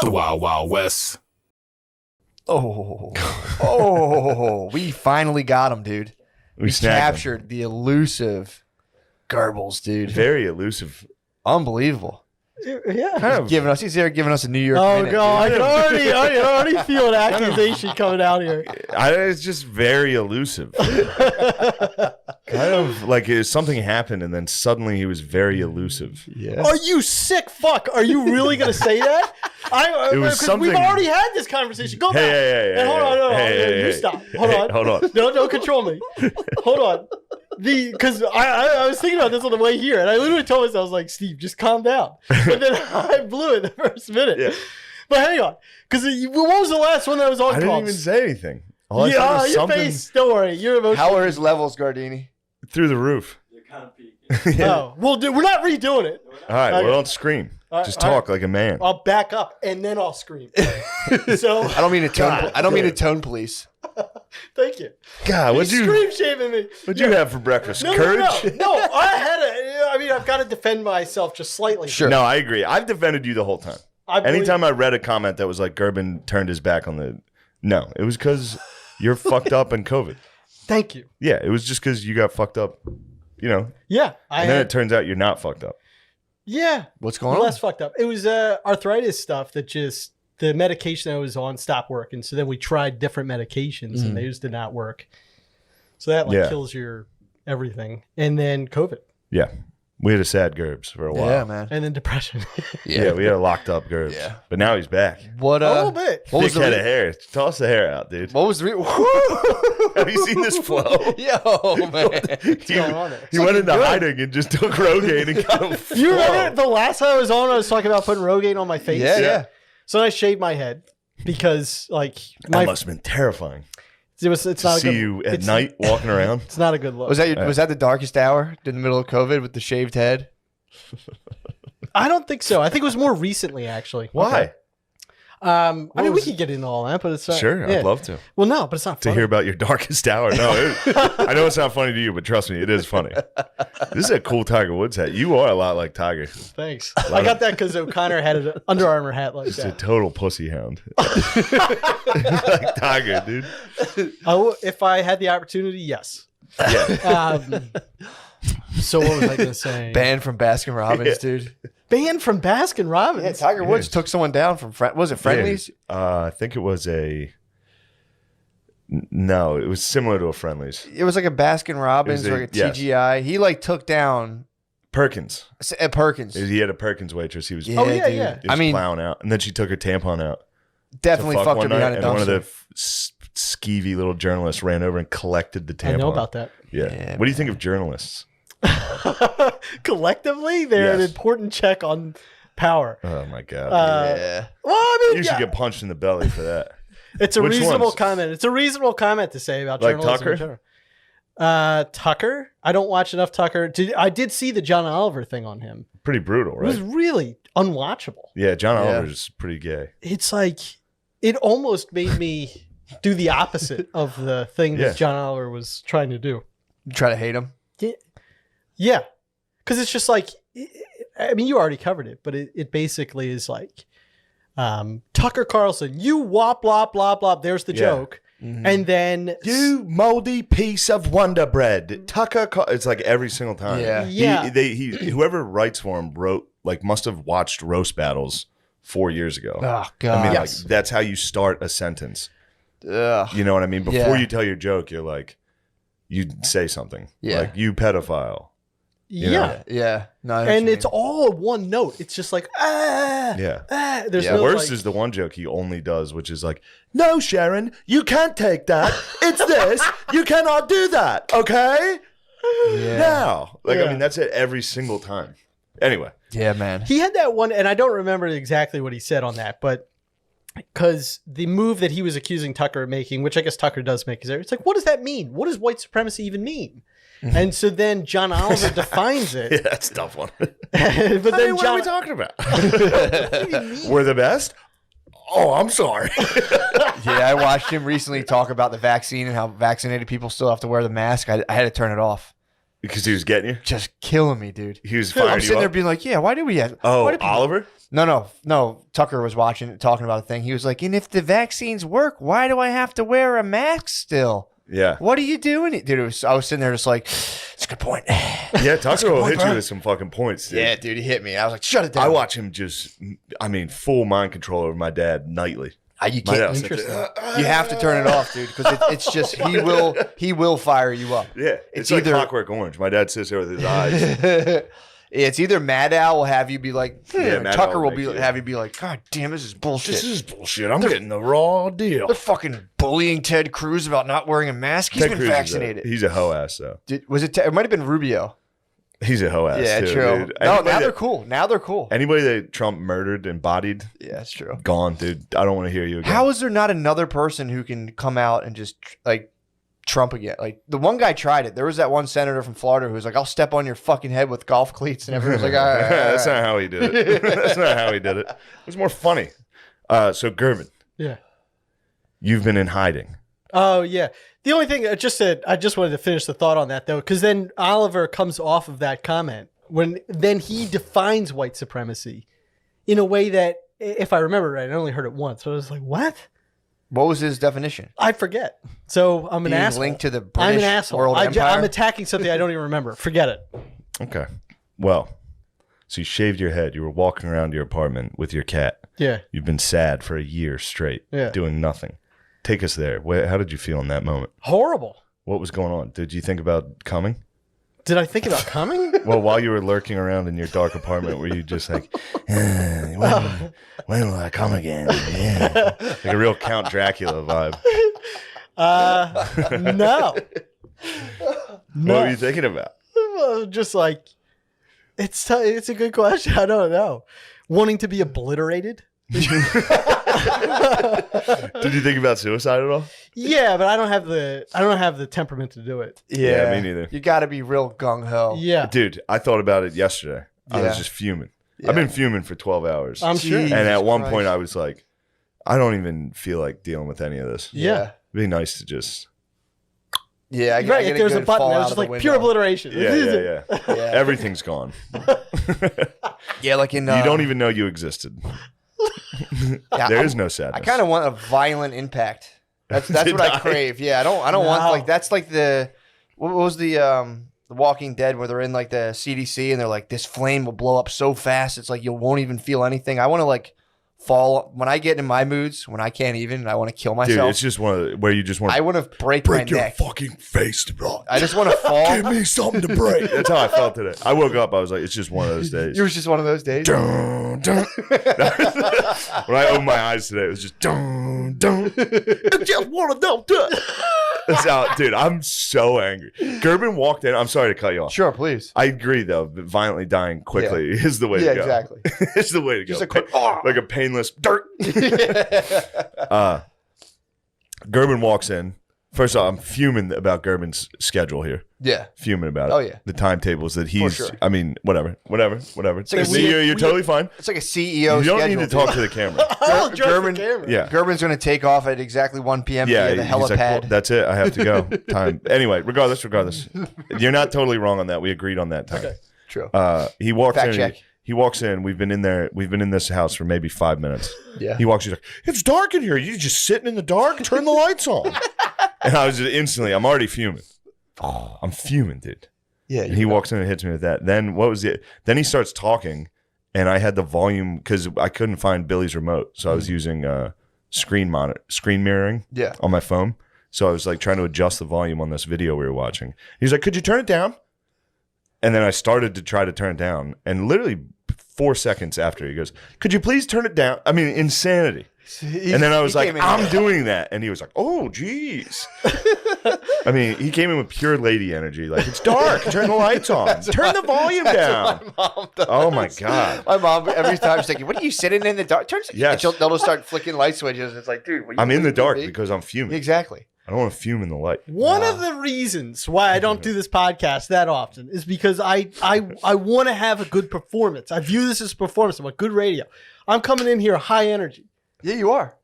The Wild Wild West. We finally got him, dude. We snagged him. captured the elusive Goebbels, dude. Very elusive. Unbelievable. Yeah. Kind of, He's there giving us a New York Oh minute, god, dude. I can already feel an accusation coming out here. it's just very elusive. Kind of like something happened and then suddenly he was very elusive. Yeah. Are you sick fuck? Are you really gonna say that? It was 'cause something- we've already had this conversation. Go back. Hey, And hold on, no, hey, you hey, stop. hey, Hold hey, on. hold on. No, don't control me. Hold on. Because I was thinking about this on the way here, and I literally told myself, I was like, Steve, just calm down. And then I blew it the first minute. Yeah. But hang on. Because what was the last one that was on I didn't calls? even say anything. All I said Yeah, was your something face. Don't worry. You're emotional. How are his levels, Gardini? through the roof. Oh, well, dude, we're not redoing it. All right, Okay. well, don't scream. All right, Just all talk like a man. I'll back up, and then I'll scream. So, I don't mean to tone. God I don't mean to damn. tone police. thank you. God, He's scream shaving me. what'd you have for breakfast? No, Courage? no. I mean, I've got to defend myself just slightly. Sure. No, I agree. I've defended you the whole time. Anytime I read a comment that was like Gerben turned his back on the, no, it was because you're fucked up and COVID. Thank you. Yeah, it was just because you got fucked up, Yeah. and then it turns out you're not fucked up. Yeah. What's going on? Less fucked up. It was arthritis stuff that just, the medication I was on stopped working. So then we tried different medications and those did not work. So that Yeah. kills your everything. And then COVID. Yeah, we had a sad Gerbs for a while. Yeah, man. And then depression. Yeah, we had a locked up Gerbs. Yeah. But now he's back. What? A little bit. What was Thick the? head of hair. Toss the hair out, dude. What was the? Have you seen this flow? Yo, man. What's going on there? He went into hiding and just took Rogaine and got him. You remember the last time I was on, I was talking about putting Rogaine on my face? Yeah. So I shaved my head because, like, That must have been terrifying. it's To not a see good, you at it's- night walking around. It's not a good look. Was that the darkest hour in the middle of COVID with the shaved head? I don't think so. I think it was more recently, actually. Why? I mean, we was could get into all that, but it's not, Sure, yeah. I'd love to. Well, no, but it's not To funny. hear about your darkest hour. No, I know it's not funny to you, but trust me, it is funny. This is a cool Tiger Woods hat. You are a lot like Tiger. Thanks. I got that because O'Connor had an Under Armour hat like Just a that. total pussy hound. Like Tiger, dude. If I had the opportunity, yes. Yeah. So what was I going to say? Banned from Baskin Robbins, dude. Banned from Baskin Robbins. Yeah, Tiger Woods took someone down from was it Friendlies? I think it was no, it was similar to a Friendlies. It was like a Baskin Robbins It or was like a TGI. He like took down Perkins. Perkins. He had a Perkins waitress. He was, Yeah, Oh, yeah, dude. yeah. he was I mean, plowing out. And then she took her tampon out. definitely to fuck fucked her one night, behind a and one of the dumpster. skeevy little journalists ran over and collected the tampon. I know about that. Yeah. Yeah, What do you think of journalists? Collectively, they're an Yes. important check on power. Oh my god. Yeah. Well, I mean, you should get punched in the belly for that. it's a Which reasonable ones? comment. It's a reasonable comment to say about Like journalism Tucker? in general. Tucker? I don't watch enough Tucker. I did see the John Oliver thing on him. Pretty brutal, It was right? really unwatchable. Yeah, John Yeah. Oliver's pretty gay. It's like, it almost made me do the opposite of the thing Yeah. that John Oliver was trying to do. You try to hate him. Yeah. Because it's just like, I mean, you already covered it, but it basically is like, Tucker Carlson, you wop, blop, blah, blah. There's the Yeah. joke. And then, You moldy piece of Wonder Bread. Tucker, it's like every single time. Yeah. Yeah. Whoever writes for him must have watched roast battles 4 years ago. Oh God. I mean, Yes. like that's how you start a sentence. Ugh. You know what I mean? Before Yeah. you tell your joke, you're like, you say something. Yeah. Like, you pedophile. yeah. know? Yeah. No. I know And what you it's mean. all one note. It's just like, Yeah. There's Yeah. no Worst like, is the one joke he only does, which is like, no, Sharon, you can't take that. It's this. You cannot do that. Okay? Yeah. Now. Like, Yeah. I mean, that's it every single time. Anyway. Yeah, man. he had that one, and I don't remember exactly what he said on that, but because the move that he was accusing Tucker of making, which I guess Tucker does make, is it's like, what does that mean? What does white supremacy even mean? And so then John Oliver defines it. Yeah, that's a tough one. But then What are John, we talking about? We're the best? Oh, I'm sorry. Yeah, I watched him recently talk about the vaccine and how vaccinated people still have to wear the mask. I had to turn it off. Because he was getting you? Just killing me, dude. He was I'm firing sitting you there up? being like, yeah, why do we have? Oh, why do people- Oliver? No. Tucker was watching, talking about a thing. He was like, and if the vaccines work, why do I have to wear a mask still? Yeah. What are you doing? Dude, I was sitting there just like, it's a good point. Yeah, Tucker will hit bro. you with some fucking points, dude. Yeah, dude, he hit me. I was like, shut it down. I watch him full mind control over my dad nightly. You My can't. dad's Interesting. You have to turn it off, dude, because it's just he will fire you up. Yeah, it's like Clockwork Orange. My dad sits there with his eyes. It's either Mad Al will have you be like, Yeah, Mad Tucker Al will will be make you- have you be like, God damn, this is bullshit. This is bullshit. I'm getting the raw deal. They're fucking bullying Ted Cruz about not wearing a mask. He's Ted been Cruz vaccinated. He's a hoe ass though. Was it? It might have been Rubio. He's a hoe ass. Yeah, too, true. Dude. No, Anybody now they're that- cool. Now they're cool. Anybody that Trump murdered and bodied, Yeah, that's true. gone, dude. I don't want to hear you again. How is there not another person who can come out and just like Trump again? Like the one guy tried it. There was that one senator from Florida who was like, "I'll step on your fucking head with golf cleats," and everyone was like, all right, That's not how he did it. That's not how he did it. It was more funny. So Gervin, Yeah. you've been in hiding. Oh yeah. The only thing I just wanted to finish the thought on that though, because then Oliver comes off of that comment then he defines white supremacy in a way that, if I remember right, I only heard it once. So I was like, what? What was his definition? I forget. So I'm an Being asshole. linked to the I'm British an asshole. world empire. I'm attacking something I don't even remember. Forget it. Okay. Well, so you shaved your head. You were walking around your apartment with your cat. Yeah. You've been sad for a year straight, Yeah. doing nothing. Take us there. How did you feel in that moment? Horrible. What was going on? Did you think about coming? Did I think about coming? Well, while you were lurking around in your dark apartment, were you just like, when will I come again? Yeah. Like a real Count Dracula vibe. No. What were you thinking about? Just like, it's a good question. I don't know. Wanting to be obliterated? Did you think about suicide at all? Yeah, but I don't have the temperament to do it. Yeah, me neither. You got to be real gung ho. Yeah. Dude, I thought about it yesterday. I Yeah. was just fuming. I've been fuming for 12 hours. I'm sure. Jeez. And at one Christ. point, I was like, I don't even feel like dealing with any of this. Yeah. It'd be nice to just. Yeah, I Right, get if there's a good button, fall that was out just of the like window. pure obliteration. Yeah. Yeah. Everything's gone. Yeah, like in You don't even know you existed. yeah, There is no sadness. I kind of want a violent impact. That's To what I die. crave. Yeah, I don't want No. like that's like the what was the Walking Dead where they're in like the CDC and they're like this flame will blow up so fast it's like you won't even feel anything. I want to like fall when I get in my moods when I can't even. I want to kill Dude, myself. it's just one of the, where you just want I to want to break my neck. fucking face to bro. I just want to fall. me something to break. That's how I felt today. I woke up, I was like, it's just one of those days. It was just one of those days. Dun, dun. When I opened my eyes today, it was just dun, dun. I just want to know. That's how, dude, I'm so angry. Gerben walked in. I'm sorry to cut you off. Sure, please. I agree, though. But violently dying quickly is the way Yeah, to go. exactly. It's the way to Just go. a quick, "Oh." Like a painless dirt. Gerben walks in. First off, I'm fuming about Gerben's schedule here. Yeah. Fuming about it. Oh, yeah. The timetables that he's. sure. I mean, whatever. It's like a See, weird- you're totally fine. It's like a CEO You don't schedule. need to talk to the camera. I'll address the German- camera. Yeah. Gerben's going to take off at exactly 1 p.m. Yeah, via the he's like, helipad. well, that's it. I have to go. Time. Anyway, regardless, you're not totally wrong on that. We agreed on that time. Okay. True. He walks Fact in. check. He walks in. We've been in there. We've been in this house for maybe 5 minutes. Yeah. He walks in. He's like, it's dark in here. You just sitting in the dark. Turn the lights on. And I was just instantly. I'm already fuming. Oh, I'm fuming, dude. Yeah. And he walks in and hits me with that. Then what was it? Then he starts talking, and I had the volume because I couldn't find Billy's remote, so I was using screen mirroring Yeah. on my phone. So I was like trying to adjust the volume on this video we were watching. He's like, "Could you turn it down?" And then I started to try to turn it down, and literally 4 seconds after, he goes, "Could you please turn it down?" I mean, insanity. And then I was like, I'm doing that. And he was like, oh, geez. I mean, he came in with pure lady energy. Like, it's dark. Turn the lights on. Turn the volume down. My mom does. Oh, my God. My mom, every time she's like, what are you sitting in the dark? Turn Yes. and they'll just start flicking light switches. It's like, dude, what you I'm in the doing, dark me? because I'm fuming. Exactly. I don't want to fume in the light. One of the reasons why I don't do this podcast that often is because I want to have a good performance. I view this as a performance. I want good radio. I'm coming in here high energy. Yeah, you are.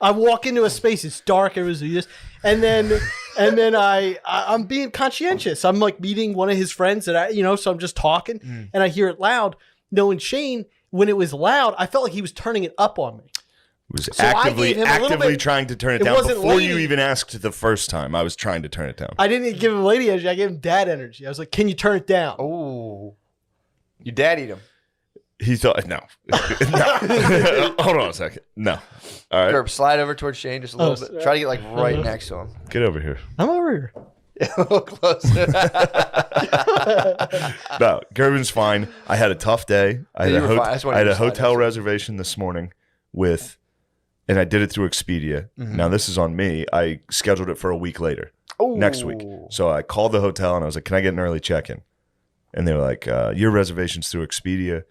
I walk into a space, it's dark, everybody's this, and then And then I'm being conscientious. I'm like meeting one of his friends that so I'm just talking and I hear it loud. Knowing Shane, when it was loud, I felt like he was turning it up on me. Was So I gave him a little actively bit- trying to turn it it down wasn't before you lady. even asked the first time. I was trying to turn it down. I didn't give him lady energy. I gave him dad energy. I was like, "Can you turn it down?" Oh, you daddied him. He thought no. No. Hold on a second. No. All right. Gerb, slide over towards Shane just a little bit. sorry. Try to get like right next to him. Get over here. I'm over here. A little closer. No, Gerben's fine. I had a tough day. I had You a, were fine. I just wanted I had you a to slide hotel next to me. reservation this morning and I did it through Expedia. Mm-hmm. Now this is on me. I scheduled it for a week later, next week. Ooh. So I called the hotel and I was like, "Can I get an early check-in?" And they were like, "Your reservation's through Expedia."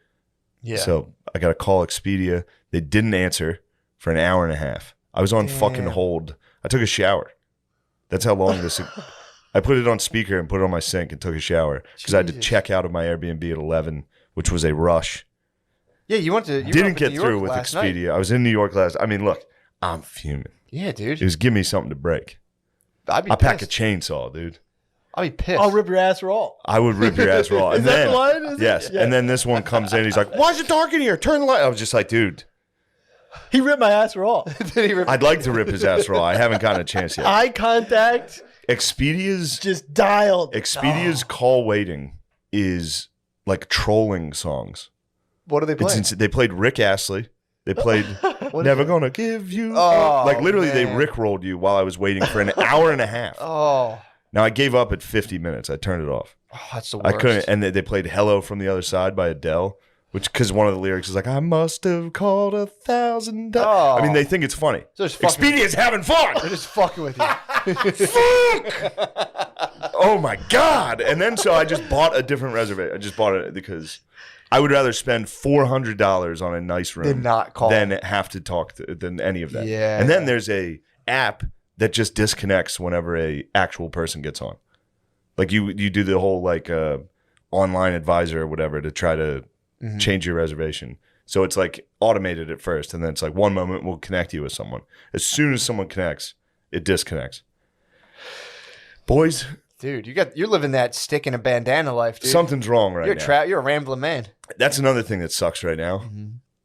Yeah. So I got to call Expedia. They didn't answer for an hour and a half. I was on fucking Damn. hold. I took a shower. That's how long this. I put it on speaker and put it on my sink and took a shower because I had to Jesus. check out of my Airbnb at 11, which was a rush. Yeah, you went to. You Didn't went to get New York through with last night. Expedia. I was in New York last. I mean, look, I'm fuming. Yeah, dude. It was give me something to break. I'd be I pack a pissed. chainsaw, dude. I'd be pissed. I'll rip your ass raw. I would rip your ass raw. Is And that then, the line? Is it? yes. Yeah. And then this one comes in. He's like, "Why is it dark in here? Turn the light." I was just like, dude, He ripped my ass raw. Did he rip- I'd like to rip his ass raw. I haven't gotten a chance yet. Eye contact Expedia's just dialed. Expedia's call waiting is like trolling songs. What do they play? They played Rick Astley. They played "Never Gonna Give You." Oh, like literally, they man. rickrolled you while I was waiting for an hour and a half. Oh, Now I gave up at 50 minutes. I turned it off. that's the I worst. couldn't. And they played "Hello from the Other Side" by Adele, which because one of the lyrics is like, "I must have called 1,000 times." Oh. I mean, they think it's funny. So just fucking- Expedia's having fun. They're just fucking with you. Oh my god! And then so I just bought a different reservation. I just bought it because I would rather spend $400 on a nice room Than not call. than have to talk than any of that. Yeah. And then there's a app that just disconnects whenever a actual person gets on. Like you do the whole like online advisor or whatever to try to Mm-hmm. change your reservation. So it's like automated at first, and then it's like one moment we'll connect you with someone. As soon as someone connects, it disconnects. Boys, Dude, you're living that stick in a bandana life, dude. something's wrong right You're now. you're a rambling man. That's another thing that sucks right now.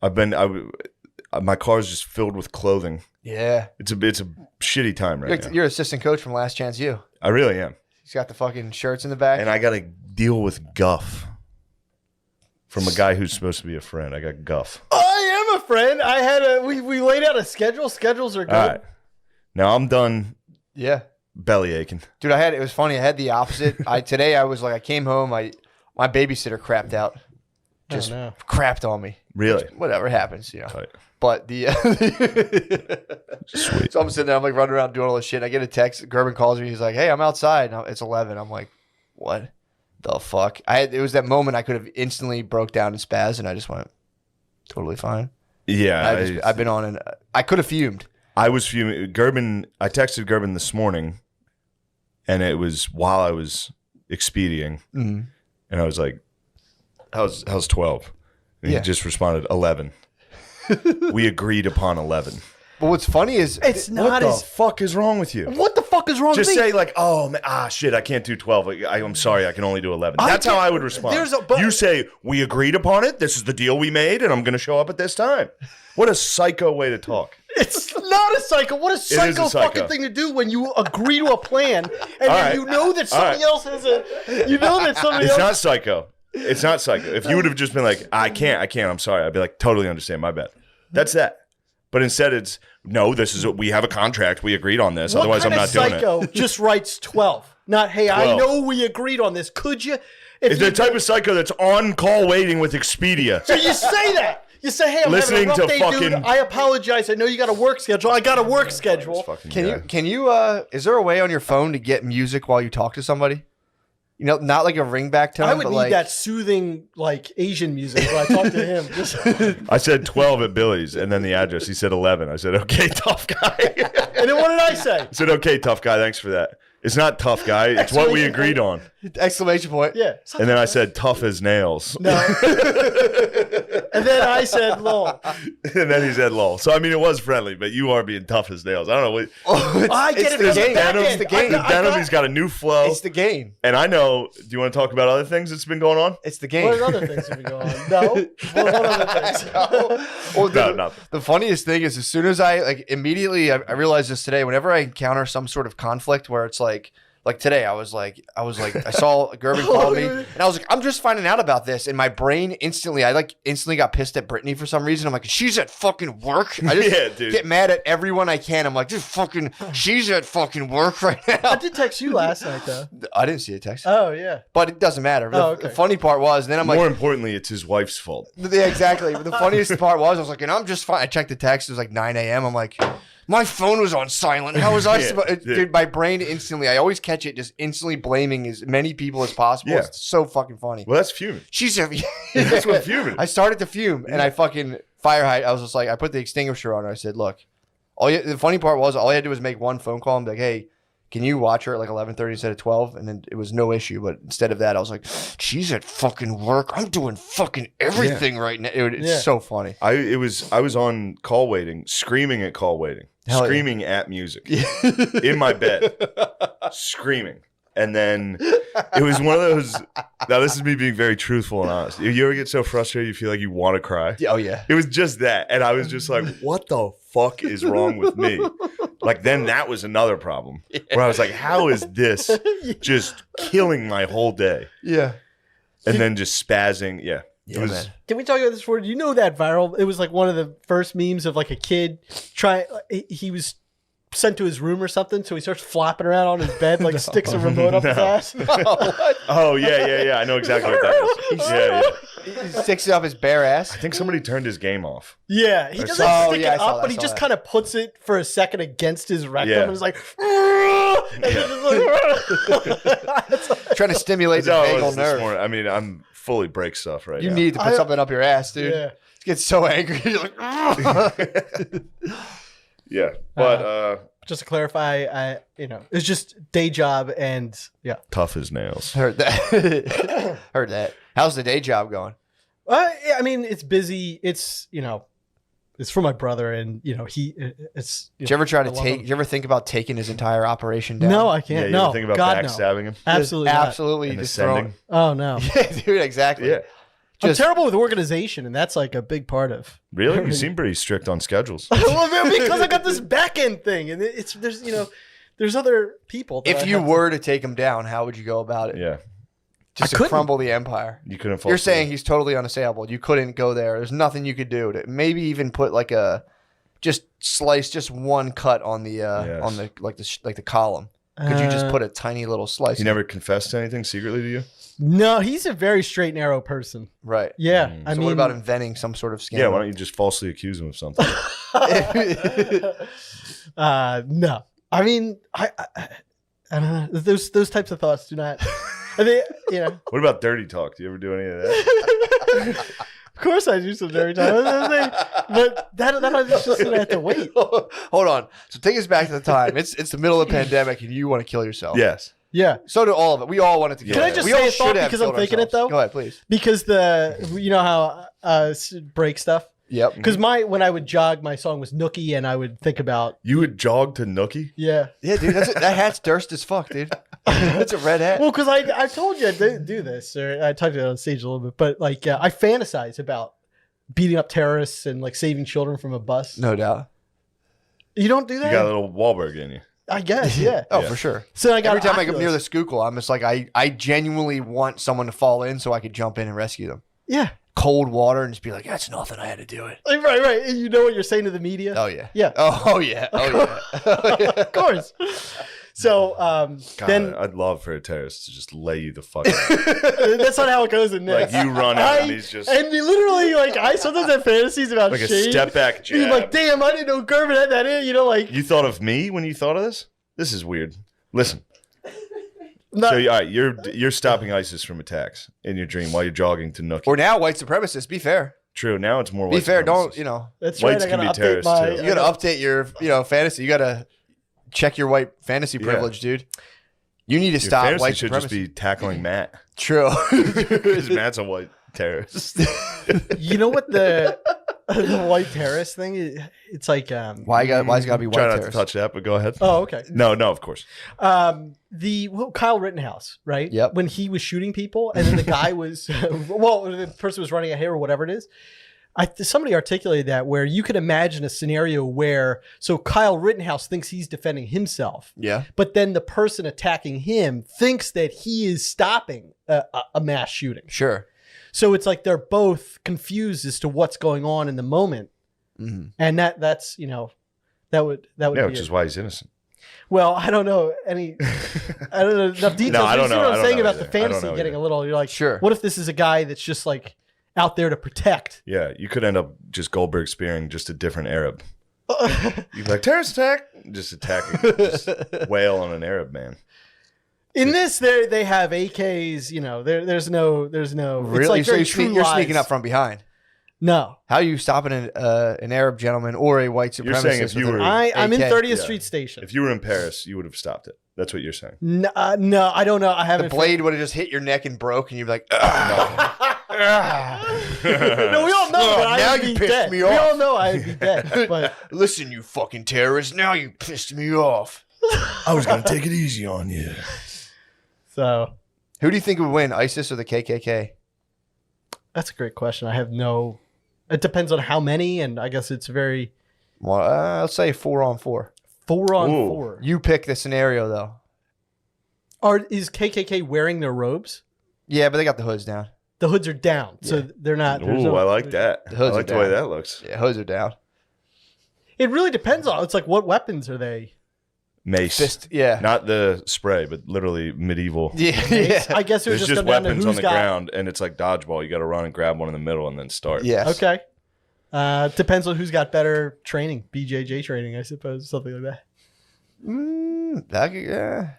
Mm-hmm. My car's just filled with clothing. Yeah. It's a shitty time right now. You're assistant coach from Last Chance U. I really am, He's got the fucking shirts in the back. and I got to deal with guff from a guy who's supposed to be a friend. I got guff. I am a friend. I had we laid out a schedule. Schedules are good. All right, now I'm done yeah. belly aching. Dude, it was funny. I had the opposite. Today I was like, I came home, my babysitter crapped out. Just no. crapped on me. Really? Whatever happens, you know. Tight. But the Sweet. so I'm sitting there, I'm like running around doing all this shit. I get a text. Gerben calls me. He's like, "Hey, I'm outside." Now it's 11. I'm like, "What the fuck?" It was that moment I could have instantly broke down and spazzed, and I just went totally fine. Yeah, I've been on, and I could have fumed. I was fuming. I texted Gerben this morning, and it was while I was expedieing, Mm-hmm. and I was like, "How's 12?" And Yeah. he just responded, 11. We agreed upon 11. But what's funny is It's What not the as. fuck is wrong with you? What the fuck is wrong Just with me? say like, "Oh man, shit, I can't do 12. I'm sorry, I can only do 11." That's how I would respond. but- You say, "We agreed upon it. This is the deal we made, and I'm going to show up at this time." What a psycho way to talk. It's not a psycho. What a is a psycho psycho. fucking thing to do when you agree to a plan and then right. you know that somebody All else has a. You know that somebody It's else. not psycho. It's not psycho. If you would have just been like, I can't, I'm sorry, I'd be like, totally understand, my bad. That's that. But instead it's, no, this is, we have a contract, we agreed on this, What otherwise I'm kind not of doing it. psycho just writes 12? Not, hey, I 12. know we agreed on this. Could you? If It's you the type of psycho that's on call waiting with Expedia. So you say that. You say, hey, I'm Listening having a rough to day, fucking- dude. I apologize. I know you got a work schedule. I got a work schedule. Fucking Can guy. you is there a way on your phone to get music while you talk to somebody? You know, not like a ringback tone. I would but need like, that soothing, like, Asian music when I talk to him. Just, I said 12 at Billy's and then the address. He said 11. I said, okay, tough guy. and then what did I say? I said, okay, tough guy, thanks for that. It's not tough guy. It's what we agreed on. exclamation point. Yeah. And then I said, tough as nails. No. And then I said, lol. And then he said, "Lol." So I mean, it was friendly, but you are being tough as nails. I don't know what. I get it the from the game. back It's end. the game. The denim, he's got a new flow, It's the game. and I know. Do you want to talk about other things that's been going on? It's the game. What other things have been going on? No. What other things? Well, No, nothing. the funniest thing is, as soon as I immediately I realized this today. Whenever I encounter some sort of conflict where it's like today, I was like, I saw Gervin call me, and I was like, I'm just finding out about this, and my brain instantly got pissed at Brittany for some reason. I'm like, she's at fucking work. I just Yeah, dude. get mad at everyone I can. I'm like, just fucking, she's at fucking work right I now. did text you last night, though. I didn't see a text, Oh, yeah. but it doesn't matter. The, Oh, okay. the funny part was, then I'm like, More importantly, it's his wife's fault. yeah, exactly. But the funniest part was, I was like, and I'm just fine. I checked the text. It was like 9 a.m. I'm like, my phone was on silent. How was I Yeah, supposed? yeah. Dude, my brain instantly. I always catch it just instantly blaming as many people as possible. Yeah. It's so fucking funny. Well, that's fuming. She's a. That's what fuming is. I started to fume, and I fucking fire height. I was just like, I put the extinguisher on. And I said, look, the funny part was, all I had to do was make one phone call and be like, hey, can you watch her at like 11:30 instead of 12? And then it was no issue. But instead of that, I was like, she's at fucking work. I'm doing fucking everything right now. It's Yeah. so funny. I was on call waiting, screaming at call waiting, Hell yeah. screaming at music in my bed, screaming. And then it was one of those. Now this is me being very truthful and honest. You ever get so frustrated you feel like you want to cry? Oh yeah. It was just that, and I was just like, "What the fuck is wrong with me?" Like then that was another problem where I was like, "How is this just killing my whole day?" Yeah. And then just spazzing. Yeah, it Yeah, was. man. Can we talk about this word? You know that viral? It was like one of the first memes of like a kid he was sent to his room or something, so he starts flopping around on his bed, like sticks a remote up his No. ass. Oh yeah. I know exactly what that is. Yeah. He sticks up his bare ass. I think somebody turned his game off. Yeah, he doesn't saw- stick Oh, yeah, I it saw up, that, but he I saw just that. kind of puts it for a second against his rectum Yeah. and is like, and then just like It's like- Trying to stimulate That's the how it vagal was this nerve. morning. I mean, I'm fully break stuff right You now. need to put something up your ass, dude. yeah. You get so angry. You're like, Yeah, but Just to clarify, it's just day job and yeah. tough as nails. heard that. Heard that. How's the day job going? Yeah, I mean, it's busy. It's it's for my brother, and it's. Did you ever try to I love take? him. Did you ever think about taking his entire operation down? No, I Yeah, can't. you no, ever think about God, no. backstabbing him Absolutely, not. absolutely. and Just throw. ascending? Oh no, Yeah, dude. Exactly. Yeah, I'm Just terrible with organization, and that's like a big part of. really? You seem pretty strict on schedules. Well, because I got this back end thing, and there's other people. That if I you have to- were to take him down, how would you go about it? Yeah, Just I to couldn't. crumble the empire. you couldn't. You're saying he's totally unassailable. You couldn't go there. There's nothing you could do to maybe even put like just slice just one cut on the Yes. on the like the column. Could you just put a tiny little slice? he never confessed to anything secretly to you? No, he's a very straight and narrow person. Right. Yeah, Mm. I So mean, what about inventing some sort of Yeah, scandal? why don't you just falsely accuse him of something? no. I mean, I don't know. Those types of thoughts do not. I think What about dirty talk? Do you ever do any of that? Of course, I do some dirty time, but that I'm just gonna have to wait. Hold on. So take us back to the time. It's the middle of the pandemic, and you want to kill yourself. Yes. Yeah, So do all of it. We all wanted to kill. Can I ourselves. just we say all a thought should have because I'm killed thinking it, ourselves. though? Go ahead, please. because you know how break stuff. Yep. Because when I would jog, my song was Nookie, and I would think about You would jog to Nookie? yeah. Yeah, dude. That hat's Durst as fuck, dude. That's a red hat. Well, because I told you I didn't do this, or I talked about it on stage a little bit, but like I fantasize about beating up terrorists and like saving children from a bus. No doubt. You don't do You that? got a little Wahlberg in you. I guess, yeah. Oh, Yeah. for sure. So I got Every time I get Oculus. near the Schuylkill, I'm just like, I genuinely want someone to fall in so I could jump in and rescue them. Yeah. Cold water and just be like, that's nothing. I had to do it. Right. And you know what you're saying to the media? Oh, yeah. Yeah. Oh, yeah. Oh, yeah. Oh, yeah. Of course. So God, then I'd love for a terrorist to just lay you the fuck out. that's not how it goes in this. Like you run out and he's just and you literally like I sometimes have fantasies about like a Shane. step back And you're jab. like, damn, I didn't know Gervin had that in. You know, like You thought of me when you thought of this? This is weird. Listen. not, So all right, you're stopping ISIS from attacks in your dream while you're jogging to Nookie. Or now, white supremacists. Be fair. True. Now it's more. Be white fair. Don't, supremacists. that's whites right. I can gotta be update terrorists, my. too. You got to update your, fantasy. You got to check your white fantasy Yeah. privilege, dude. You need to Your stop fantasy white should supremacy. just be tackling Matt True. because Matt's a white terrorist. You know what the white terrorist thing is? It's like Why's it got to be white Try not to terrorists? touch that, but go ahead. oh, okay. No, of course. Kyle Rittenhouse, right? Yep. When he was shooting people, and then the guy was, the person was running a hair or whatever it is. Somebody articulated that where you could imagine a scenario where Kyle Rittenhouse thinks he's defending himself, Yeah. but then the person attacking him thinks that he is stopping a mass shooting. Sure. So it's like they're both confused as to what's going on in the moment, and that's that would Yeah, be which it. is why he's innocent. Well, I don't know I don't know enough details. No, I but don't you see know. what I I'm don't saying know about either. the I don't fantasy know getting either. a little. You're like, Sure. What if this is a guy that's just like out there to protect? Yeah, you could end up just Goldberg spearing just a different Arab. You'd be like, terrorist attack, just attacking, just wail on an Arab man. In this, they have AKs. There's no. Really? It's like So very you're sneaking True up from behind. No, How are you stopping an Arab gentleman or a white supremacist? You're saying if you with an were- I'm in AK? 30th Yeah. Street Station. If you were in Paris, you would have stopped it. That's what you're saying. No, I don't know. I The haven't. blade would have just hit your neck and broke, and you'd be like, "Ugh." No, we all know Oh, that now I would you be pissed dead. me We off. all know I would be dead. But Listen, you fucking terrorist! Now you pissed me off. I was going to take it easy on you. so Who do you think would win, ISIS or the KKK? that's a great question. I have no. It depends on how many, and I guess it's very Well, let's say 4-on-4. 4 on Ooh. 4. You pick the scenario though. Is KKK wearing their robes? Yeah, but they got the hoods down. The hoods are down, so Yeah. they're not. there's Ooh, no- I like that. The I hoods like are the way down. that looks. Yeah, hoods are down. It really depends on. It's like what weapons are they? Mace. Fist. Yeah. Not the spray, but literally medieval. Yeah. Yeah. I guess it would There's just just come down to weapons who's on the got. ground, and it's like dodgeball. You got to run and grab one in the middle and then start. Yes. Okay. Depends on who's got better training, BJJ training, I suppose, something like that.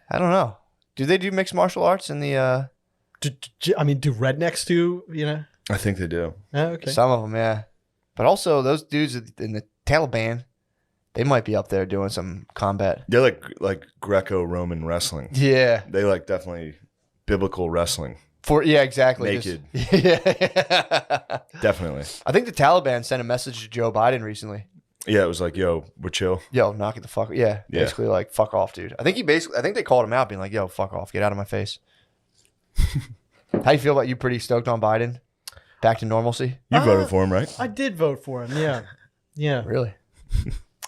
I don't know. Do they do mixed martial arts in the? Do rednecks do? I think they do. Oh, okay. Some of them, yeah. But also those dudes in the Taliban, they might be up there doing some combat. They're like Greco-Roman wrestling. Yeah. They like definitely biblical wrestling. Exactly. Naked. Yeah. Definitely. I think the Taliban sent a message to Joe Biden recently. Yeah, it was like, yo, we're chill. Yo, knock it the fuck. Yeah, Yeah. basically like fuck off, dude. I think they called him out, being like, yo, fuck off, get out of my face. How you feel about you? Pretty stoked on Biden? Back to normalcy? You voted for him, right? I did vote for him. Yeah. Yeah. Really?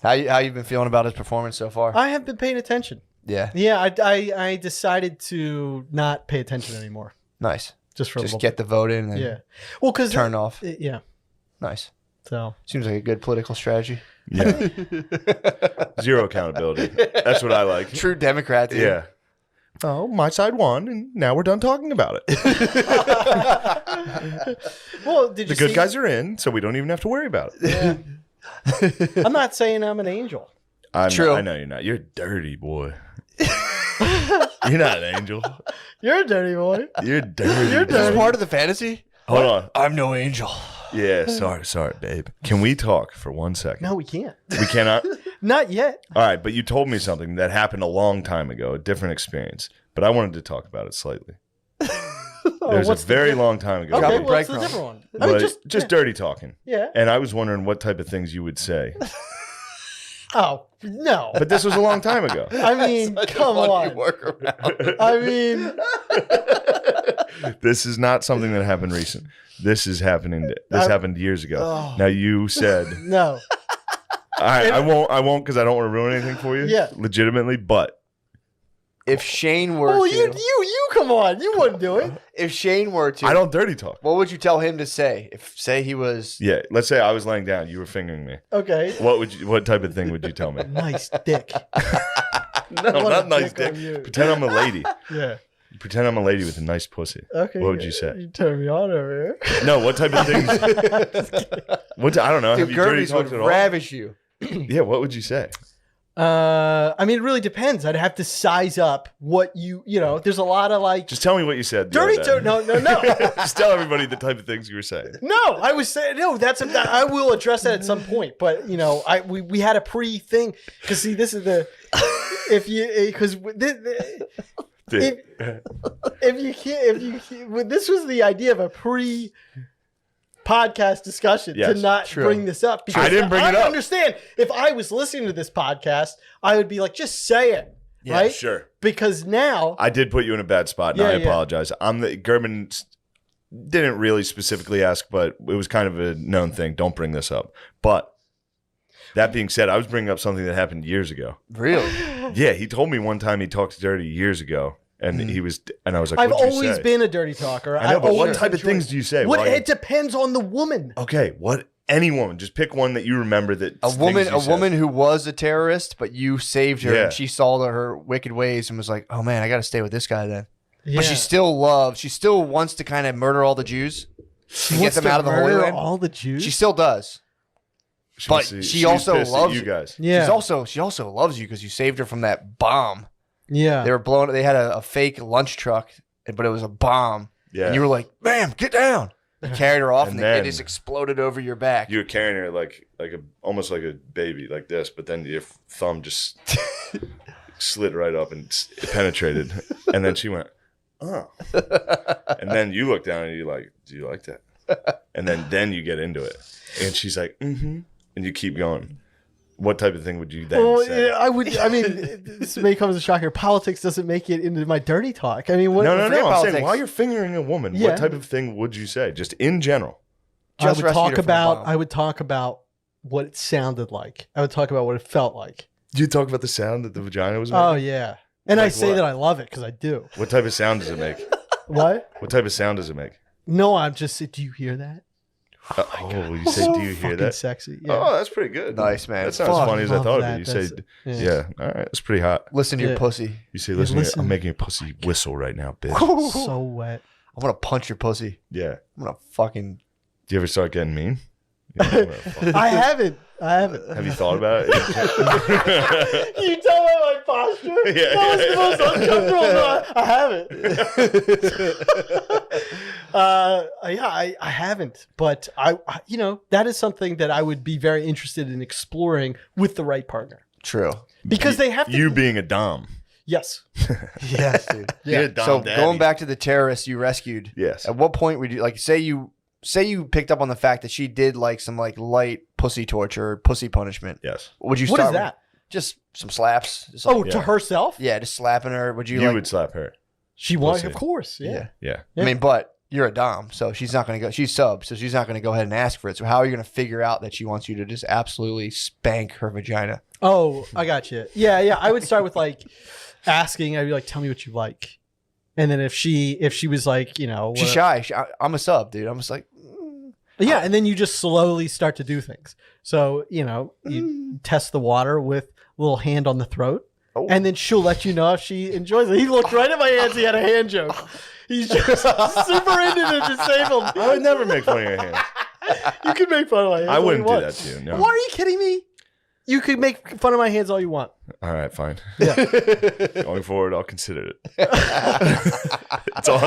How you been feeling about his performance so far? I have been paying attention. Yeah, Yeah, I decided to not pay attention anymore. nice. Just for a Just little get the vote in and bit. Yeah. Well, because turn off. Yeah. Nice. So Seems like a good political strategy. Yeah. Zero accountability. That's what I like. True Democrat, dude. Yeah. Oh, my side won, and now we're done talking about it. well, did you The good see- guys are in, so we don't even have to worry about it. Yeah. I'm not saying I'm an angel. True. I know you're not. You're a dirty boy. You're not an angel. You're a dirty boy. You're dirty. You're Is this dirty. part of the fantasy? Hold on. I'm no angel. Yeah, sorry, babe. Can we talk for 1 second? No, we can't. We cannot? Not yet. All right, but you told me something that happened a long time ago, a different experience. But I wanted to talk about it slightly. There's a what's the very long time ago. Okay, Drop a well, it's a breadcrumb. different one. But just yeah. dirty talking. Yeah. And I was wondering what type of things you would say. Oh, no. But this was a long time ago. I mean, come on. Workaround. I mean, This is not something that happened recent. This is happening. This happened years ago. Oh. Now you said, no. I won't because I don't want to ruin anything for you. Yeah. Legitimately, but If Shane were Well, to, you come on. You wouldn't do it. if Shane were to, I don't dirty talk. what would you tell him to say? If say he was, Yeah, let's say I was laying down, you were fingering me. Okay. What type of thing would you tell me? Nice dick. No, What a not nice dick dick. on you. Pretend I'm a lady. Yeah. Pretend I'm a lady with a nice pussy. Okay. What would you say? You turn me on over here. No, what type of things? I don't know. dude, Have you dirty Gervies would talked at all? ravish you. Yeah, what would you say? I mean, it really depends. I'd have to size up what there's a lot of like Just tell me what you said. the dirty. other day. No. Just tell everybody the type of things you were saying. No, I was saying no. I will address that at some point. But we had a pre thing because see, this is the if you because if you can't, this was the idea of a podcast discussion Yes, to not true. bring this up. Because I didn't bring it up. I understand if I was listening to this podcast, I would be like, just say it, Yeah, right? Sure. Because now, I did put you in a bad spot, and Yeah, I yeah. apologize. Gerben didn't really specifically ask, but it was kind of a known thing. Don't bring this up. But that being said, I was bringing up something that happened years ago. Really? Yeah, he told me one time he talked dirty years ago, and I was like, I've "What'd you always say?" been a dirty talker. I know, but what always type of enjoyed things it. do you say? What, while you- it depends on the woman. Okay, what? Any woman, just pick one that you remember that A woman, things you said. woman who was a terrorist, but you saved her, Yeah. and she saw her wicked ways and was like, "Oh man, I got to stay with this guy then." Yeah. But she still wants to kind of murder all the Jews She and get wants them to out of the Holy murder Land. all the Jews. She still does. but was- she also was pissed at loves you you. guys. yeah, She also loves you because you saved her from that bomb. yeah. They were blowing. They had a fake lunch truck, but it was a bomb. Yeah, And you were like, "Ma'am, get down." You carried her off, And and, then- it just exploded over your back. you were carrying her like almost like a baby, like this, but then your thumb just slid right up and penetrated, and then she went, "Oh," and then you look down and you're like, "Do you like that?" And then you get into it, and she's like, "Mm-hmm," and you keep going. What type of thing would you then Well, say? yeah, I would. I mean, this may come as a shocker. Politics doesn't make it into my dirty talk. I mean, what? No. forget I'm politics. saying while you're fingering a woman, Yeah. what type of thing would you say, just in general? I Just would rescued talk her from a about. bomb. I would talk about what it sounded like. I would talk about what it felt like. Do you talk about the sound that the vagina was Oh making? yeah, and I Like say what? that I love it because I do. What type of sound does it make? What? What type of sound does it make? No, I'm just. Do you hear that? Oh, you say, So do you hear fucking that? Sexy. Yeah. Oh, that's pretty good. Nice, man. That sounds as Fuck, funny as I love thought that. of it. You say, That's- yeah, all right, that's pretty hot. Listen to your Yeah. pussy. You say, Yeah, listen, listen. I'm making a pussy whistle right now, bitch. So wet. I'm gonna punch your pussy. Yeah. I'm gonna fucking. Do you ever start getting mean? You know, fuck. I haven't. Have you thought about it? You tell by my posture. Yeah, That was yeah, the most uncomfortable. No, I haven't. I haven't. But that is something that I would be very interested in exploring with the right partner True. because they have to. You being a dom. Yes. Yes, dude. You're Yeah. a dom So daddy. going back to the terrorists you rescued. Yes. At what point would you say you picked up on the fact that she did like some like light pussy torture, or pussy punishment? Yes. Would you What start is with that? just some slaps? Just Oh, like- to Yeah. herself? yeah, just slapping her. Would you You like? would slap her. She was, Pussy. of course. Yeah. Yeah. I mean, but you're a dom, so she's not going to go. She's sub, so she's not going to go ahead and ask for it. So how are you going to figure out that she wants you to just absolutely spank her vagina? Oh, I got you. Yeah. I would start with like asking. I'd be like, "Tell me what you like," and then if she was like, She's what- shy. I'm a sub, dude. I'm just like, yeah, and then you just slowly start to do things. So you test the water with a little hand on the throat, Oh. and then she'll let you know if she enjoys it. He looked right at my hands. He had a hand joke. He's just super into the disabled. I would never make fun of your hands. You can make fun of my hands. I all wouldn't you do want. that to you. No. Why are you kidding me? You could make fun of my hands all you want. All right, fine. Yeah. Going forward, I'll consider it. It's all.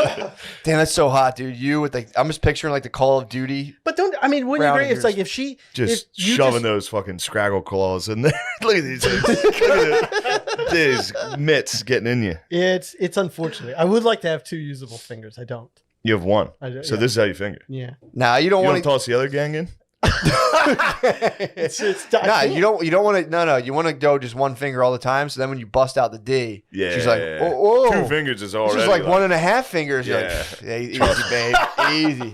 damn, that's so hot, dude. You with like, I'm just picturing like the Call of Duty. But wouldn't you Round agree? of It's like if she Just if you shoving those fucking Scraggle claws in there. Look at these. Look at these mitts getting in you. It's unfortunate. I would like to have two usable fingers. I don't. You have one. I do, So yeah. this is how you finger. Yeah. Nah, you don't You want don't to. toss the other gang in? It's Nah, you don't want to. No, you want to go just one finger all the time. So then when you bust out the D, Yeah. she's like, oh, 2 fingers is This already. is like 1.5 fingers. You're Yeah. like, yeah, easy, babe, easy.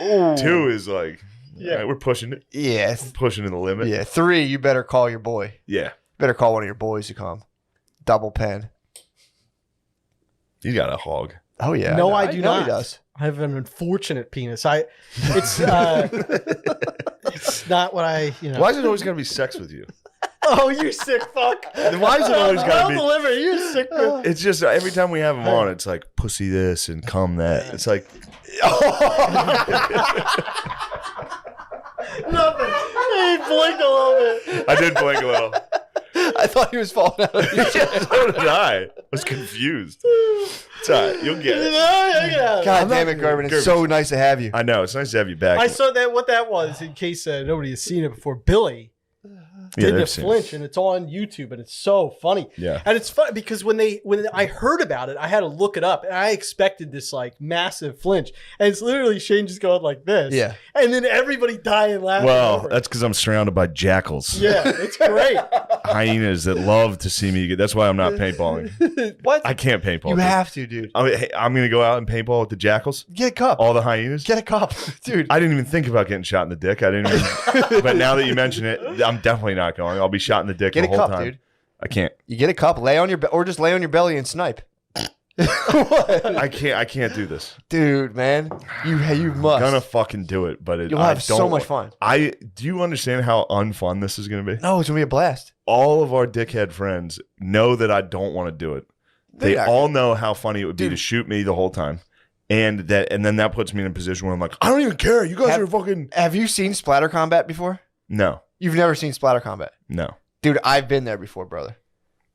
Ooh. 2 is like, Yeah. all right, we're pushing it. Yeah, Pushing in the limit. yeah. 3, you better call your boy. Yeah. Better call one of your boys to come. Double pen. You got a hog. Oh yeah. No, know. I do know not. He does. I have an unfortunate penis. It's not what I. Why is it always got to be sex with you? Oh, you sick fuck! Why is it always gotta well be- delivered. You sick. It's just every time we have him on, it's like pussy this and cum that. It's like, Nothing. He blinked a little bit. I did blink a little. I thought he was falling out of the chair. So did I. Was confused. It's all right. You'll get it. God damn it, Gerben. It's Gerben. so nice to have you. I know. It's nice to have you back. I saw that what that was in case nobody has seen it before. Billy Didn't they've seen it. flinch, and it's on YouTube, and it's so funny. Yeah. And it's funny because when I heard about it, I had to look it up, and I expected this like massive flinch, and it's literally Shane just going like this, Yeah. and then everybody dying laughing. Well, over it. that's because I'm surrounded by jackals, yeah, it's great. hyenas that love to see me. That's why I'm not paintballing. What? I can't paintball. You dude. have to, dude. I mean, hey, I'm gonna go out and paintball with the jackals, Get a cup. all the hyenas. Get a cup, dude. I didn't even think about getting shot in the dick. I didn't even. But now that you mention it, I'm definitely not going. I'll be shot in the dick Get the a whole cup, time. dude. I can't. You get a cup, lay on your or just lay on your belly and snipe. I can't do this. Dude, man, you must. Gonna fucking do it, but You'll have so much fun. Do you understand how unfun this is gonna be? No, it's gonna be a blast. All of our dickhead friends know that I don't want to do it. They They're not- all know how funny it would be Dude. to shoot me the whole time. And then that puts me in a position where I'm like, I don't even care. You guys Have- are fucking Have you seen splatter combat before? No. You've never seen splatter combat, No. dude. I've been there before, brother.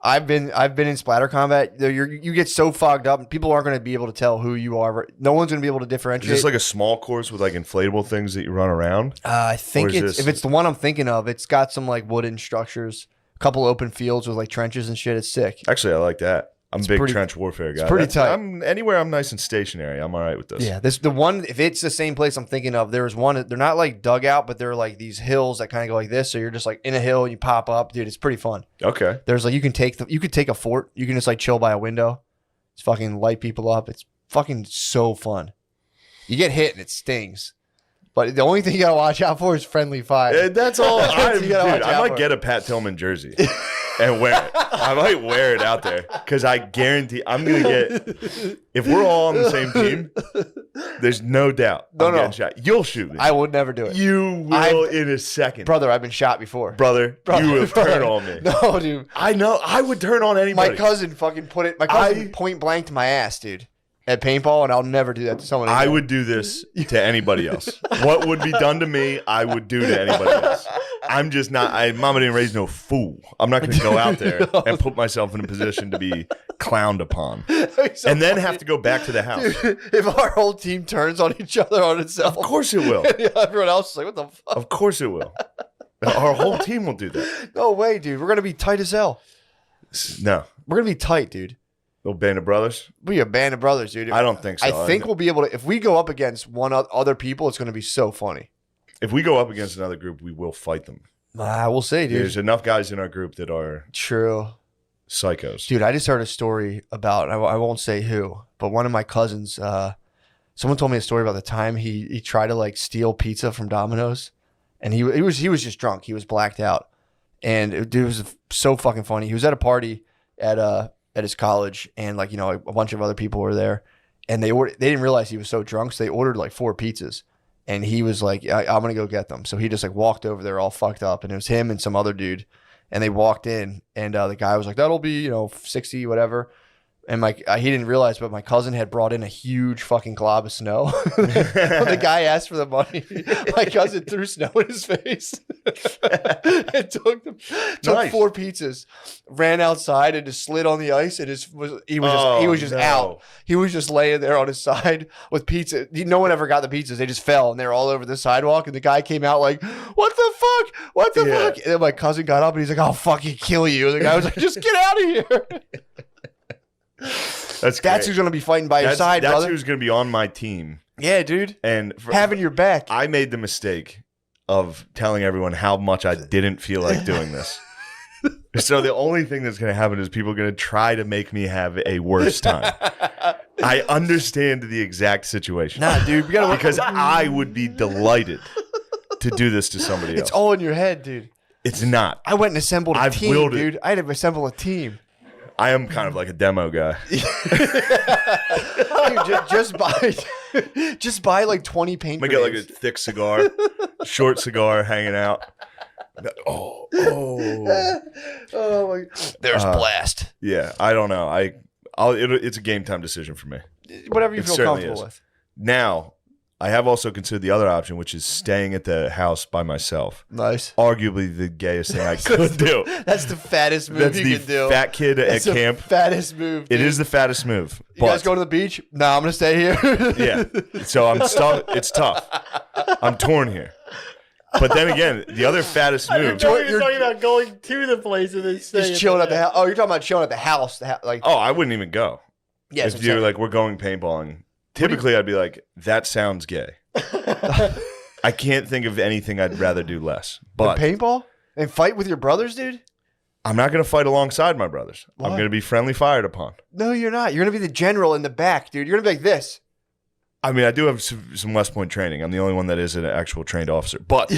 I've been in splatter combat. You get so fogged up, and people aren't going to be able to tell who you are. No one's going to be able to Is differentiate. this like a small course with like inflatable things that you run around? I think Or is it's this- if it's the one I'm thinking of, it's got some like wooden structures, a couple open fields with like trenches and shit. It's sick. Actually, I like that. I'm a big pretty- trench warfare guy. it's pretty tight. Anywhere I'm nice and stationary, I'm all right with this. Yeah, the one. If it's the same place I'm thinking of, there's one. They're not like dugout, but they're like these hills that kind of go like this. So you're just like in a hill and you pop up, dude. It's pretty fun. Okay. There's like you could take a fort. You can just like chill by a window. It's fucking light people up. It's fucking so fun. You get hit and it stings, but the only thing you gotta watch out for is friendly fire. That's all. That's what you gotta watch I out might for. get a Pat Tillman jersey and wear it. I might wear it out there because I guarantee I'm gonna get. If we're all on the same team, there's no doubt. No, I'm no. getting shot. You'll shoot me. I would never do it, You will in a second, brother. I've been shot before. brother. You would turn on me. No, dude. I know. I would turn on anybody. My cousin fucking put it. My cousin point blank to my ass, dude, at paintball, and I'll never do that to someone. I again. would do this to anybody else. What would be done to me, I would do to anybody else. I'm just not. Mama didn't raise no fool. I'm not going to go out there and put myself in a position to be clowned upon, So and then funny. have to go back to the house. Dude, if our whole team turns on each other on itself, Of course it will. everyone else is like, "What the fuck?" Of course it will. Our whole team will do that. No way, dude. We're gonna be tight as hell. No, We're gonna be tight, dude. little band of brothers. We a band of brothers, dude. I don't think so. I think we'll be able to. If we go up against other people, it's gonna be so funny. if we go up against another group, we will fight them. We'll see, dude. There's enough guys in our group that are True. psychos. Dude, I just heard a story about, I won't say who, but one of my cousins, someone told me a story about the time he tried to like steal pizza from Domino's, and he was just drunk. He was blacked out. And it was so fucking funny. He was at a party at his college, and like, you know, a bunch of other people were there, and they didn't realize he was so drunk, so they ordered like 4 pizzas. And he was like, I'm going to go get them. So he just like walked over there all fucked up, and it was him and some other dude. And they walked in, and the guy was like, that'll be, 60, whatever. And he didn't realize, but my cousin had brought in a huge fucking glob of snow. When the guy asked for the money, my cousin threw snow in his face and took Nice. 4 pizzas, ran outside and just slid on the ice, and he was just no. out. He was just laying there on his side with pizza. No one ever got the pizzas. They just fell, and they were all over the sidewalk. And the guy came out like, "What the fuck? What the Yeah. fuck?" And then my cousin got up, and he's like, "I'll fucking kill you." And the guy was like, "Just get out of here." That's That's who's gonna be fighting by your side, That's brother. who's going to be on my team. Yeah, dude. And Having your back. I made the mistake of telling everyone how much I didn't feel like doing this. So the only thing that's going to happen is people are going to try to make me have a worse time. I understand the exact situation. Nah, dude. We gotta Because I would be delighted to do this to somebody else. It's all in your head, dude. It's not. I went and assembled a I've team, willed it. dude. I had to assemble a team. I am kind of like a demo guy. Dude, just buy like 20 paint I get like a grenades. thick cigar, short cigar hanging out. Oh, Oh my. There's blast. yeah. I don't know. It's a game time decision for me. Whatever you It feel certainly comfortable is. with. Now, I have also considered the other option, which is staying at the house by myself. Nice. Arguably the gayest thing I could do. That's the fattest move That's you the can do. fat kid That's at the camp. fattest move. It dude. is the fattest move. You guys go to the beach? No, I'm gonna stay here. Yeah. So I'm stuck. It's tough. I'm torn here. But then again, the other fattest move. You're talking about going to the place and then staying. Just chilling at the house. Oh, you're talking about chilling at the house. Like, Oh, I wouldn't even go. yeah, If you're like, we're going paintballing, typically I'd be like, that sounds gay. I can't think of anything I'd rather do less. But paintball and fight with your brothers, dude. I'm not going to fight alongside my brothers. Why? I'm going to be friendly fired upon. No, you're not. You're gonna be the general in the back, dude. You're gonna be like this. I mean, I do have some West Point training. I'm the only one that is an actual trained officer. But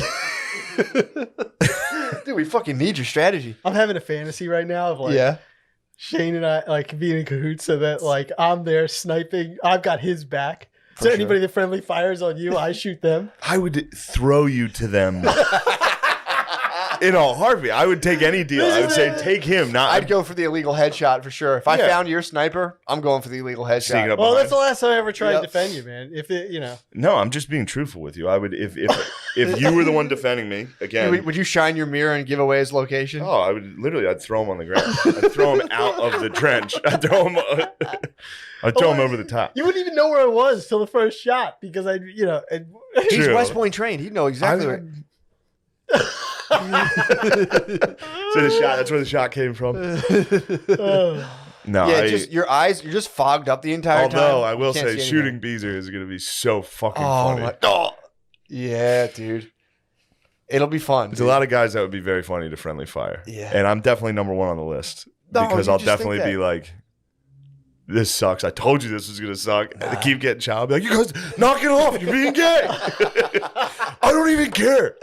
Dude, we fucking need your strategy. I'm having a fantasy right now of like Yeah. Shane and I like being in cahoots so that like I'm there sniping. I've got his back. For So sure. anybody that friendly fires on you, I shoot them. I would throw you to them in a heartbeat. I would take any deal. I would say, take him, not I'd go for the illegal headshot for sure. If I Yeah. found your sniper, I'm going for the illegal Sneak headshot. up Well, behind. that's the last time I ever tried Yep. to defend you, man. If it, you know, No, I'm just being truthful with you. I would if you were the one defending me again. Would you shine your mirror and give away his location? Oh, I would literally. I'd throw him on the ground. I'd throw him out of the trench. I'd throw him. I'd throw him over the top. you wouldn't even know where I was till the first shot because I, you know, and He's True. West Point trained. He'd know exactly where. So the shot. That's where the shot came from. No, Yeah, just your eyes. You're just fogged up the entire time. although I You will can't say, see shooting anything. Beezer is going to be so fucking Oh funny. my! Oh. Yeah, dude. It'll be fun. There's a lot of guys that would be very funny to friendly fire. Yeah. And I'm definitely number one on the list No, because you I'll just think definitely that. be like, this sucks. I told you this was going to suck. And they keep getting shot. I'll be like, you guys, knock it off. You're being gay. I don't even care.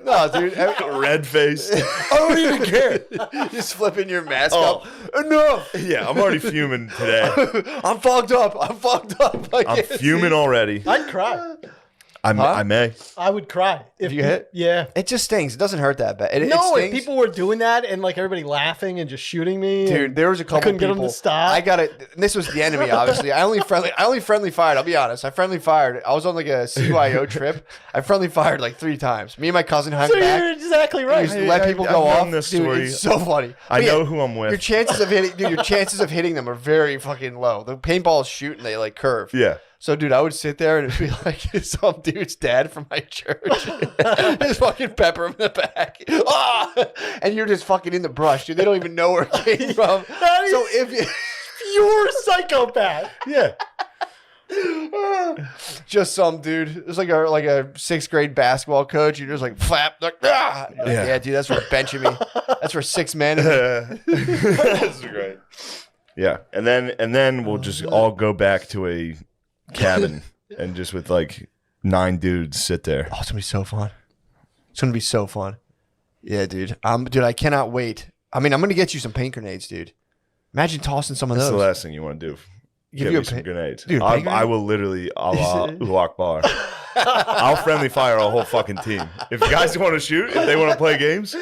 No, dude. Red face. I don't even care. Just flipping your mask Oh. up. Enough. Yeah, I'm already fuming today. I'm fogged up. I I'm can't fuming see. already. I'd cry. I may. I would cry if you hit? Yeah. It just stings. It doesn't hurt that bad. It No, if stings. people were doing that and like everybody laughing and just shooting me, Dude, and there was a couple couldn't get people. them to stop. I got it. This was the enemy, obviously. I only friendly fired. I'll be honest. I friendly fired. I was on like a CYO trip. I friendly fired like 3 times. Me and my cousin hung So back. you're exactly We right. used to let people I've go known off. this Dude, story. it's so funny. I But yeah, know who I'm your with. chances of hitting, dude. Your chances of hitting them are very fucking low. The paintballs shoot and they like curve. Yeah. So, dude, I would sit there and it'd be like some dude's dad from my church. Just fucking pepper him in the back. Ah! And you're just fucking in the brush, dude. They don't even know where it came from. That is So if you, pure psychopath. Yeah. just some dude, it's like a 6th grade basketball coach. You're just like flap, like, ah! You're like, Yeah. yeah, dude, that's for benching me. That's for 6 men. That's great. Yeah. And then we'll just all go back to a cabin and just with like 9 dudes sit there. Oh, it's gonna be so fun. It's gonna be so fun. Yeah, dude. Dude, I cannot wait. I mean, I'm gonna get you some paint grenades, dude. Imagine tossing some of That's those. the last thing you want to do. Give Get you me a some pa- grenades. Dude, I paint grenade? will literally Allahu Akbar. I'll friendly fire a whole fucking team. If you guys want to shoot, if they want to play games,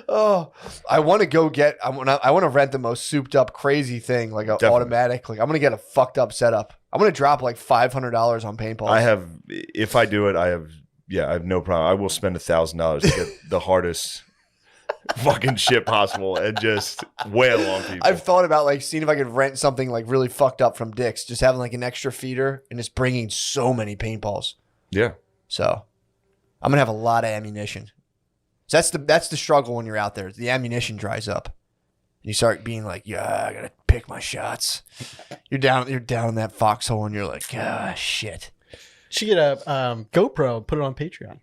Oh, I want to go get. I want to rent the most souped up, crazy thing, like an Definitely. automatic. Like I'm gonna get a fucked up setup. I'm gonna drop like $500 on paintballs. I have. If I do it, I have no problem. I will spend $1,000 to get the hardest fucking shit possible and just wail on people. I've thought about like seeing if I could rent something like really fucked up from Dick's, just having like an extra feeder and just bringing so many paintballs. Yeah. So I'm gonna have a lot of ammunition. So that's the struggle when you're out there. The ammunition dries up. You start being like, yeah, I gotta pick my shots. You're down in that foxhole and you're like, ah, shit. Should get a GoPro and put it on Patreon.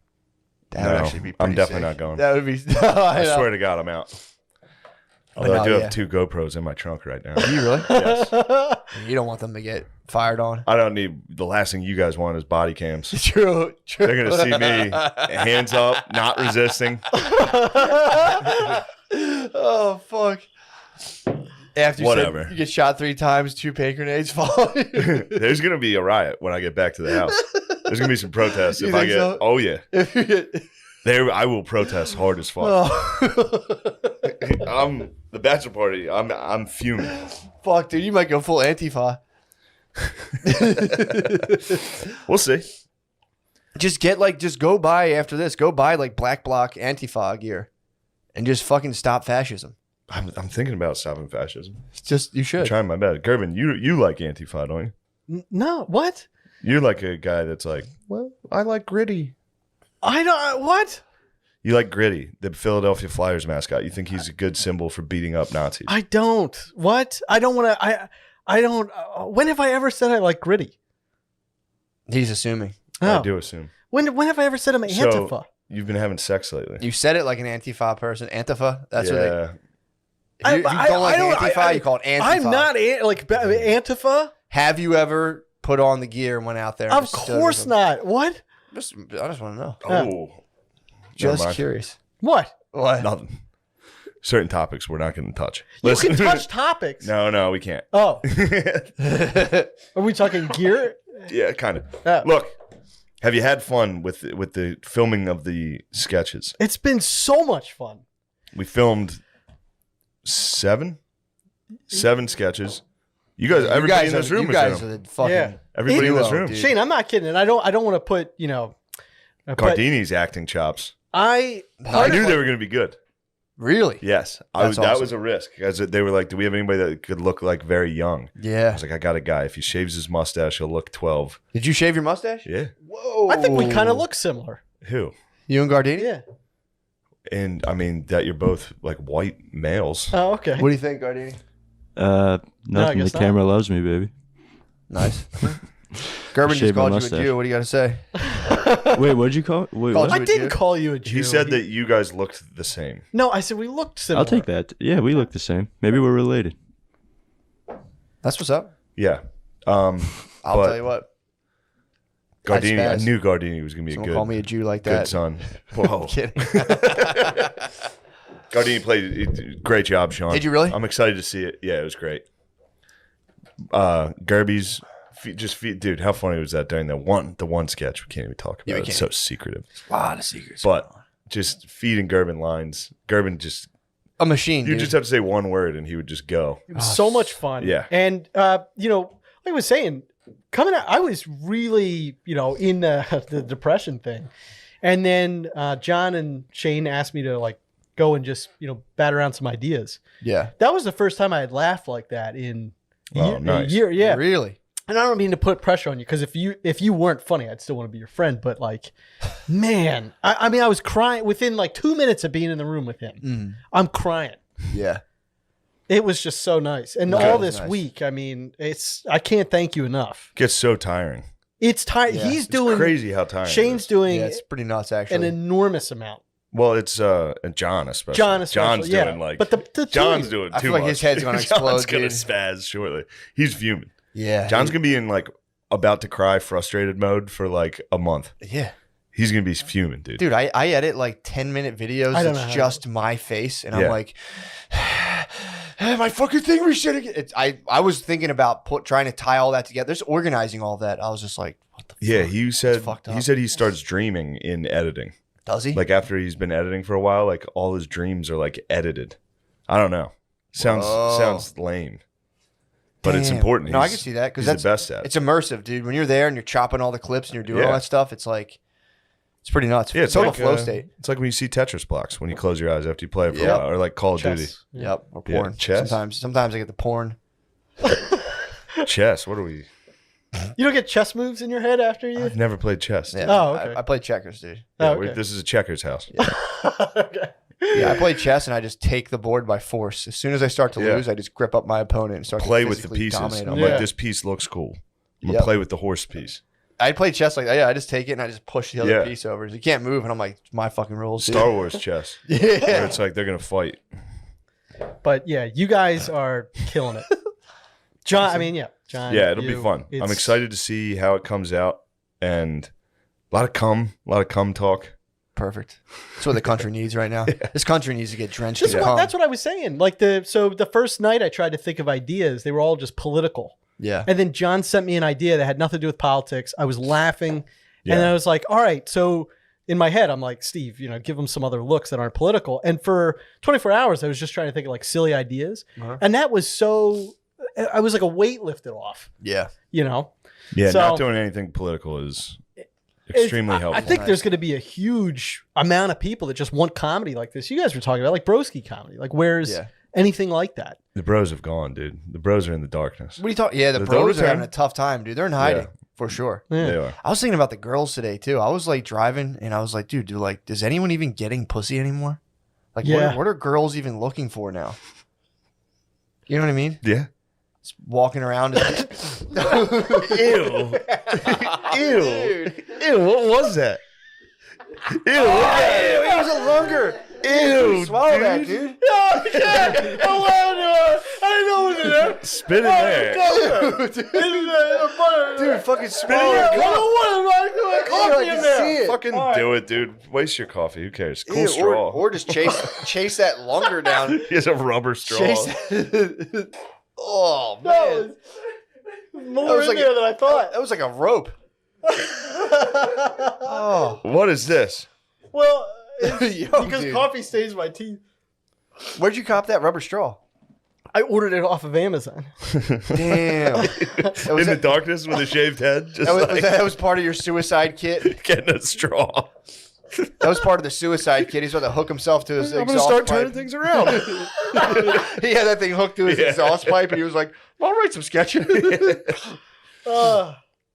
That would No, actually be pretty I'm definitely sick. not going. That would be. I know. swear to God, I'm out. Although I know, do yeah. have 2 GoPros in my trunk right now. Do you really? Yes. You don't want them to get fired on. I don't need the last thing you guys want is body cams. True. They're gonna see me hands up, not resisting. Oh fuck. After you Whatever. said you get shot 3 times, 2 paint grenades fall. There's gonna be a riot when I get back to the house. There's gonna be some protests You if I think get. so? Oh yeah, If you get, there I will protest hard as fuck. oh. I'm the bachelor party. I'm fuming. Fuck, dude, you might go full Antifa. We'll see. Just go buy after this. Go buy like Black Bloc Antifa gear, and just fucking stop fascism. I'm thinking about stopping fascism. It's just you I'm should. trying my best. Gervin, you like Antifa, don't you? No, what? You're like a guy that's like, well, I like gritty. I don't. What? You like Gritty, the Philadelphia Flyers mascot. You think he's a good symbol for beating up Nazis. I don't. What? I don't want to. I don't. When have I ever said I like Gritty? He's assuming. I Oh. do assume. When have I ever said I'm Antifa? So, you've been having sex lately. You said it like an Antifa person. Antifa? That's what they... yeah. If you don't like Antifa, you call it Antifa. I'm not Antifa. Have you ever put on the gear and went out there? And Of just stood with course them? not. What? I just want to know. Oh. Just Never mind. curious. What? What? Nothing. Certain topics we're not going to touch. You can touch topics. No, we can't. Oh, are we talking gear? Yeah, kind of. Oh. Look, have you had fun with the filming of the sketches? It's been so much fun. We filmed seven sketches. You guys, everybody in this room you is guys in are them. the fucking... Yeah. Everybody in this Duo, room. dude. Shane, I'm not kidding, and I don't want to put but Gardini's acting chops. I I knew they were going to be good. Really? Yes, That's that awesome. was a risk because they were like, "Do we have anybody that could look like very young?" I Yeah. was like, "I got a guy. If he shaves his mustache, he'll look 12." Did you shave your mustache? Yeah. Whoa. I think we kind of look similar. Who? You and Gardini? Yeah. And I mean that you're both like white males. Oh, okay. What do you think, Gardini? Nothing. guess The not. camera loves me, baby. Nice. Gerben just Shave my called you a mustache. Jew. What do you got to say? Wait, what'd you call it? Wait, Called what? you I a didn't Jew? call you a Jew. He said that you guys looked the same. No, I said we looked similar. I'll take that. Yeah, we look the same. Maybe we're related. That's what's up. Yeah. I'll But- tell you what. Gardini. I spaz. knew Gardini was gonna be a Someone good, call me a Jew like good that. son. Whoa. I'm kidding. Gardini played great job, Sean. Did you really? I'm excited to see it. Yeah, it was great. Gerby's dude, how funny was that during the one sketch? We can't even talk about Yeah, we it. It's can't. so secretive. A lot of secrets. But just feeding Gerben lines. Gerben just a machine, you dude. just have to say one word and he would just go. It was so much fun. Yeah. And, like I was saying, coming out, I was really, in the depression thing. And then John and Shane asked me to, go and just, bat around some ideas. Yeah. That was the first time I had laughed like that in Oh, nice. a year. Yeah. Really? And I don't mean to put pressure on you because if you weren't funny, I'd still want to be your friend. But man, I mean, I was crying within 2 minutes of being in the room with him. Mm. I'm crying. Yeah. It was just so nice. And Nice. all this Nice. week, I mean, I can't thank you enough. Gets so tiring. It's tired. Yeah. He's It's doing crazy how tiring. it Shane's is. doing Yeah, it's pretty nuts, an actually. enormous amount. Well, it's and John especially. John especially, John's yeah. doing But the John's team- doing too I feel like much. his head's gonna explode, John's gonna dude. spaz shortly. He's fuming. Yeah. John's gonna be in about to cry, frustrated mode for a month. Yeah. He's gonna be fuming, dude. Dude, I edit 10-minute videos I don't know that's how just my face, and Yeah. I'm like, my fucking thing reset again. I was thinking about trying to tie all that together. Just organizing all that. I was just like, what the Yeah, fuck? he said fucked he up. said he starts dreaming in editing. Does he? After he's been editing for a while, all his dreams are edited. I don't know. Whoa. Sounds lame. But it's Damn. important. No, I He's- can see that because he's that's the best at it. It's immersive, dude. When you're there and you're chopping all the clips and you're doing all Yeah. that stuff, it's it's pretty nuts. Yeah, it's total like flow state. It's like when you see Tetris blocks when you close your eyes after you play it for Yep. a while, or Call of Duty. Chess. Yep, or Yeah, porn. chess. Sometimes I get the porn. Chess. What are we? You don't get chess moves in your head after you? I've never played chess. Yeah, Oh, okay. I play checkers, dude. Yeah, Oh, okay. this is a checkers house. Okay. Yeah, I play chess and I just take the board by force. As soon as I start to Yeah. lose, I just grip up my opponent and start Play to with the physically pieces. dominate I'm them. Yeah. this piece looks cool. I'm Yep. gonna play with the horse piece. I play chess like that. Yeah, I just take it and I just push the other Yeah. piece over. You can't move, and I'm like, my fucking rules. dude. Star Wars chess. Where Yeah. it's they're gonna fight. But yeah, you guys are killing it. John, John. Yeah, it'll be you, fun. I'm it's- excited to see how it comes out, and a lot of cum talk. Perfect. That's what the country needs right now. This country needs to get drenched That's in what, cum. that's what I was saying. So the first night I tried to think of ideas, they were all just political. Yeah. And then John sent me an idea that had nothing to do with politics. I was laughing. Yeah. And then I was like, all right. So in my head, I'm like, Steve, give them some other looks that aren't political. And for 24 hours, I was just trying to think of silly ideas. Uh-huh. And that was I was like a weight lifted off, Yeah. Yeah, So- not doing anything political is extremely helpful. I think there's going to be a huge amount of people that just want comedy like this. You guys were talking about like broski comedy. Where's Yeah. anything like that? the bros have gone, dude. The bros are in the darkness. What are you talking? Yeah, the They'll pros are return. having a tough time, dude. They're in hiding. for sure. Yeah. They are. I was thinking about the girls today too. I was like driving and I was like, dude, does anyone even getting pussy anymore? Like, Yeah. what are girls even looking for now? You know what I mean? Yeah. Just walking around. And Ew. Ew. Ew. What was that? Ew. it was a lunger. Ew. Swallow that, dude. I can't. I know what's in there. Spit in there. Dude, fucking swallow it. it. Coffee I in can there. see it. Fucking do it, dude. Waste your coffee. Who cares? Cool straw. Or just chase that lunger down. He has a rubber straw. Oh man, More That was in like there than I thought. that was like a rope. Oh, What is this? Well, it's Yo, because dude. coffee stains my teeth. Where'd you cop that rubber straw? I ordered it off of Amazon. Damn, In the darkness with a shaved head, just that was part of your suicide kit. getting a straw. That was part of the suicide kit. He's about to hook himself to his I'm gonna exhaust start pipe. turning things around. He had that thing hooked to his Yeah. exhaust pipe, and he was like, "I'll write some sketches."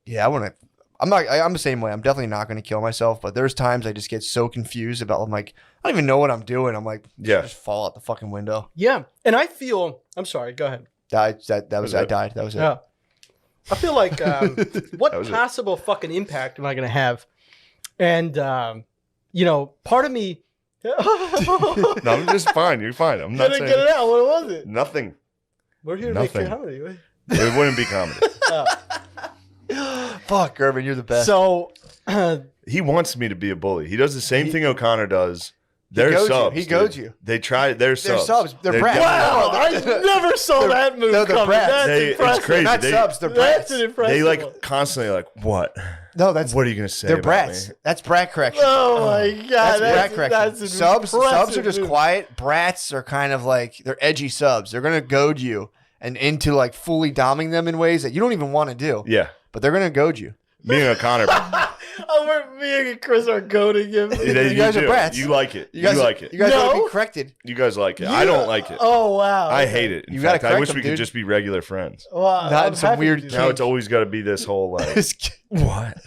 Yeah, I want to. I'm the same way. I'm definitely not going to kill myself, but there's times I just get so confused about. I'm like, I don't even know what I'm doing. I'm like, Yeah. just fall out the fucking window. Yeah, and I feel. I'm sorry. Go ahead. That was I it? died. That was it. Yeah. I feel like what That was it. possible fucking impact am I going to have? And part of me. No, I'm just fine. You're fine. I'm not Get saying it out. What was it? nothing. We're here to Nothing. make comedy. It wouldn't be comedy. Fuck, Irvin, you're the best. So, He wants me to be a bully. He does the same thing O'Connor does. They're goads you. subs. He dude. goads you. They try. They're subs. subs. They're brats. definitely- wow, I never saw that move no, they're coming. brats. That's They- it's impressive. crazy. not They- subs. They're That's brats. an impressive They one. like constantly like what? No, that's What are you gonna say? they're about brats. me? That's brat correction. Oh my god, That's brat correction. that's an Subs are impressive just move. quiet. Brats are kind of like they're edgy subs. They're gonna goad you and into like fully doming them in ways that you don't even want to do. Yeah, But they're gonna goad you. me and O'Connor. Me and Chris are goading him. you guys are do. brats. You like it. You, guys like it. You guys No. gotta be corrected. You guys like it. I don't like it. Oh wow, I hate it. In You gotta fact, I correct wish them, we could dude. just be regular friends. Well, Not I'm some happy weird to do Now that. it's always got to be this whole like, what?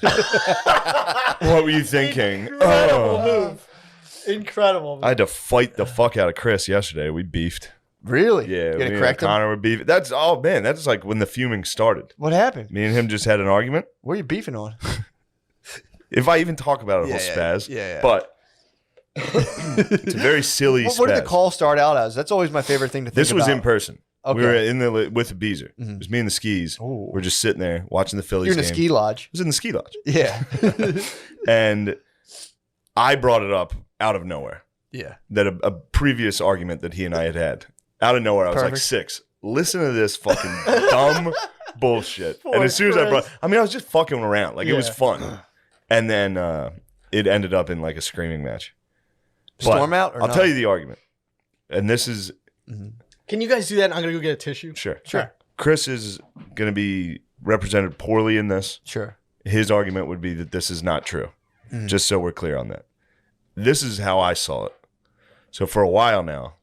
what were you thinking? Incredible Oh. move. Incredible. I had to fight the fuck out of Chris yesterday. We beefed. Really? Yeah, You me gotta and correct him? O'Connor were beefing. That's man. That's like when the fuming started. What happened? Me and him just had an argument. What are you beefing on? If I even talk about it, he'll Yeah, spaz. yeah. But it's a very silly What did the spaz. call start out as? That's always my favorite thing to think This was about. in person. Okay. We were in the with Beezer. Mhm. It was me and the skis. Ooh. We're just sitting there watching the Phillies You're in a game. ski lodge. It was in the ski lodge, Yeah. and I brought it up out of nowhere. Yeah. That a previous argument that he and I had out of nowhere. I was like Perfect. 6. Listen to this fucking dumb bullshit. Poor And as soon as I Chris. I was just fucking around. Like it was Yeah. fun. And then it ended up in like a screaming match. But Storm out or I'll not? tell you the argument. And this is Can you guys do that? I'm gonna go get a tissue. sure. Sure. Chris is going to be represented poorly in this. Sure. His argument would be that this is not true. Just so we're clear on that. This is how I saw it. So for a while now,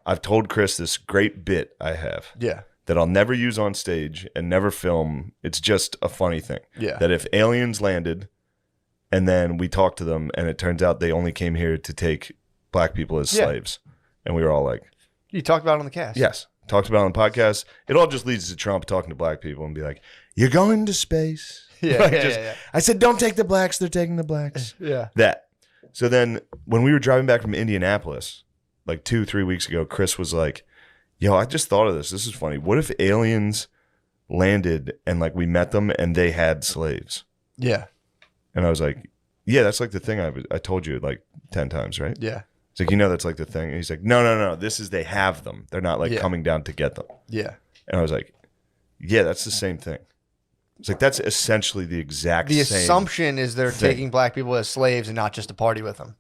I've told Chris this great bit I have Yeah. that I'll never use on stage and never film. It's just a funny thing. Yeah. That if aliens landed and then we talked to them and it turns out they only came here to take black people as Yeah. slaves. And we were all like, You talked about it on the cast. yes. Talked about it on the podcast. It all just leads to Trump talking to black people and be like, you're going to space. Yeah. Like, yeah, just- yeah, I said, don't take the blacks. They're taking the blacks. yeah. That. So then when we were driving back from Indianapolis, like 2-3 weeks ago, Chris was like, yo, I just thought of this. This is funny. What if aliens landed and like we met them and they had slaves? Yeah. And I was like, yeah, that's like the thing I told you like 10 times, right? Yeah. It's like, that's like the thing. And he's like, no. This is they have them. They're not like Yeah. coming down to get them. Yeah. And I was like, yeah, that's the same thing. It's like, that's essentially the exact The same. assumption is they're thing. taking black people as slaves and not just to party with them.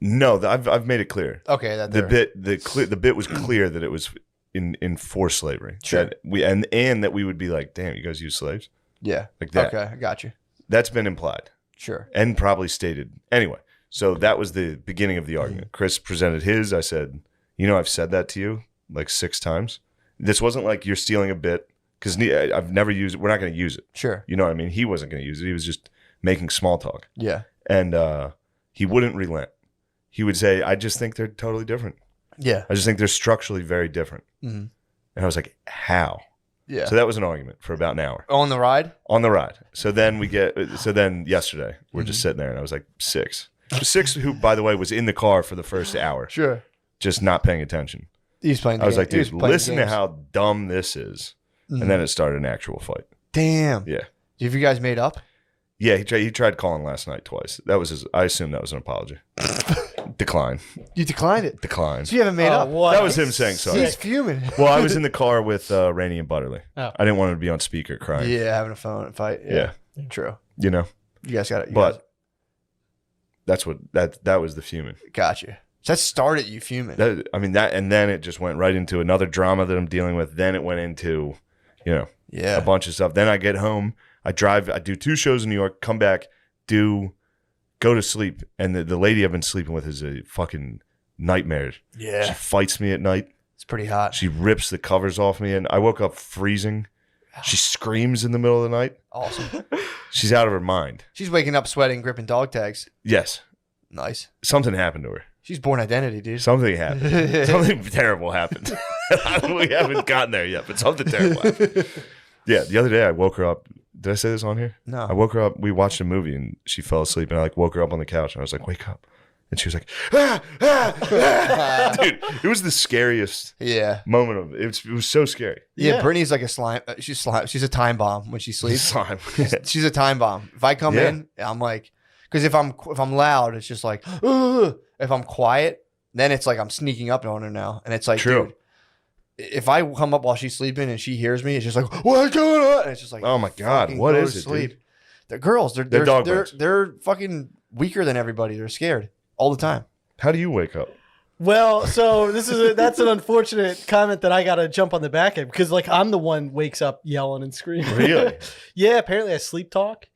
No, I've made it clear. Okay. That The they're- the bit was clear that it was in forced slavery. Sure. That we and that we would be like, damn, you guys use slaves? Yeah. Like that. Okay. I got you. That's been implied Sure. and probably stated. Anyway, so that was the beginning of the argument. Chris presented his. I said, I've said that to you like 6 times. This wasn't like you're stealing a bit. because I've never used it. We're not going to use it. Sure. You know what I mean? He wasn't going to use it. He was just making small talk. Yeah. And he wouldn't relent. He would say, I just think they're totally different. Yeah. I just think they're structurally very different. Mhm. And I was like, how? Yeah. So that was an argument for about an hour On the ride? on the ride. So then yesterday we're just sitting there and I was like 6. 6, who, by the way, was in the car for the first hour, Sure. just not paying attention. He's playing. I was like, he was dude, playing listen to games. how dumb this is. Mhm. And then it started an actual fight. Damn. Yeah. Have you guys made up? Yeah, he tried calling last night twice. That was his. I assume that was an apology. Decline. You declined it. Decline. So you haven't made up. What? That was him saying sorry. He's fuming. Well, I was in the car with Rainey and Butterly. Oh. I didn't want him to be on speaker crying. Yeah, having a phone fight. Yeah. True. You know, You guys got it. but that's what that was the fuming. Got you. So that started you fuming. And then it just went right into another drama that I'm dealing with. Then it went into, a yeah. bunch of stuff. Then I get home, I do 2 shows in New York, come back, go to sleep, and the lady I've been sleeping with is a fucking nightmare. She Yeah. fights me at night. It's pretty hot. She rips the covers off me, and I woke up freezing. She screams in the middle of the night. Awesome. She's out of her mind. She's waking up sweating, gripping dog tags. Yes, Nice. something happened to her. She's born identity, dude. Something happened. Something terrible happened. We haven't gotten there yet, but something terrible happened. Yeah, the other day I woke her up. Did I say this on here? No. I woke her up. We watched a movie and she fell asleep, and I woke her up on the couch, and I was like, "Wake up!" And she was like, "Ah, ah, ah." Dude, it was the scariest Yeah. moment of it. It was so scary. Yeah, Yeah. Brittany's like a slime. She's slime. She's a time bomb when she sleeps. Slime. She's a time bomb. If I come Yeah. in, I'm like, because if I'm loud, it's just like, ugh. If I'm quiet, then it's like I'm sneaking up on her now, and it's like, True. dude, if I come up while she's sleeping and she hears me, it's just like, what's going on? And it's just like, Oh my God, fucking what go is to it, sleep. dude? They're girls. They're They're dog bites. they're fucking weaker than everybody. They're scared all the time. How do you wake up? Well, so that's an unfortunate comment that I got to jump on the back end because like I'm the one wakes up yelling and screaming. Really? Yeah, apparently I sleep talk.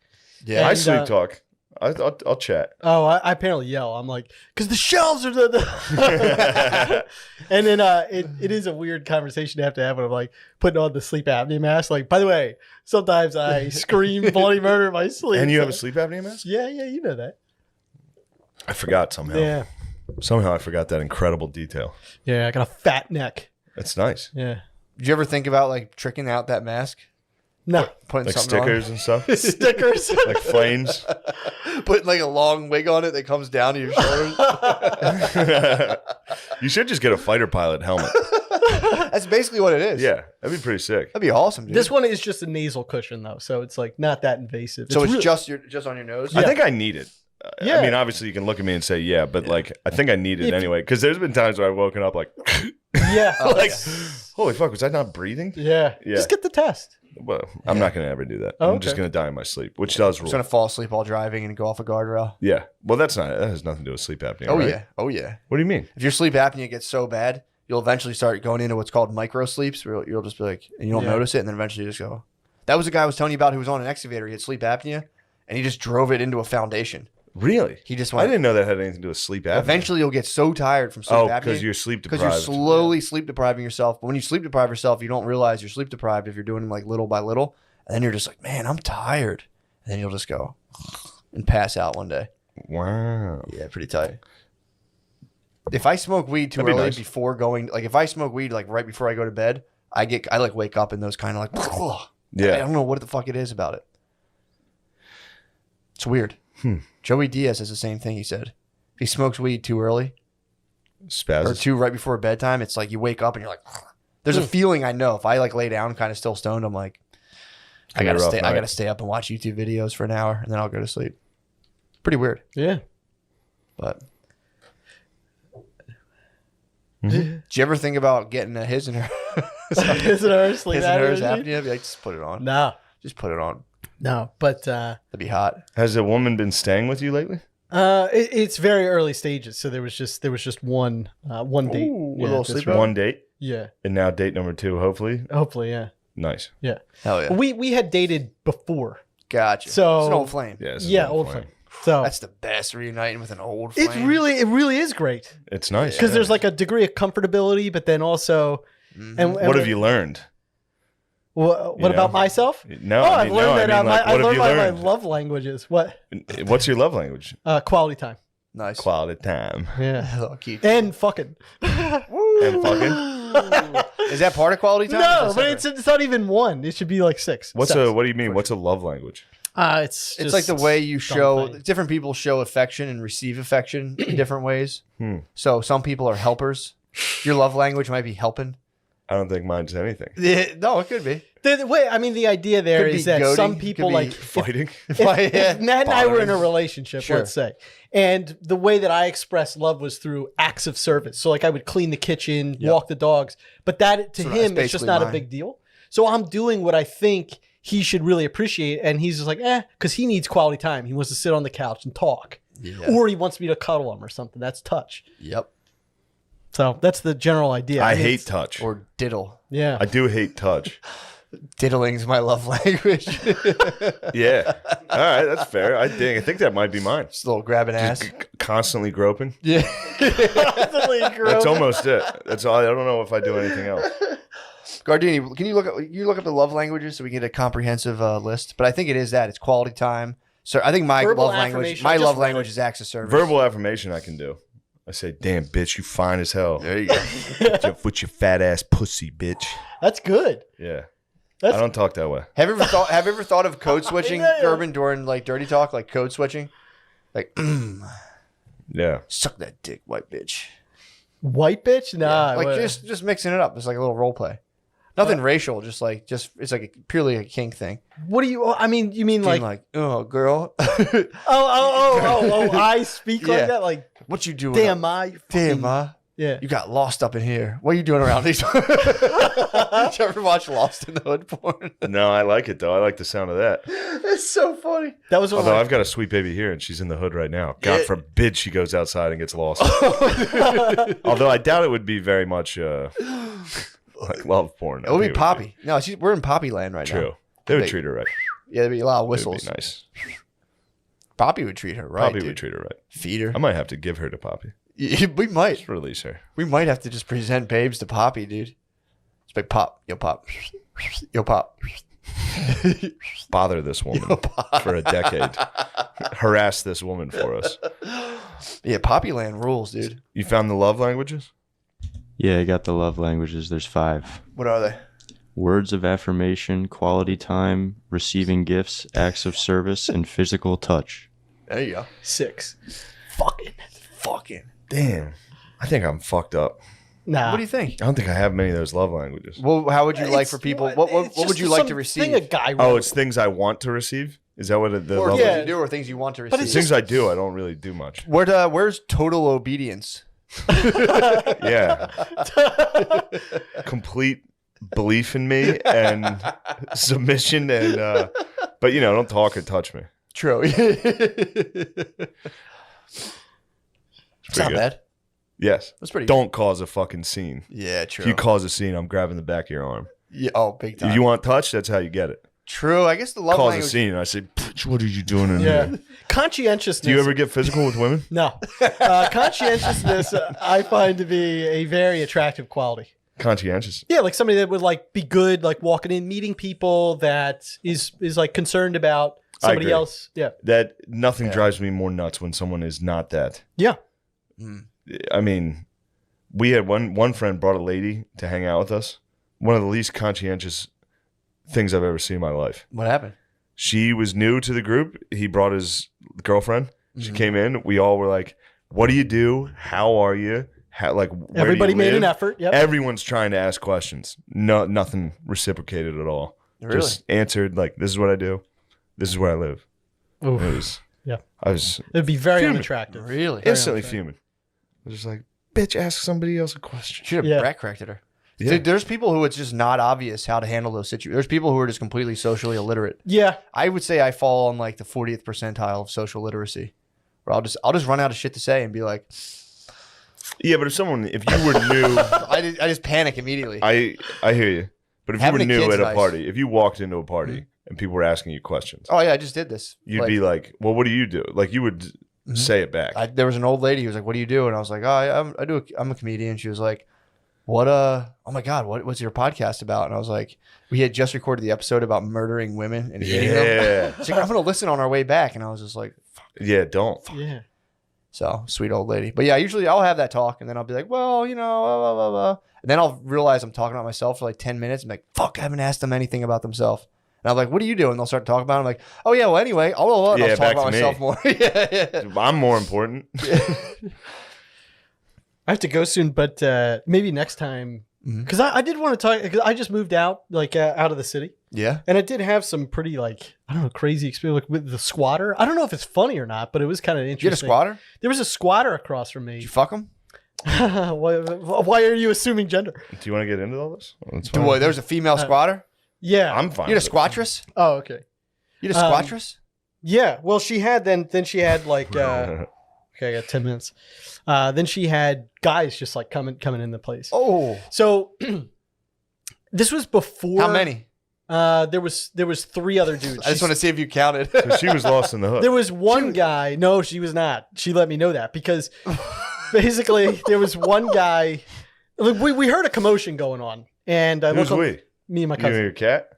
I And, sleep talk. I'll chat. Oh, I apparently yell. I'm like, because the shelves are the. And then it is a weird conversation to have when I'm like putting on the sleep apnea mask. Like, by the way, sometimes I scream bloody murder in my sleep. And you have a sleep apnea mask? Yeah, you know that. I forgot somehow. Yeah, Somehow I forgot that incredible detail. I got a fat neck. That's nice. Yeah, Did you ever think about like tricking out that mask, no putting Like something stickers and stuff. stickers. Like flames. on, putting like a long wig on it that comes down to your shoulders? You should just get a fighter pilot helmet. That's basically what it is. Yeah, that'd be pretty sick. that'd be awesome, dude. This one is just a nasal cushion though, so it's like not that invasive. so it's really- just on your nose. I think I need it. Yeah. I mean, obviously you can look at me and say, yeah, but like, I think I need it anyway. Because there's been times where I've woken up like, yeah, like, holy fuck, was I not breathing? yeah. Yeah. Just get the test. Well, I'm not going to ever do that. Oh, I'm just okay. going to die in my sleep, which does I'm rule. just gonna fall asleep while driving and go off a guardrail. Yeah. Well, that has nothing to do with sleep apnea. Oh right? yeah, oh yeah. What do you mean? If your sleep apnea gets so bad, you'll eventually start going into what's called micro sleeps, where you'll just be like, and you don't Yeah. notice it, and then eventually you just go. That was a guy I was telling you about who was on an excavator. He had sleep apnea, and he just drove it into a foundation. Really? He just I went. didn't know that had anything to do with sleep apnea. Eventually, you'll get so tired from sleep Oh, apnea because you're sleep because deprived. you're slowly sleep depriving yourself. But when you sleep deprive yourself, you don't realize you're sleep deprived if you're doing it like little by little, and then you're just like, man, I'm tired, and then you'll just go and pass out one day. Wow. Yeah, pretty tight. If I smoke weed too That'd be early nice. before going, like if I smoke weed like right before I go to bed, I like wake up in those kind of like, I Yeah. don't know what the fuck it is about it. It's weird. Hmm. Joey Diaz has the same thing. He said if he smokes weed too early or Spasms. too right before bedtime, it's like you wake up and you're like, there's a feeling I know. If I like lay down kind of still stoned, I'm like, I Gonna be gotta a rough stay. I night. gotta stay up and watch YouTube videos for an hour and then I'll go to sleep. Pretty weird, Yeah. but. Did you ever think about getting a his and her His and hers sleep his and hers apnea? apnea? Be like, just put it on. No, Just put it on. but That'd be hot. Has a woman been staying with you lately? it's very early stages, so there was just one date. Ooh, a Yeah, little that's sleep right. One date, Yeah, and now date number 2, hopefully. hopefully, yeah. Nice. Hell yeah. We had dated before, Gotcha. So- it's an old flame. Yeah, this is yeah, what I'm old playing. flame. So That's the best, reuniting with an old flame. it really is great It's nice. because there's like a degree of comfortability, but then also, Mhm. and What have you learned? What You about know? myself? No, Oh, I I've mean, learned no, that. I mean, like, I what have learned you my learned? love languages. What? What's your love language? Quality time. Nice. Quality time. Yeah. Hello, Keith. And fucking. And fucking. Is that part of quality time? No, Or is but that separate? it's not even one. It should be like 6. What Sex. do you mean? What's a love language? It's It's like the just way you show. something. Different people show affection and receive affection in different ways. So some people are helpers. Your love language might be helping. I don't think mine's anything. No, it could be. The way, I mean, the idea there Could be is that goading, some could people be like Fighting. if Matt and I were in a Bothering. relationship, Sure. let's say, and the way that I expressed love was through acts of service. So like I would clean the kitchen, Yep. walk the dogs, but that to So him that's it's just basically not a mine. big deal. So I'm doing what I think he should really appreciate, and he's just like, because he needs quality time. He wants to sit on the couch and talk, Yeah. or he wants me to cuddle him or something. That's touch. Yep. So that's the general idea. I mean, hate it's- touch. Or diddle. Yeah. I do hate touch. Diddling's my love language. Yeah. All right, that's fair. I think that might be mine. Just a little grabbing ass. Constantly groping. Yeah. That's almost it. That's all. I don't know if I do anything else. Gardini, can you look up the love languages so we can get a comprehensive list? But I think it is that it's quality time. So I think my Verbal love language, affirmation. I just love read language it. is acts of service. Verbal affirmation I can do. I say, "Damn, bitch, you fine as hell. There you go. With your fat ass pussy, bitch." That's good. Yeah. That's- I don't talk that way. Have you ever thought of code switching, Yeah. Gerben, during like dirty talk, like code switching, like Yeah. suck that dick, white bitch. White bitch? Nah. Like what- just mixing it up. It's like a little role play. Nothing racial, just it's like purely a kink thing. what do you? I mean, you mean Being like? oh girl, I speak like Yeah. that. Like, what you doing? damn, ma. damn, ma. Yeah. You got lost up in here. What are you doing around these? Did you ever watch Lost in the Hood porn? No, I like it though. I like the sound of that. It's so funny. That was one of Although my, I've got a sweet baby here and she's in the hood right now. God Yeah. forbid she goes outside and gets lost. Although I doubt it would be very much like love porn. It would I be think Poppy. No, we're in Poppy land right now. True. They would Wait. treat her right. Yeah, there'd be a lot of It would whistles. be nice. Poppy would treat her right. Poppy dude. would treat her right. Feed her. I might have to give her to Poppy. We might. Just release her. We might have to just present babes to Poppy, dude. It's like pop, yo pop, yo pop. Bother this woman for a decade. Harass this woman for us. Yeah, Poppy land rules, dude. You found the love languages? Yeah, I got the love languages. There's 5. What are they? Words of affirmation, quality time, receiving gifts, acts of service, and physical touch. There you go. 6. Fucking. Damn. I think I'm fucked up. Nah. What do you think? I don't think I have many of those love languages. Well, how would you like It's- for people? it's What would just you like some to receive? Thing a guy Oh, wrote. it's things I want to receive? Is that what the or love yeah. things you do, or things you want to receive. But it's Things I do, I don't really do much. Where's total obedience? Yeah. Complete belief in me and submission and but don't talk or touch me. True. It's not good. bad. Yes. That's pretty. Don't cause a fucking scene. Yeah, true. If you cause a scene, I'm grabbing the back of your arm. Yeah, oh, big time. If you want touch, that's how you get it. True. I guess the love Cause a language. scene, and I say, "Bitch, what are you doing in Yeah. here?" Conscientiousness. Do you ever get physical with women? No. Conscientiousness, I find to be a very attractive quality. Conscientious. Yeah, like somebody that would like be good, like walking in, meeting people, that is like concerned about I somebody agree. else. Yeah. That nothing Yeah. drives me more nuts when someone is not that. Yeah. I mean, we had one friend brought a lady to hang out with us. One of the least conscientious things I've ever seen in my life. What happened? She was new to the group. He brought his girlfriend. She Mm-hmm. came in. We all were like, "What do you do? How are you? How where do Everybody you made an live?" effort. Yep. Everyone's trying to ask questions. No, nothing reciprocated at all. Really? Just answered like, "This is what I do. This is where I live." Oof. It was. Yeah. I was It'd be very Fuming. unattractive. Really? instantly fuming. I was just like, "Bitch, ask somebody else a question." Should have Yeah. brat cracked at her. Yeah. Dude, there's people who it's just not obvious how to handle those situations. There's people who are just completely socially illiterate. Yeah. I would say I fall on like the 40th percentile of social literacy, where I'll just run out of shit to say and be like, Yeah, but if you were new, I just panic immediately. I hear you. But if Having you a were new kid's at a nice. party, if you walked into a party and people were asking you questions, Oh yeah, I just did this. you'd be like, "Well, what do you do?" Like you would say it back. there was an old lady who was like, "What do you do?" And I was like, "Oh, I'm a comedian." She was like, oh my God, what was your podcast about? And I was like, we had just recorded the episode about murdering women and eating them. Yeah. She's like, I'm going to listen on our way back. And I was just like, Yeah, don't. Yeah. so sweet old lady. But yeah, usually I'll have that talk and then I'll be like, well, blah, blah, blah, blah. And then I'll realize I'm talking about myself for like 10 minutes. I'm like, fuck, I haven't asked them anything about themselves. And I'm like, what are you doing? They'll start talking about it. I'm like, oh yeah, well anyway, I'll Yeah, talk back about to me. myself more. yeah. I'm more important. I have to go soon, but maybe next time. Because I did want to talk. Because I just moved out, out of the city, Yeah. and I did have some pretty crazy experience with the squatter. I don't know if it's funny or not, but it was kind of You interesting. get a squatter? There was a squatter across from Did me. you fuck him? Why are you assuming gender? Do you want to get into all this? That's Dude, fine. boy, there was a female squatter? Yeah. I'm fine. You had a with it. squattress? Oh, okay. You had a squattress? Yeah. Well, she had then she had okay, I got 10 minutes. Then she had guys just coming in the place. Oh. So this was before. How many? There was 3 other dudes. I just want to see if you counted. So she was lost in the hook. There was one guy. No, she was not. She let me know that because basically there was one guy. We heard a commotion going on, and I Who's looked we? me and my You and cousin. your cat?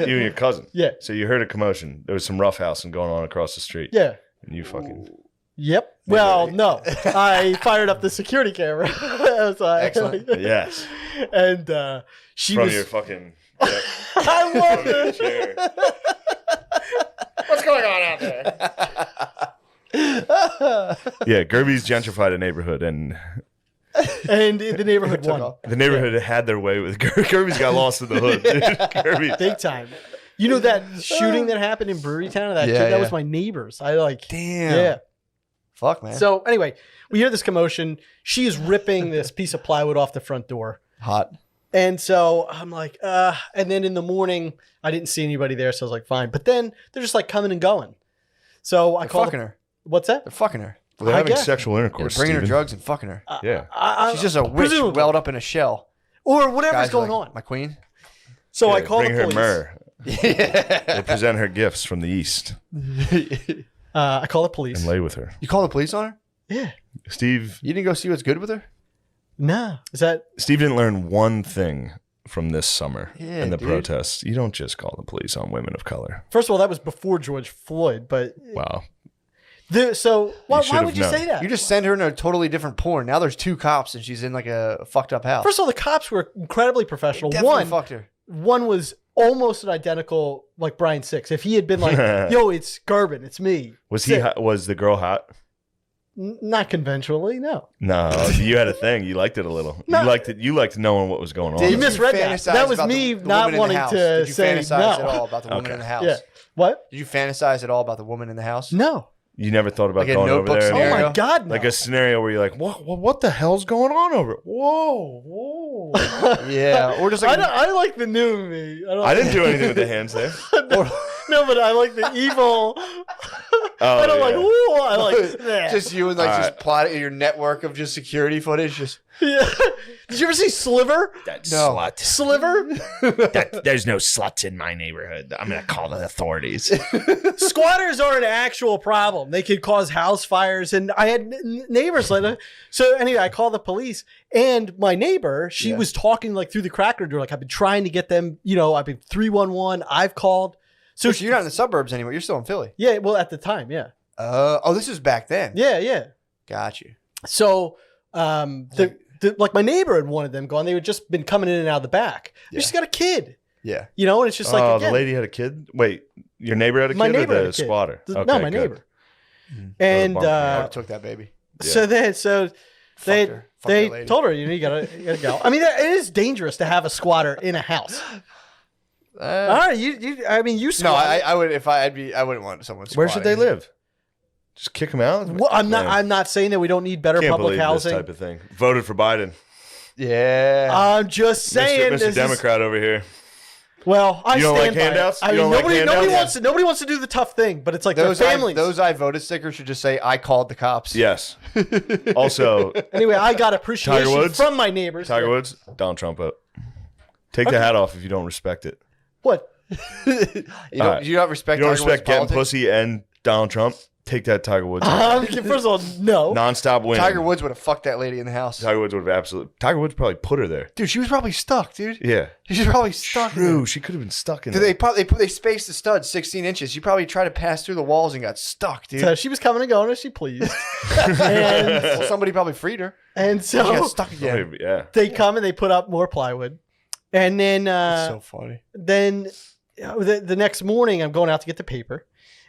You and your cousin? Yeah. So you heard a commotion. There was some roughhousing going on across the street. Yeah. And you fucking... Yep. Well, no. I fired up the security camera. So Excellent. Yes. And she From was. your fucking... Yep. I love From your it. chair. What's going on out there? Yeah, Gerby's gentrified a neighborhood, and And the neighborhood Took won. off. the neighborhood had their way with Gerby's got lost in the hood. Gerby. Big time. You know that shooting that happened in Brewerytown? That Yeah, kid, that yeah. was my neighbors. Damn. Yeah. Fuck, man. So anyway, we hear this commotion. She is ripping this piece of plywood off the front door. Hot. And so I'm like, and then in the morning, I didn't see anybody there. So I was like, fine. But then they're just coming and going. So I They're called. fucking her. What's that? They're fucking her. Well, they're I having guess. sexual They're intercourse. bringing her Steven. drugs and fucking her. Yeah. She's She's just a witch presumably. welled up in a shell. Or whatever's Guys are going like, on. My queen? So I Yeah, called bring the her police. myrrh. They present her gifts from the east I call the police. and lay with her. You call the police on her? Yeah. Steve You didn't go see what's good with her? Nah. Is that didn't learn one thing from this summer Yeah, in the dude. protests. You don't just call the police on women of color. first of all, that was before George Floyd, but Wow. so why should have would you known. say that? You just send her in a totally different porn. Now there's 2 cops and she's in a fucked up house. First of all, the cops were incredibly professional. Definitely fucked her. One was almost an identical like Brian Six. If he had been like, "Yo, it's Garbin, it's me," Was he? Was the girl hot? Not conventionally, no. No, you had a thing. You liked it a little. No. You liked it. You liked knowing what was going on. Did You misread that. fantasize That was about me the not woman in the wanting house? to Did you say fantasize no. at all about the woman Okay. in the house? Yeah. What? Did you fantasize at all about the woman in the house? No. You never thought about Like a going over Notebook there. Oh and- scenario? my God, no. Like a scenario where you're like, what the hell's going on over? Whoa, whoa. Yeah. Or just like I like the new me. I didn't do anything with the hands there. No, but I like the evil. I don't like. yeah. Ooh, I like that. just you and All just right. plotting your network of just security footage. Just Yeah. Did you ever see Sliver? no. Sliver? There's no sluts in my neighborhood. I'm gonna call the authorities. Squatters are an actual problem. They could cause house fires, and I had neighbors like that. So anyway, I called the police, and my neighbor, she Yeah. was talking through the cracker door, I've been trying to get them. I've been 311. I've called. So you're not in the suburbs anymore. You're still in Philly. Yeah, well, at the time, yeah, This is back then. yeah. Got you. So, like my neighbor had wanted them gone. They had just been coming in and out of the back. Yeah. She's got a kid, Yeah. and it's just like Oh, again, the lady had a kid. Wait, your neighbor had a kid, my or neighbor the had a kid. squatter? No, Okay, my good. neighbor. And bummer. I would've took that baby. so they Fucked they her. Fucked that lady. told her you gotta go. I mean, it is dangerous to have a squatter in a house. All right, you No, squat. I would if I wouldn't want someone. Where should they squatting. live? Just kick them out. Well, I'm not. Man, I'm not saying that we don't need better can't public believe housing. this type of thing. Voted for Biden, Yeah. I'm just saying, Mr. this is- Democrat over here. well, I You don't stand like by handouts? it. I You mean, don't like nobody handouts? wants to do the tough thing, but it's like those their families. those I voted stickers should just say I called the cops. Yes. Also, Anyway, I got appreciation Tiger Woods? from my neighbors. Tiger Woods, Donald Trump out. Take the hat off if you don't respect it. What? You don't respect. You don't Tiger Woods' respect getting politics? pussy and Donald Trump. take that Tiger Woods. First of all, no. Non-stop win. Tiger Woods would have fucked that lady in the house. Tiger Woods would have absolutely. Tiger Woods probably put her there. Dude, she was probably stuck, dude. Yeah. She was probably stuck. in True. there. She could have been stuck in Dude, there. they spaced the stud 16 inches. She probably tried to pass through the walls and got stuck, dude. So she was coming and going as she pleased. and, Well, somebody probably freed her. and She got so stuck again. Yeah. they come and they put up more plywood. And then That's so funny. the next morning I'm going out to get the paper.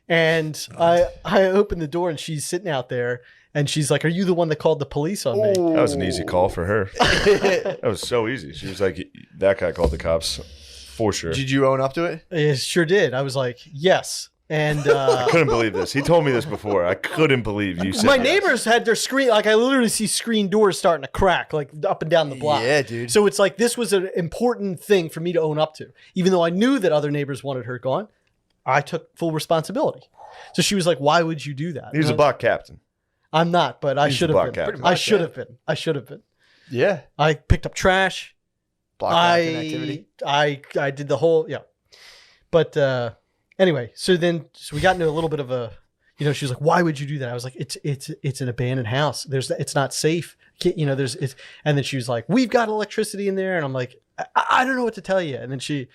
And I open the door and she's sitting out there and she's like, "Are you the one that called the police on me?" That was an easy call for her. That was so easy. She was like, that guy called the cops for sure. Did you own up to it? I sure did. I was like, "Yes." And I couldn't believe this. He told me this before. I couldn't believe you said my yes. neighbors had their screen, like I literally see screen doors starting to crack, like up and down the block. Yeah, dude. So it's like this was an important thing for me to own up to. Even though I knew that other neighbors wanted her gone, I took full responsibility. So she was like, "Why would you do that?" He was a block captain. I'm not, but I He's should a have block been. captain. I should have been. I should have been. Yeah. I picked up trash. Block captain activity. I did the whole, yeah. But anyway, so we got into a little bit of a, she was like, "Why would you do that?" I was like, it's an abandoned house. It's not safe. And then she was like, "We've got electricity in there." And I'm like, I don't know what to tell you. And then she,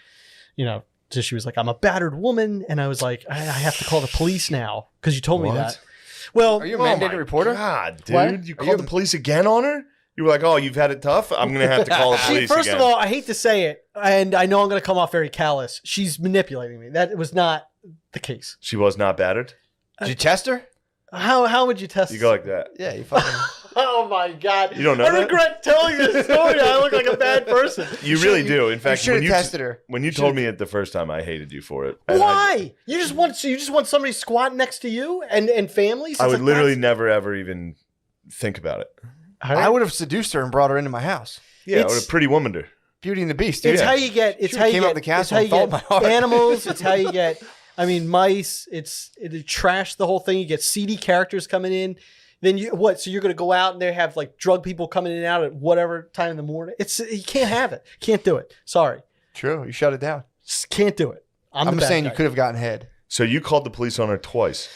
so she was like, "I'm a battered woman." And I was like, I have to call the police now because you told me What? that. Well, Are you a mandated reporter? God, dude. What? You called the police again on her? You were like, "Oh, you've had it tough? I'm going to have to call the police First again." of all, I hate to say it, and I know I'm going to come off very callous. She's manipulating me. That was not the case. She was not battered? Did you test her? How would you test? You go like that. Yeah, you fucking. Oh my god! You don't know I that? regret telling this story. I look like a bad person. You really do. In fact, should when have tested her. When you told me it the first time, I hated you for it. And Why? You just want somebody squatting next to you and families? I It's would like, literally that's- never, ever even think about it. I would have seduced her and brought her into my house. Yeah, I It's- would have pretty womaned her. Beauty and the Beast, dude. It's Yeah. how you get. It's She how you came get. out the It's castle how and you followed get my heart. animals. It's how you get. I mean, mice. It trash the whole thing. You get seedy characters coming in. Then So you're going to go out and they have like drug people coming in and out at whatever time in the morning. You can't have it. Can't do it. Sorry, True. You shut it down. just can't do it. I'm I'm the just bad saying guy. you could have gotten head. So you called the police on her twice.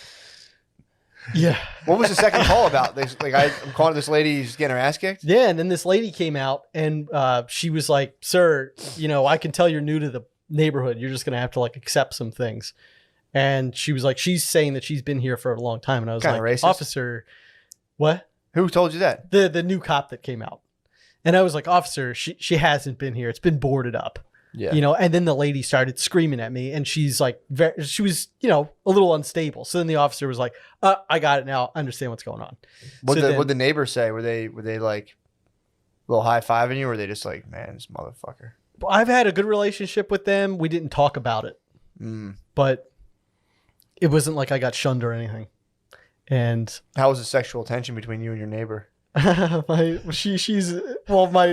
Yeah. What was the second call about? I'm calling this lady who's getting her ass kicked. Yeah, and then this lady came out and she was like, "Sir, I can tell you're new to the neighborhood. You're just gonna have to like accept some things." And she was like, she's saying that she's been here for a long time, and I was Kinda like, racist. "Officer, what?" Who told you that? The new cop that came out, and I was like, "Officer, she hasn't been here. It's been boarded up." Yeah. And then the lady started screaming at me, and she's like, she was, a little unstable. So then the officer was like, "I got it now. I understand what's going on." What'd the neighbors say? Were they like a little high fiving you, or were they just like, "Man, this motherfucker"? I've had a good relationship with them. We didn't talk about it, but it wasn't like I got shunned or anything. And How was the sexual tension between you and your neighbor? my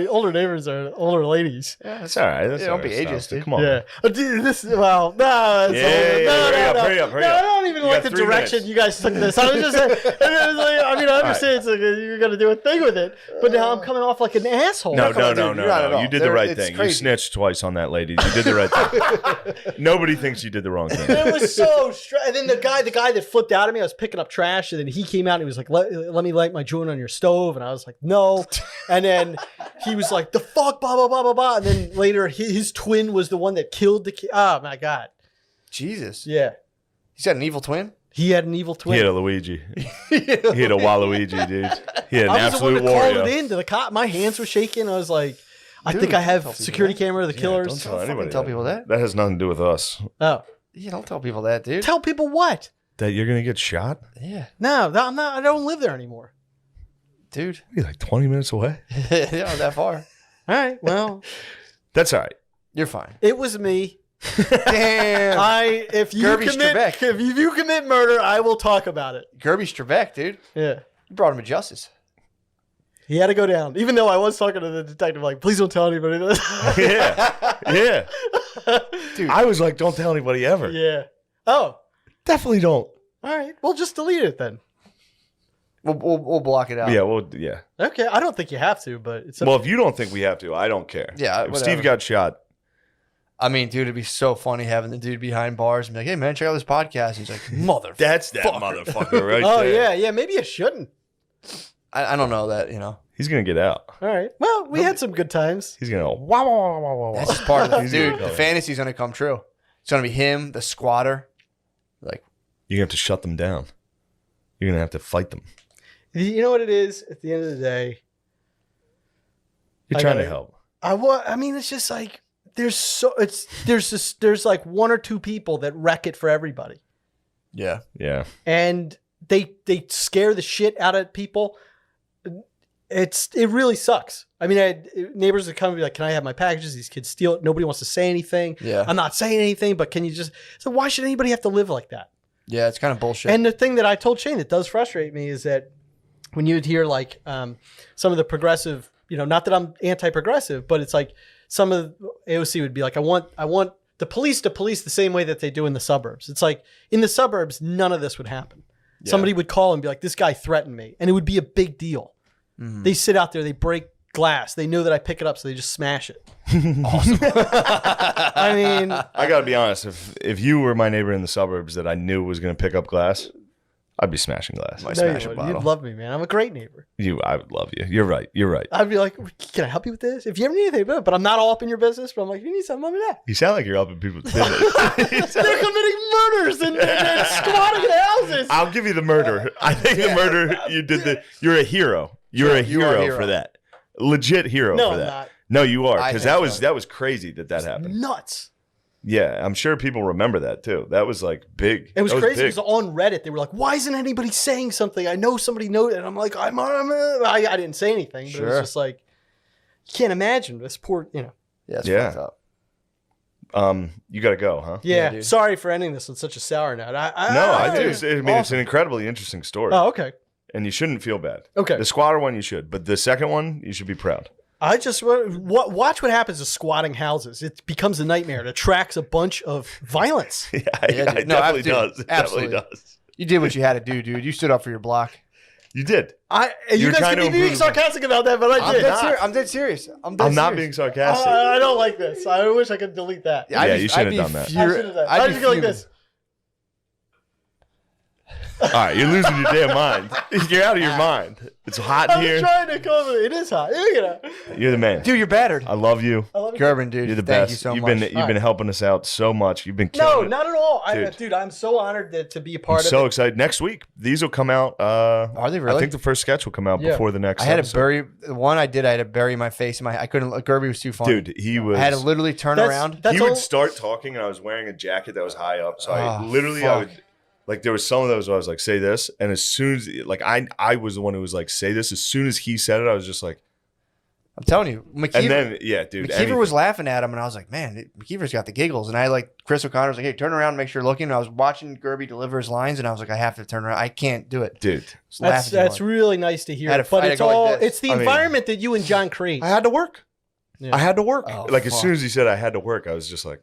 older neighbors are older ladies. Yeah, That's all right. That's Yeah, all don't be right. ageist, Stop it. dude. Come on. Yeah. Dude, no, that's Yeah, older. yeah, hurry up, no. hurry up, hurry No, up. I don't even You like got the 3 direction minutes. you guys took this. I was just saying, I understand it's like you're gonna do a thing with it, but now I'm coming off like an asshole. No, Come on, no, dude, you're not at no. all. You did the right It's thing. You crazy. snitched twice on that lady. You did the right thing. Nobody thinks you did the wrong thing. It was so and then the guy that flipped out at me, I was picking up trash, and then he came out and he was like, let me light my joint on your stove, and I was like, no. And then he was like, the fuck, blah blah blah blah blah. And then later his twin was the one that killed the kid. Oh my god. Jesus. Yeah. He's got an evil twin. He had an evil twin. He had a Luigi. He had a Waluigi, dude. He had an I was the one absolute that called it Wario. in to the cop. My hands were shaking. I was like, I Dude, think I don't tell have people security that. camera of the Yeah, killers. don't tell Don't fucking anybody. tell people that. That has nothing to do with us. Oh. Yeah, don't tell people that, dude. Tell people what? That you're gonna get shot? Yeah, No, I'm not. I don't live there anymore. dude. You're like 20 minutes away. Yeah, not that far. All right. Well, That's all right. You're fine. it was me. Damn. If you Gerby commit Strebeck. if you commit murder, I will talk about it. Gerby Strebeck, dude. Yeah. You brought him to justice. He had to go down. Even though I was talking to the detective, like, please don't tell anybody this. Yeah. Yeah. Dude. I was like, don't tell anybody ever. Yeah. Oh. Definitely don't. All right. Well, just delete it then. We'll block it out. Yeah, well, yeah. Okay. I don't think you have to, but it's Well, if you don't think we have to, I don't care. Yeah, If whatever. Steve got shot, I mean, dude, it'd be so funny having the dude behind bars and be like, "Hey, man, check out this podcast." He's like, "Mother." That's that motherfucker right Oh there. yeah. Maybe you shouldn't. I don't know that. You know, He's gonna get out. All right. Well, we had some good times. He's gonna wow, wow, wow, wow, wow. that's just part of the He's dude. gonna The go. fantasy's gonna come true. It's gonna be him, the squatter. Like, You're gonna have to shut them down. You're gonna have to fight them. You know what it is? At the end of the day, You're I trying to gotta- help. I mean, it's just like there's like one or two people that wreck it for everybody, yeah, Yeah. and they scare the shit out of people. It really sucks. I mean, neighbors would come and be like, "Can I have my packages?" These kids steal it. Nobody wants to say anything. yeah, I'm not saying anything, but can you just? So why should anybody have to live like that? yeah. It's kind of bullshit. And the thing that I told Shane that does frustrate me is that when you would hear like some of the progressive, not that I'm anti-progressive, but it's like some of AOC would be like, I want the police to police the same way that they do in the suburbs. It's like in the suburbs, none of this would happen. Yeah. Somebody would call and be like, this guy threatened me. And it would be a big deal. Mhm. They sit out there, they break glass. They know that I pick it up, so they just smash it. I mean, I gotta be honest. If you were my neighbor in the suburbs that I knew was gonna pick up glass, I'd be smashing glass. Might no, you smash a would. bottle. You'd love me, man. I'm a great neighbor. I would love you. You're right. You're right. I'd be like, can I help you with this? If you ever need anything, but I'm not all up in your business. But I'm like, if you need something, let me know. You sound like you're up in people's business. They're committing murders and squatting in houses. I'll give you the murder. I think the murder you did. You're a hero. You're a you are a hero hero. for that. Legit hero No, for I'm that. not. No, you are, I because think that so. was crazy that happened. Nuts. Yeah, I'm sure people remember that too. That was like big. It was That crazy big. because on Reddit they were like, "Why isn't anybody saying something?" I know somebody knows, and I'm like, I didn't say anything, but it Sure. was just like, you can't imagine this poor, Yeah, it's Yeah. fucked up. You got to go, huh? Yeah, dude. sorry for ending this on such a sour note. No, I do. dude, I mean, it's an incredibly interesting story, Oh, okay, and you shouldn't feel bad. okay. The squatter one, you should, but the second one, you should be proud. I just watch what happens to squatting houses. It becomes a nightmare. It attracts a bunch of violence. Yeah, Yeah, it dude. No, definitely dude, does. It absolutely. definitely does. You did what you had to do, dude. You stood up for your block. You did. You You're guys trying can to be being improve. sarcastic about that, but I I'm did. dead serious. I'm dead I'm not being serious. sarcastic. I don't like this. I wish I could delete that. Yeah, you shouldn't have done that. I should have done. I just go like this. All right, you're losing your damn mind. You're out of your mind. It's hot in I'm here. trying to cover it. It is hot. Look at that. You're the man. Dude, you're battered. I love you. I love you. Gerben, dude. You're the Thank best. you so You've much. been helping us out so much. You've been killing No, it. not at all. Dude. Dude, I'm so honored to be a part I'm of so it. excited. Next week, these will come out. Are they really? I think the first sketch will come out Yeah. before the next. I had to episode. bury the one I did. I had to bury my face in my. I couldn't. Gerby was too funny. Dude, he was. I had to literally turn around. That's he all. would start talking, and I was wearing a jacket that was high up, so I Oh, literally, fuck. I would. Like there was some of those where I was like, "Say this," and as soon as like I was the one who was like, "Say this." As soon as he said it, I was just like, I'm telling you, and McKeever, then yeah, dude. McKeever was laughing at him, and I was like, "Man, McKeever's got the giggles." And I like Chris O'Connor was like, "Hey, turn around, and make sure you're looking." And I was watching Gerby deliver his lines, and I was like, "I have to turn around. I can't do it." dude. Just laugh at you That's going, really nice to hear. I had to- But I had it's to go like all this. it's the I mean- environment that you and John create. I had to work. Yeah. I had to work. Oh, like as fuck. soon as he said I had to work, I was just like,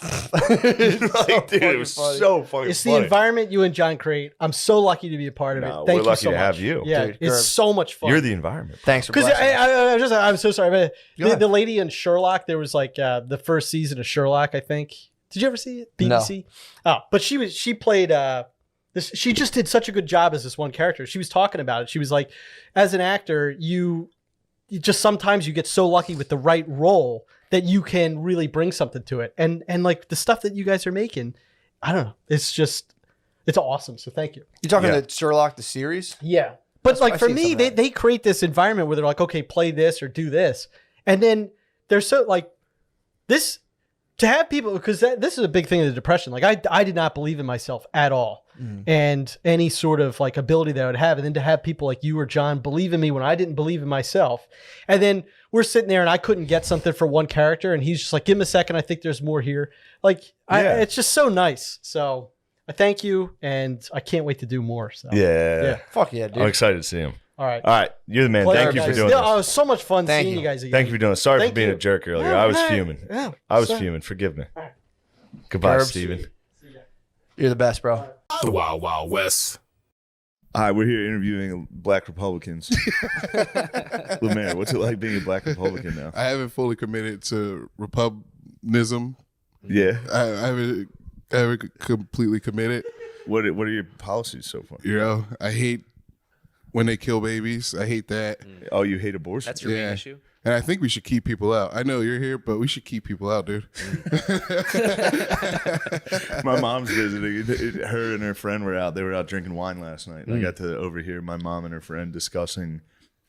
It's so like, dude, it fucking was funny. so fucking It's the funny. environment you and John create. I'm so lucky to be a part of No, it. we're Thank you lucky so to much. have you. Yeah, Dude, it's Gerb. so much fun. You're the environment. Thanks for Because blessing us. I'm so sorry, but Go ahead. the lady in Sherlock, there was like the first season of Sherlock, I think. Did you ever see it? BBC? Oh, but she played this. She just did such a good job as this one character. She was talking about it. She was like, as an actor, you just sometimes you get so lucky with the right role that you can really bring something to it. And like the stuff that you guys are making, I don't know. It's awesome. So thank you. You talking Yeah. to Sherlock the series? Yeah. But like I've for seen me, some of that. they create this environment where they're like, okay, play this or do this. And then they're so like this to have people, because this is a big thing of the Depression. Like I did not believe in myself at all and any sort of like ability that I would have. And then to have people like you or John believe in me when I didn't believe in myself. And then we're sitting there and I couldn't get something for one character. And he's just like, give him a second. I think there's more here. Like Yeah. it's just so nice. So I thank you. And I can't wait to do more. So Yeah. Fuck yeah, dude. I'm excited to see him. all right. All right, you're the man. Pleasure, Thank you for guys. doing Yeah, this. it was so much fun Thank seeing you. you guys again. Thank you for doing this. Sorry Thank for being you. a jerk earlier. No, I was no, fuming. no, I was sorry. fuming. Forgive me. Goodbye, Gerbs. Steven. You're the best, bro. The Wild Wild West. Hi, we're here interviewing black Republicans. Lemaire, what's it like being a black Republican now? I haven't fully committed to republicanism, Yeah. I haven't completely committed. What are your policies so far? You know, I hate when they kill babies. I hate that. Oh, you hate abortion? That's your main Yeah. issue. And I think we should keep people out. I know you're here, but we should keep people out, dude. My mom's visiting. Her and her friend were out. They were out drinking wine last night. And I got to overhear my mom and her friend discussing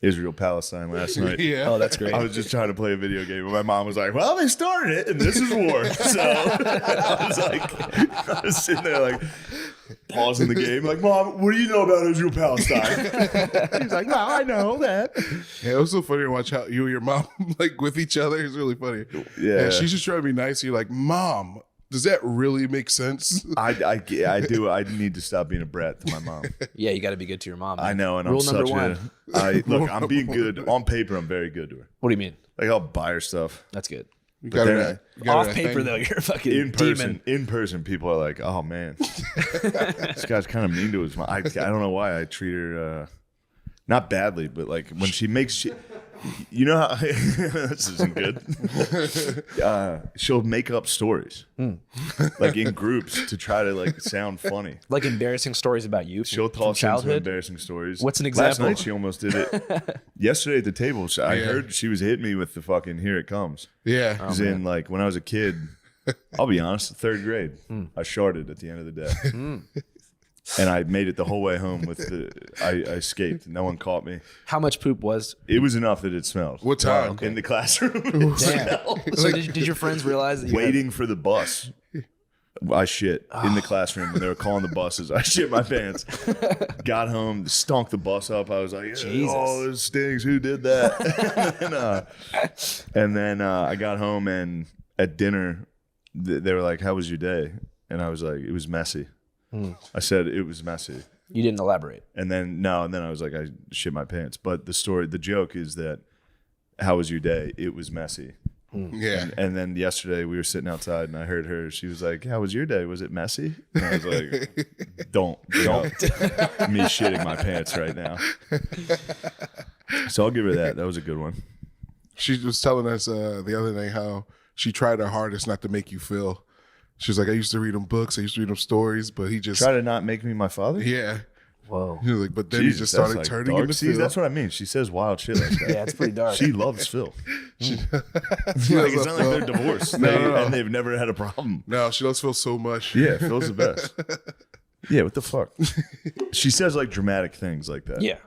Israel Palestine last night. Yeah. Oh, that's great. I was just trying to play a video game, and my mom was like, "Well, they started it, and this is war." So I was sitting there like pausing the game, like, "Mom, what do you know about Israel Palestine?" He's like, "No, I know that." Yeah, it was so funny to watch how you and your mom like with each other. It's really funny. Yeah. And she's just trying to be nice. You're like, Mom, does that really make sense? I do. I need to stop being a brat to my mom. Yeah, you got to be good to your mom. I man. know, and Rule I'm number such one. look. I'm being good on paper. I'm very good to her. What do you mean? Like I'll buy her stuff That's good. You But then you got Off that paper thing. though, you're a fucking in person. demon. In person, people are like, "Oh man, this guy's kind of mean to his mom." I don't know why I treat her not badly, but like when she makes you know how this isn't good. She'll make up stories like in groups to try to like sound funny. Like embarrassing stories about you. She'll from toss into childhood. embarrassing stories. What's an Last example? night she almost did it. Yesterday at the table, I heard she was hitting me with the fucking "Here it comes." Yeah. Because in like when I was a kid, I'll be honest, third grade, I sharded at the end of the day, and I made it the whole way home with the. I escaped. No one caught me. How much poop was? It was enough that it smelled. What time? In the classroom? It smelled. So did your friends realize that you had- Waiting for the bus. I shit in the classroom when they were calling the buses. I shit my pants. Got home, stunk the bus up. I was like, Jesus. "Oh, this stinks. Who did that?" and then I got home, and at dinner, they were like, "How was your day?" And I was like, "It was messy." I said it was messy, You didn't elaborate. and then I was like, "I shit my pants." But the joke is that, "How was your day?" It was messy. Yeah. And then yesterday we were sitting outside and I heard her. She was like, "How was your day? Was it messy?" And I was like, "Don't me shitting my pants right now." So I'll give her that. That was a good one. She was telling us the other day how she tried her hardest not to make you feel. She was like, I used to read him books, I used to read him stories, but he just Try to not make me my father. yeah. Whoa. He was like, but then Jesus, he just that's started like turning dark. into See, Phil. that's what I mean. She says wild shit like that. Yeah, it's pretty dark. She loves Phil. She- Like, it's not like they're divorced. And they've never had a problem. No, she loves Phil so much. Yeah, Phil's the best. Yeah, what the fuck? She says like dramatic things like that. Yeah,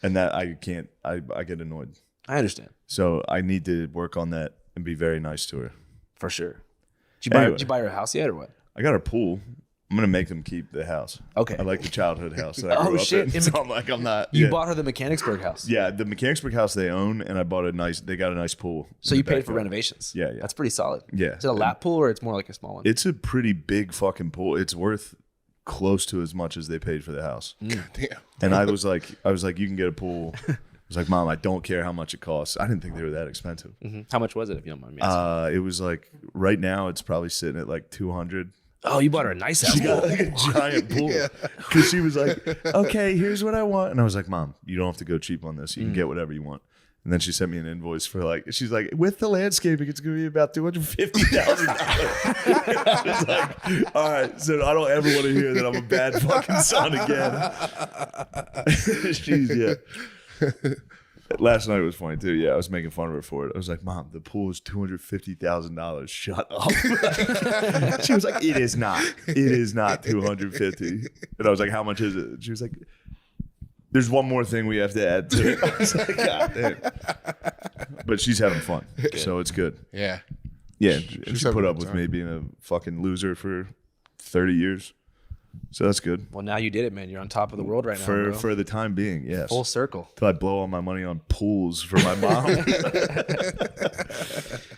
And that I can't, I get annoyed. I understand So I need to work on that and be very nice to her. for sure. Anyway. Did you buy her a house yet or what? I got her pool. I'm gonna make them keep the house. Okay. I like the childhood house that I Oh, grew up shit. in. So I'm like, I'm not. You yeah. bought her the Mechanicsburg house. Yeah, the Mechanicsburg house they own, and I bought they got a nice pool. So in you the paid for backyard. renovations. Yeah, yeah. That's pretty solid. Yeah. Is it a lap pool or it's more like a small one? It's a pretty big fucking pool. It's worth close to as much as they paid for the house. Damn. And I was like, you can get a pool. I was like, Mom, I don't care how much it costs. I didn't think they were that expensive. Mhm. How much was it if you don't mind me asking? It was like right now it's probably sitting at like 200. Oh, you bought her a nice house. She got like a giant pool because she was like, "Okay, here's what I want," and I was like, "Mom, you don't have to go cheap on this. You can get whatever you want." And then she sent me an invoice for like, she's like, "With the landscaping, it's going to be about $250,000." I was like, "All right, so I don't ever want to hear that I'm a bad fucking son again." She's Last night was funny too. Yeah, I was making fun of her for it. I was like, "Mom, the pool is $250,000. Shut up." She was like, "It is not. It is not 250." And I was like, "How much is it?" She was like, "There's one more thing we have to add to it." I was like, "God damn." But she's having fun, so it's good. Yeah. Yeah, She's and she having put a up good with time. me being a fucking loser for 30 years, so that's good Well, now you did it, man. You're on top of the world right now, bro. for the time being. Yes, Full circle. till I blow all my money on pools for my mom.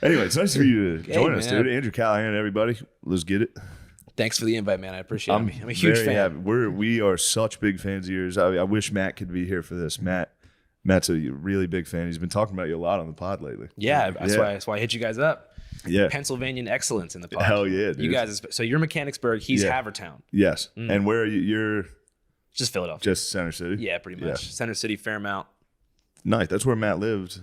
Anyway, it's nice for you to join us, man. dude. Andrew Callahan, everybody. Let's get it. Thanks for the invite, man. I appreciate it. I'm a huge very fan. happy. We are such big fans of yours. I wish Matt could be here for this. Matt's a really big fan. He's been talking about you a lot on the pod lately. Yeah, that's why I hit you guys up. Yeah. Pennsylvanian excellence in the pod. Hell yeah, dude. You guys, so you're Mechanicsburg. He's Yeah. Havertown. Yes. And where are you? You're Just Philadelphia. just Center City? Yeah, pretty much. Center City, Fairmount. Nice. That's where Matt lived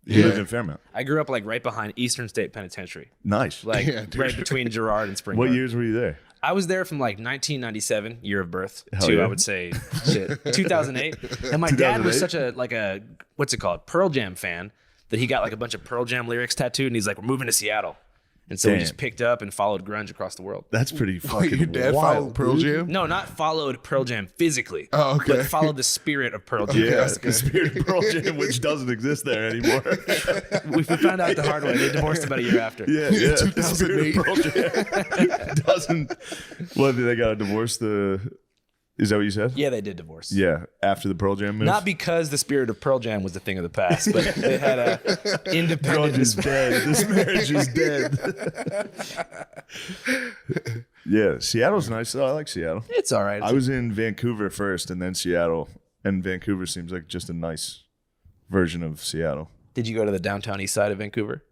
He lived in Fairmount. I grew up like right behind Eastern State Penitentiary, Nice. like Yeah, dude. right between Girard and Spring. What Garden. years were you there? I was there from like 1997, year of birth, Hell to yeah. I would say shit 2008. And my dad was 2008? such a what's it called, Pearl Jam fan, that he got like a bunch of Pearl Jam lyrics tattooed, and he's like, we're moving to Seattle. And so we Damn. just picked up and followed grunge across the world. That's pretty fucking Your dad wild, followed Pearl dude. Jam? No, not followed Pearl Jam physically, Oh, okay. but followed the spirit of Pearl Jam. Yeah, the spirit of Pearl Jam, which doesn't exist there anymore. We found out the hard way. They divorced about a year after. Yeah, Yeah, The spirit of 2008. Pearl Jam doesn't. What, did they got to divorce the? Is that what you said? Yeah, they did divorce. Yeah, after the Pearl Jam move. Not because the spirit of Pearl Jam was the thing of the past, but they had a independent. Grunge is dead. This marriage is dead. Yeah, Seattle's nice though. I like Seattle. It's all right. I was in Vancouver first, and then Seattle, and Vancouver seems like just a nice version of Seattle. Did you go to the downtown east side of Vancouver?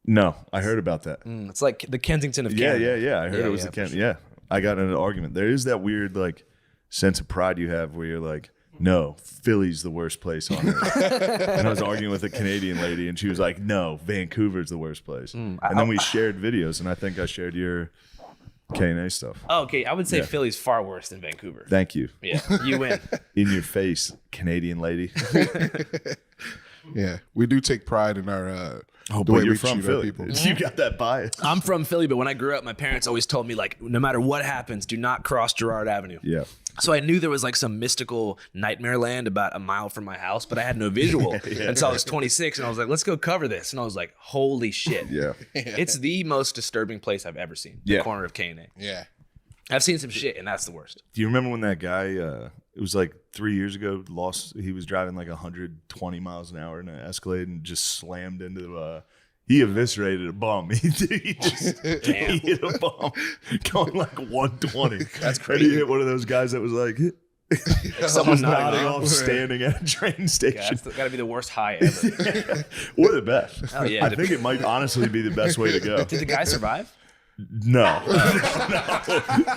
No, I heard about that. It's like the Kensington of Yeah, Canada. yeah. I heard Yeah, it was yeah, the for Yeah, I got in an argument. There is that weird like sense of pride you have where you're like, no, Philly's the worst place on earth. And I was arguing with a Canadian lady, and she was like, no, Vancouver's the worst place. And then we shared videos, and I think I shared your K&A stuff. Oh, okay, I would say Philly's far worse than Vancouver. Thank you. Yeah, you win. In your face, Canadian lady. Yeah, we do take pride in our Oh, the way but you're we from treat our Philly. people. You got that bias. I'm from Philly, but when I grew up, my parents always told me like, no matter what happens, do not cross Girard Avenue. Yeah. So I knew there was like some mystical nightmare land about a mile from my house, but I had no visual until I was 26, and I was like, let's go cover this. And I was like, holy shit. Yeah. It's the most disturbing place I've ever seen. Yeah. The corner of K&A. Yeah, I've seen some shit, and that's the worst. Do you remember when that guy, it was like 3 years ago, he was driving like 120 miles an hour in an Escalade and just slammed into he eviscerated a bum. He hit a bum going like 120. That's crazy. And he hit one of those guys that was like, Someone nodding nodding off standing at a train station. That's got to be the worst high ever. Or the best. Oh, yeah. I think it might honestly be the best way to go. Did the guy survive? No. No.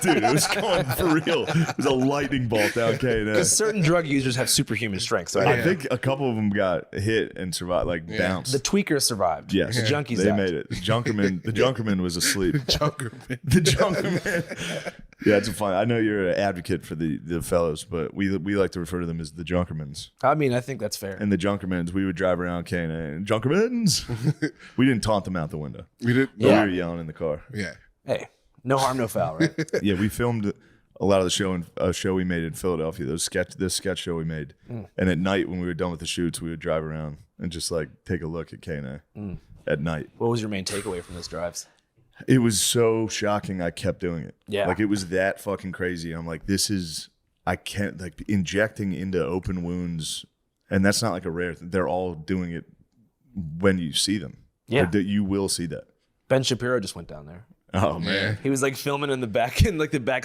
Dude, it was going for real. It was a lightning bolt down K&S. Because certain drug users have superhuman strength. So I think a couple of them got hit and survived, like bounced. the tweakers survived. Yes, The junkies they died. made it. The Junkerman was asleep. Junkerman. The Junkerman. Yeah, it's a fun. I know you're an advocate for the fellows, but we like to refer to them as the Junkermans. I mean, I think that's fair. And the Junkermans, we would drive around K&A and Junkermans. We didn't taunt them out the window. We did. But we were yelling in the car. Yeah. Hey, no harm, no foul, right? Yeah, we filmed a lot of the show in a show we made in Philadelphia. This sketch show we made, and at night when we were done with the shoots, we would drive around and just like take a look at K&A at night. What was your main takeaway from those drives? It was so shocking. I kept doing it. Yeah. like it was that fucking crazy. I'm like, I can't like injecting into open wounds, and that's not like a rare thing. They're all doing it when you see them. Yeah. You will see that. Ben Shapiro just went down there. Oh man. He was like filming in the back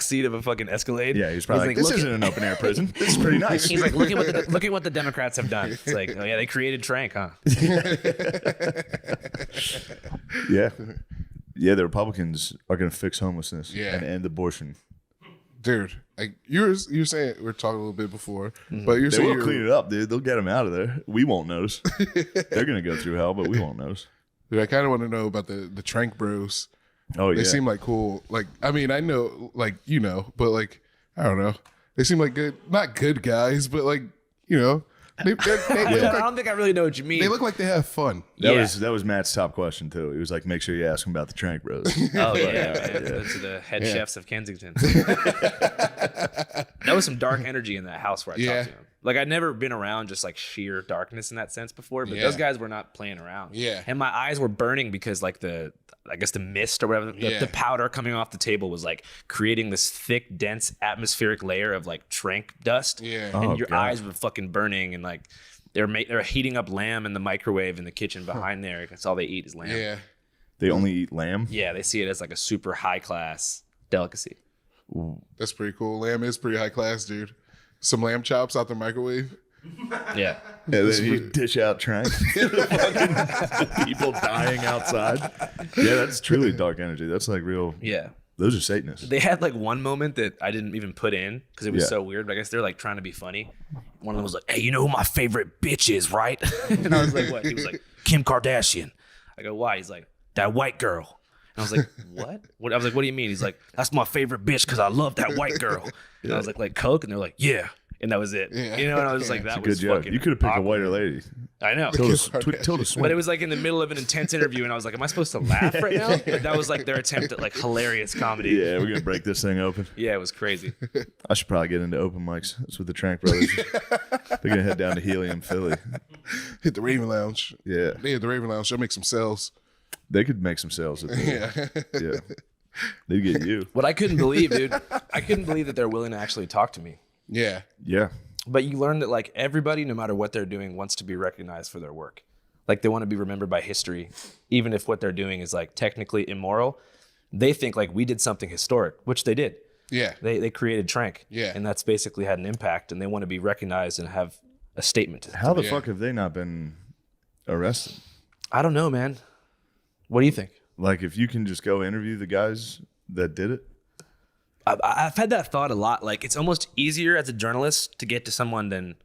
seat of a fucking Escalade. Yeah, he was probably like, this "Look isn't an open air prison. This is pretty nice. He's like, look at what the Democrats have done. It's like, oh yeah, they created Trank, huh? Yeah. Yeah, the Republicans are going to fix homelessness Yeah. and end abortion. Dude, like you were saying, we were talking a little bit before, but you're They saying will clean it up, dude. They'll get them out of there. We won't notice. They're going to go through hell, but we won't notice. dude, I kind of want to know about the Trank Bros. Oh, They yeah. seem like cool. Like, I mean, I know, like, you know, but like, I don't know. They seem like not good guys, but like, you know, they look I like, don't think I really know what you mean. they look like they have fun. That was Matt's top question, too. He was like, make sure you ask him about the Trank Bros. Oh yeah, man. Those are the head chefs of Kensington. That was some dark energy in that house where I Yeah. talked to him. Like I'd never been around just like sheer darkness in that sense before, but Yeah. those guys were not playing around. Yeah. And my eyes were burning because like the mist or whatever, Yeah. the powder coming off the table was like creating this thick, dense atmospheric layer of like trank dust. Yeah. And Oh, your God. eyes were fucking burning, and like they're heating up lamb in the microwave in the kitchen behind there. That's all they eat is lamb. Yeah. They only eat lamb? Yeah, they see it as like a super high class delicacy. That's pretty cool. Lamb is pretty high class, dude. Some lamb chops out the microwave. Yeah. Yeah, then you dish out Trank. Fucking people dying outside. Yeah, that's truly dark energy. That's like real. Yeah. Those are Satanists. They had like one moment that I didn't even put in because it was Yeah. so weird. But I guess they're like trying to be funny. One of them was like, "Hey, you know who my favorite bitch is, right?" And I was like, "What?" He was like, "Kim Kardashian." I go, "Why?" He's like, "That white girl." And I was like, "What?" I was like, "What do you mean?" He's like, "That's my favorite bitch because I love that white girl." And I was like Coke, and they're like, "Yeah." And that was it. Yeah. You know, and I was like, that Good was joke. fucking You could have picked a awkward. whiter lady. I know. Tilda But Swinton. it was like in the middle of an intense interview, and I was like, "Am I supposed to laugh right now?" But that was like their attempt at like hilarious comedy. Yeah, we're gonna break this thing open. Yeah, it was crazy. I should probably get into open mics. That's what the Trank Brothers. They're gonna head down to Helium, Philly. Hit the Raven Lounge. Yeah, They hit the Raven Lounge. They'll make some sales. they could make some sales. At the, yeah, they'd get you. What I couldn't believe, dude, I couldn't believe that they're willing to actually talk to me. Yeah. Yeah, But you learn that like everybody, no matter what they're doing, wants to be recognized for their work. Like they want to be remembered by history, even if what they're doing is like technically immoral. They think like we did something historic, which they did. Yeah. They created Trank. Yeah. And that's basically had an impact, and they want to be recognized and have a statement to how the Yeah. fuck have they not been arrested? I don't know, man. What do you think? Like, if you can just go interview the guys that did it. I've had that thought a lot. Like it's almost easier as a journalist to get to someone than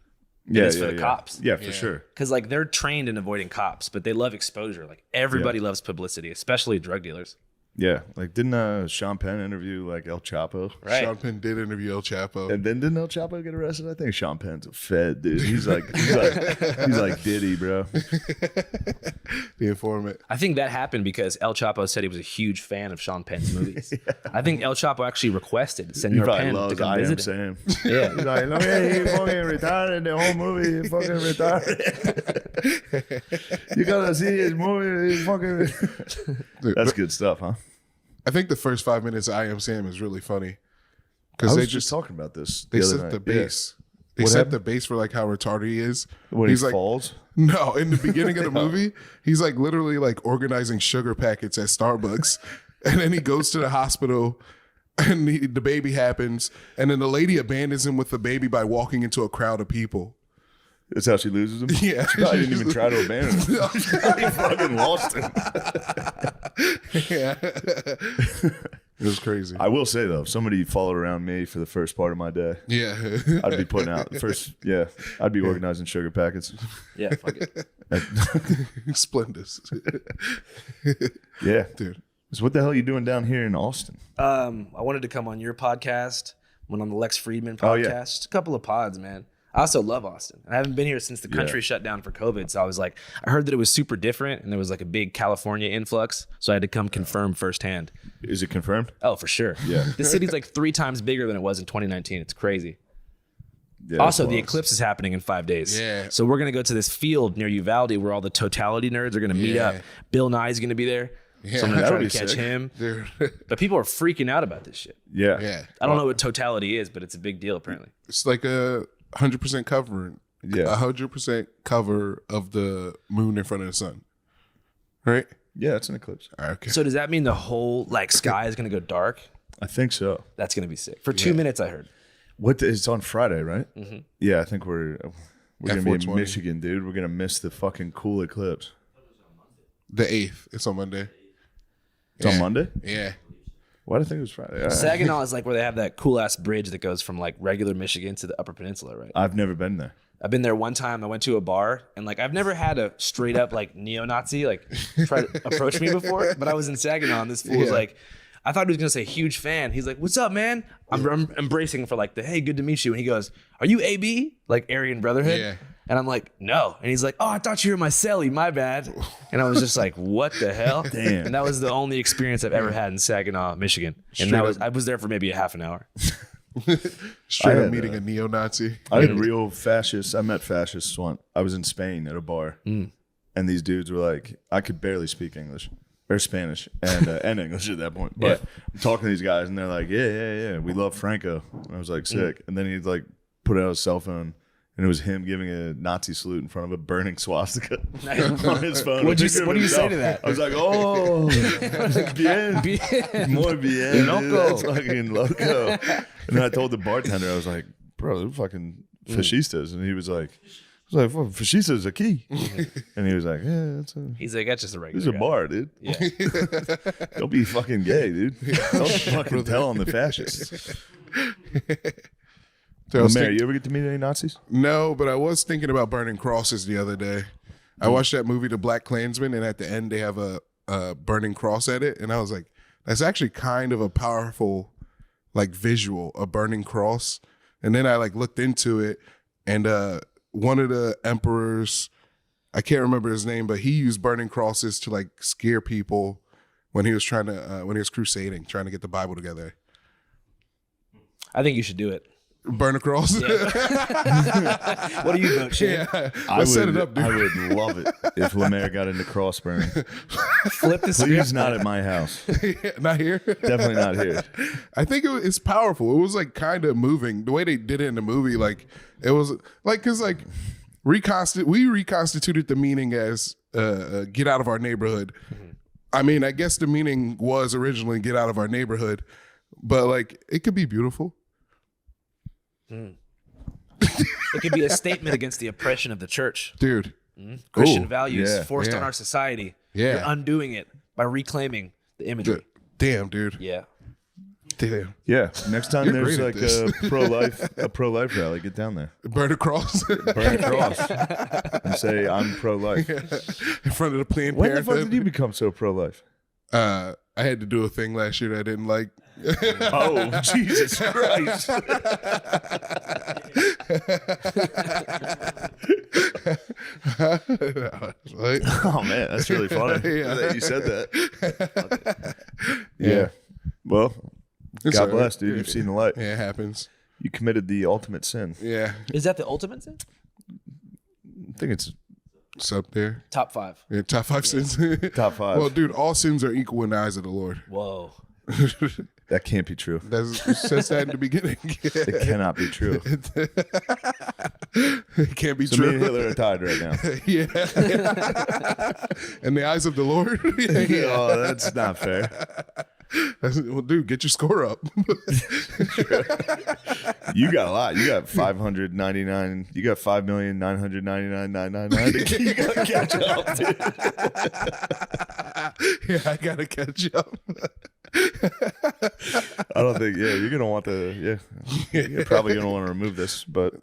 it is for the cops. Yeah, for Yeah. sure. Because like they're trained in avoiding cops, but they love exposure. Like everybody loves publicity, especially drug dealers. Yeah, like didn't Sean Penn interview like El Chapo? Right. Sean Penn did interview El Chapo. And then didn't El Chapo get arrested? I think Sean Penn's a fed dude. He's like Diddy, bro. The informant. I think that happened because El Chapo said he was a huge fan of Sean Penn's movies. I think El Chapo actually requested He Senor probably Penn to loves come I Am visit him. Sam. Yeah. He's like, no, yeah, he fucking retired the whole movie. He fucking retired. You gotta see his movie. He fucking. That's good stuff, huh? I think the first 5 minutes of I Am Sam is really funny. I Because was they just talking about this. they the other set the night. Yeah. base. They What set happened? the base for like how retarded he is. When He's he like, falls. no, in the beginning of the movie, he's like literally like organizing sugar packets at Starbucks. And then he goes to the hospital and the baby happens. And then the lady abandons him with the baby by walking into a crowd of people. That's how she loses him. Yeah. She probably didn't even try to abandon him. He fucking lost him. Yeah. It was crazy. I will say though, if somebody followed around me for the first part of my day, Yeah. I'd be putting out first. Yeah, I'd be organizing sugar packets. Yeah, fuck it. Splendid. Yeah, Dude. so what the hell are you doing down here in Austin? I wanted to come on your podcast, went on the Lex Friedman podcast, Oh, yeah. just a couple of pods, man. I also love Austin. I haven't been here since the country shut down for COVID, so I was like, I heard that it was super different, and there was like a big California influx, so I had to come confirm firsthand. Is it confirmed? Oh, for sure. Yeah. This city's like 3 times bigger than it was in 2019. It's crazy. Yeah, Also, that's the wild. eclipse is happening in 5 days. Yeah. So we're gonna go to this field near Uvalde where all the totality nerds are gonna meet Yeah. up. Bill Nye's gonna be there. Yeah. So I'm gonna That try would to be catch sick. him. Dude. But people are freaking out about this shit. Yeah, Yeah. I don't know what totality is, but it's a big deal apparently. It's like a 100% cover. Yeah. 100% cover of the moon in front of the sun. Right? yeah, it's an eclipse. Okay. So does that mean the whole like sky is gonna go dark? I think so. That's gonna be sick. For 2 minutes, I heard. It's on Friday, right? Mm-hmm. Yeah, I think we're At gonna be in 420. Michigan, dude. We're gonna miss the fucking cool eclipse. The 8th. It's on Monday. It's on Monday. Yeah. Why did I think it was Friday? All right. Saginaw is like where they have that cool ass bridge that goes from like regular Michigan to the Upper Peninsula, right? I've never been there. I've been there one time. I went to a bar and like I've never had a straight up like neo-Nazi like try to approach me before, but I was in Saginaw and this fool was Yeah. like, I thought he was gonna say huge fan. He's like, "What's up, man?" I'm embracing for like the hey, good to meet you. And he goes, "Are you AB like Aryan Brotherhood?" Yeah. And I'm like, "No." And he's like, "Oh, I thought you were my celly. My bad." And I was just like, "What the hell?" Damn. And that was the only experience I've ever had in Saginaw, Michigan. And that was I was there for maybe a half an hour. Straight I up had, meeting a neo-Nazi. I had real fascists. I met fascists once. I was in Spain at a bar, and these dudes were like, I could barely speak English or Spanish and English at that point. But I'm talking to these guys, and they're like, yeah, we love Franco. And I was like, sick. And then he'd like put out his cell phone. And it was him giving a Nazi salute in front of a burning swastika on his phone. What do you say himself. to that? I was like, oh, bien, muy bien, Loco. that's fucking loco. And then I told the bartender, I was like, bro, they're fucking fascistas. And he was like, I was like, well, Fashisa's a key. And he was like, yeah, He's like, that's just a regular. he's a guy. bar, dude. Yeah. Don't be fucking gay, dude. Don't fucking tell on the fascists. So I was Mary, think- you ever get to meet any Nazis? No, but I was thinking about burning crosses the other day. I watched that movie, The Black Klansman, and at the end they have a burning cross at it, and I was like, that's actually kind of a powerful, like, visual, a burning cross. And then I like looked into it, and one of the emperors, I can't remember his name, but he used burning crosses to like scare people when he was trying to when he was crusading, trying to get the Bible together. I think you should do it. Burn a cross. What do you vote, Shane? Yeah. I Let's set would, it up, dude. I would love it if Lemaire got into cross burning. Flip the Please script. not at my house. Not here. Definitely not here. I think it's powerful. It was like kind of moving the way they did it in the movie. Like it was like because like we reconstituted the meaning as get out of our neighborhood. I mean, I guess the meaning was originally get out of our neighborhood, but like it could be beautiful. It could be a statement against the oppression of the church. Dude. Christian Ooh, values yeah, forced on yeah. our society. Yeah. You're undoing it by reclaiming the imagery. Damn, dude. Yeah. Damn. Yeah. Next time You're there's great like at a pro life rally, get down there. Burn a cross Burn a cross and say I'm pro life. in front of the Planned When the fuck Parenthood. did you become so pro life? I had to do a thing last year that I didn't like. Oh, Jesus Christ. Like, Oh man, that's really funny Yeah. that you said that. Yeah. Well, It's God all right. bless, dude. You've seen the light. yeah, it happens. You committed the ultimate sin. Yeah, Is that the ultimate sin? I think it's it's up there. Top 5. Yeah, top 5 sins. top 5. Well, dude, all sins are equal in the eyes of the Lord. Whoa. That can't be true. That's it says that in the beginning. It cannot be true. It can't be So me and true. Hitler are tied right now. Yeah. In the eyes of the Lord. Yeah. Oh, that's not fair. Well, dude, get your score up. You got a lot. You got 599. You got 5,999,999. You got to catch up, dude. Yeah, I gotta catch up. I don't think. Yeah, you're gonna want to. Yeah, you're probably gonna want to remove this, but.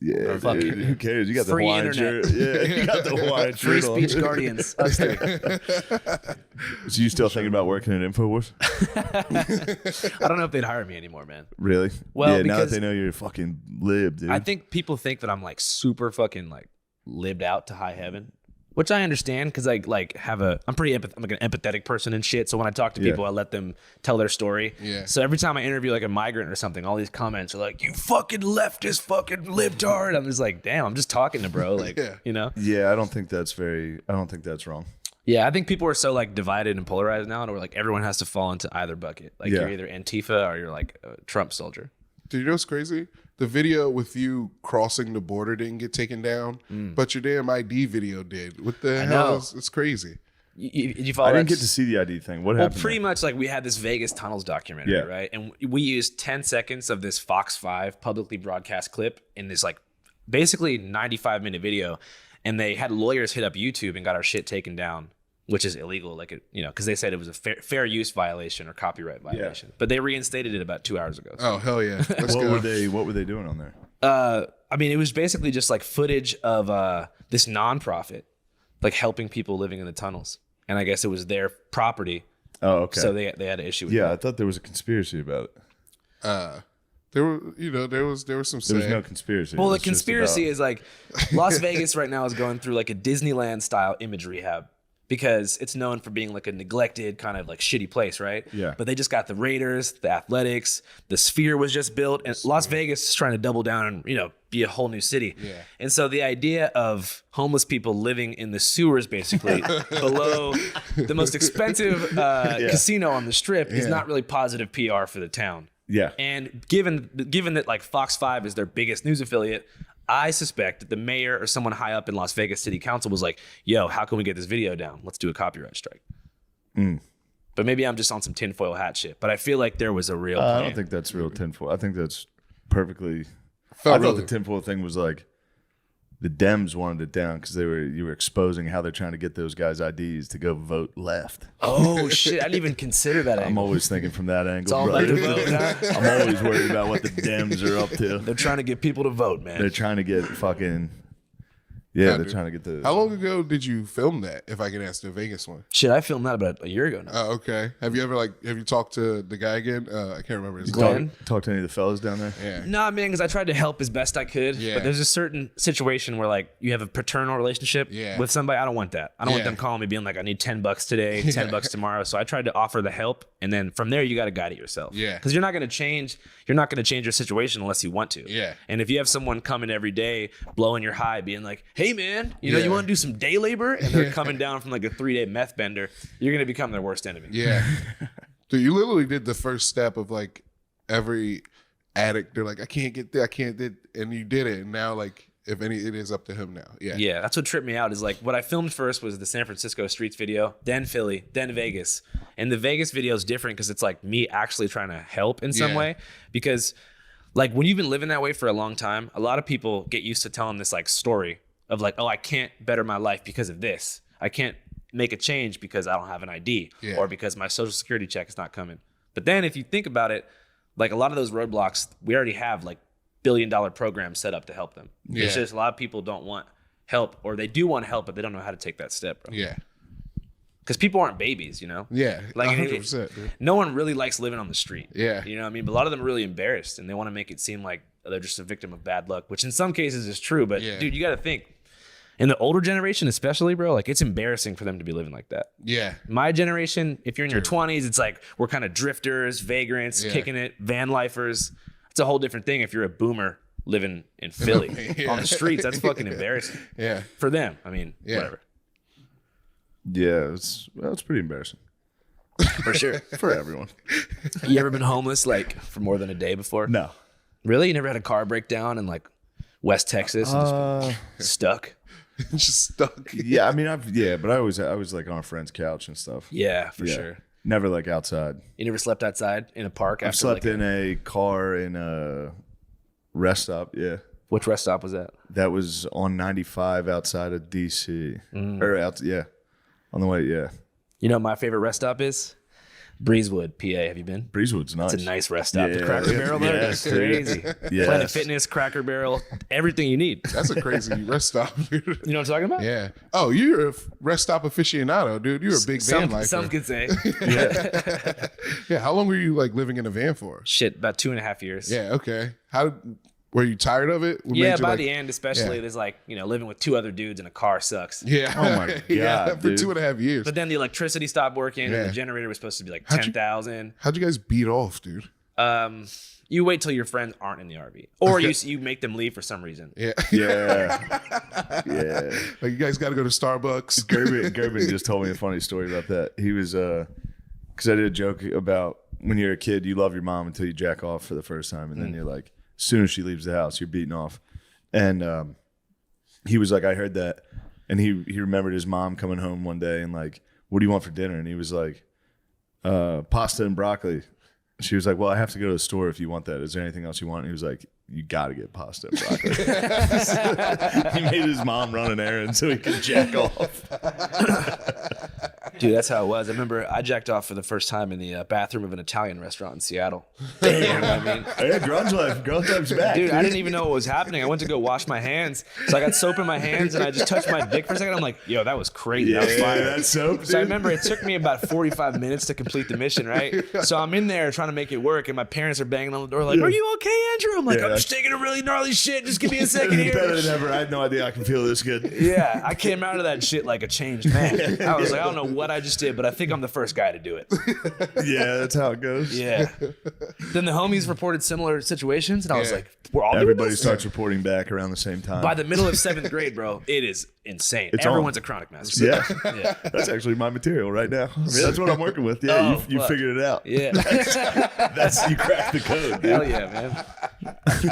Yeah, fuck dude, it. who cares? You got the Free Hawaiian internet. shirt. Yeah, you got the Hawaiian Free shirt on. speech guardians. Us three. So you still thinking about working at InfoWars? I don't know if they'd hire me anymore, man. Really? Well, yeah, now that because- they know you're fucking lib, dude. I think people think that I'm like super fucking like lived out to high heaven, which I understand because I like I'm pretty I'm like an empathetic person and shit. So when I talk to Yeah. people, I let them tell their story. Yeah. So every time I interview like a migrant or something, all these comments are like, "You fucking leftist, fucking libtard." I'm just like, damn, I'm just talking to bro, like Yeah. you know. Yeah, I don't think that's wrong. Yeah, I think people are so like divided and polarized now, and we're like everyone has to fall into either bucket. Like Yeah. you're either Antifa or you're like a Trump soldier. Dude, you know what's crazy? The video with you crossing the border didn't get taken down, but your damn ID video did. What the hell? know. It's crazy. You follow I didn't that get to see the ID thing. What Well, happened? pretty there? much like we had this Vegas tunnels documentary, Yeah. right? And we used 10 seconds of this Fox 5 publicly broadcast clip in this like basically 95-minute video. And they had lawyers hit up YouTube and got our shit taken down, which is illegal, like it, you know, because they said it was a fair use violation or copyright violation. But they reinstated it about 2 hours ago. Oh hell yeah! Let's What go. were they doing on there? I mean, it was basically just like footage of this nonprofit, like helping people living in the tunnels. And I guess it was their property, Oh, okay. so they had an issue with yeah, I that. thought there was a conspiracy about it. There were, there was some. There was say. no conspiracy. Well, It the was just conspiracy about- is like Las Vegas right now is going through like a Disneyland style image rehab because it's known for being like a neglected kind of like shitty place, right? Yeah. But they just got the Raiders, the Athletics, the Sphere was just built, and Las Vegas is trying to double down and be a whole new city. Yeah. And so the idea of homeless people living in the sewers basically below the most expensive casino on the strip is Yeah. not really positive PR for the town. Yeah. And given that like Fox 5 is their biggest news affiliate, I suspect that the mayor or someone high up in Las Vegas City Council was like, "Yo, how can we get this video down? Let's do a copyright strike." But maybe I'm just on some tinfoil hat shit. But I feel like there was a real I plan. don't think that's real tinfoil. I think that's perfectly. Felt I thought really- the tinfoil thing was like the Dems wanted it down because you were exposing how they're trying to get those guys' IDs to go vote left. Oh shit! I didn't even consider that I'm angle. always thinking from that angle. It's all bro. about the vote, huh? I'm always worried about what the Dems are up to. They're trying to get people to vote, man. They're trying to get fucking. Yeah, they're dude. trying to get the. How long ago did you film that? If I can ask, the Vegas one. Shit, I filmed that about a year ago now. Oh, okay. Have you ever have you talked to the guy again? I can't remember his Glenn? name. Talk to any of the fellas down there. Yeah. Nah, man, because I tried to help as best I could. Yeah. But there's a certain situation where like you have a paternal relationship Yeah. with somebody. I don't want that. I don't want Yeah. them calling me being like, I need $10 today, $10 tomorrow. So I tried to offer the help, and then from there you got to guide it yourself. Yeah. Because you're not going to change. You're not going to change your situation unless you want to. Yeah. And if you have someone coming every day, blowing your high, being like, hey man, you know, Yeah. you want to do some day labor, and they're coming down from like a 3-day meth bender, you're going to become their worst enemy. Yeah. Dude, you literally did the first step of like every addict. They're like, I can't get there, I can't do, and you did it. And now like if any, it is up to him now. Yeah. Yeah, that's what tripped me out is like what I filmed first was the San Francisco streets video, then Philly, then Vegas. And the Vegas video is different because it's like me actually trying to help in some Yeah. way. Because like when you've been living that way for a long time, a lot of people get used to telling this like story of like, oh, I can't better my life because of this. I can't make a change because I don't have an ID Yeah. or because my social security check is not coming. But then if you think about it, like a lot of those roadblocks, we already have like billion-dollar programs set up to help them. Yeah. It's just a lot of people don't want help, or they do want help, but they don't know how to take that step, bro. Yeah. Because people aren't babies, you know? Yeah. Like, 100%. Dude. No one really likes living on the street. Yeah. You know what I mean? But a lot of them are really embarrassed, and they want to make it seem like they're just a victim of bad luck, which in some cases is true. But, Yeah. dude, you got to think. In the older generation especially, bro, like it's embarrassing for them to be living like that. Yeah. My generation, if you're in your 20s, it's like we're kind of drifters, vagrants, Yeah. kicking it, van lifers. It's a whole different thing if you're a boomer living in Philly Yeah. on the streets. That's fucking embarrassing Yeah. for them. I mean, Yeah. whatever. Yeah, it's pretty embarrassing For sure. for everyone. You ever been homeless like for more than a day before? No. Really? You never had a car breakdown in like West Texas and just been stuck? Just stuck. Yeah, I mean, but I was like on a friend's couch and stuff. Yeah, for Yeah. sure. Never like outside. You never slept outside in a park I've after slept like in a car in a rest stop. Yeah, which rest stop was that? that was on 95 outside of DC. Or on the way. Yeah, You know what my favorite rest stop is? Breezewood, PA. Have you been? Breezewood's nice. It's a nice rest stop. The Yeah. Cracker Barrel there is Yes, crazy. Yes. Planet Fitness, Cracker Barrel, everything you need. That's a crazy rest stop, dude. You know what I'm talking about? Yeah. Oh, you're a rest stop aficionado, dude. You're a big van lifer. Some could say. Yeah. How long were you like living in a van for? Shit, about 2.5 years. Yeah. Okay. How were you tired of it? What Yeah, made you, by like- the end, especially, yeah. there's like, you know, living with 2 other dudes in a car sucks. Yeah. Oh my God, yeah. For dude. 2.5 years. But then the electricity stopped working, Yeah. and the generator was supposed to be like How'd you- 10,000. How'd you guys beat off, dude? You wait till your friends aren't in the RV, or you make them leave for some reason. Yeah. Yeah, yeah. Like you guys got to go to Starbucks. Gerben just told me a funny story about that. He was because I did a joke about when you're a kid, you love your mom until you jack off for the first time, and then you're like, as soon as she leaves the house, you're beating off. And he was like, I heard that, and he remembered his mom coming home one day and like, what do you want for dinner? And he was like, pasta and broccoli. She was like, well, I have to go to the store if you want that. Is there anything else you want? And he was like, you got to get pasta and broccoli. He made his mom run an errand so he could jack off. Dude, that's how it was. I remember I jacked off for the first time in the bathroom of an Italian restaurant in Seattle. Damn, I mean, Yeah, grunge life's back. dude, I didn't even know what was happening. I went to go wash my hands, so I got soap in my hands, and I just touched my dick for a second. I'm like, yo, that was crazy. That was fire. that's soap, So I remember it took me about 45 minutes to complete the mission, right? So I'm in there trying to make it work, and my parents are banging on the door like, are you okay, Andrew? I'm like, Yeah. I'm just taking a really gnarly shit. Just give me a second Better here. than ever. I had no idea I can feel this good. Yeah, I came out of that shit like a changed man. I was like, I don't know what I just did, but I think I'm the first guy to do it. Yeah, that's how it goes. Yeah. Then the homies reported similar situations, and I was Yeah. like, we're all doing Everybody this? starts reporting back around the same time. By the middle of 7th grade, bro, it is insane. It's Everyone's on. a chronic master. yeah. Yeah. That's actually my material right now. I mean, that's what I'm working with. Yeah, Oh, you fuck. figured it out. Yeah. That's you cracked the code. Hell yeah, man.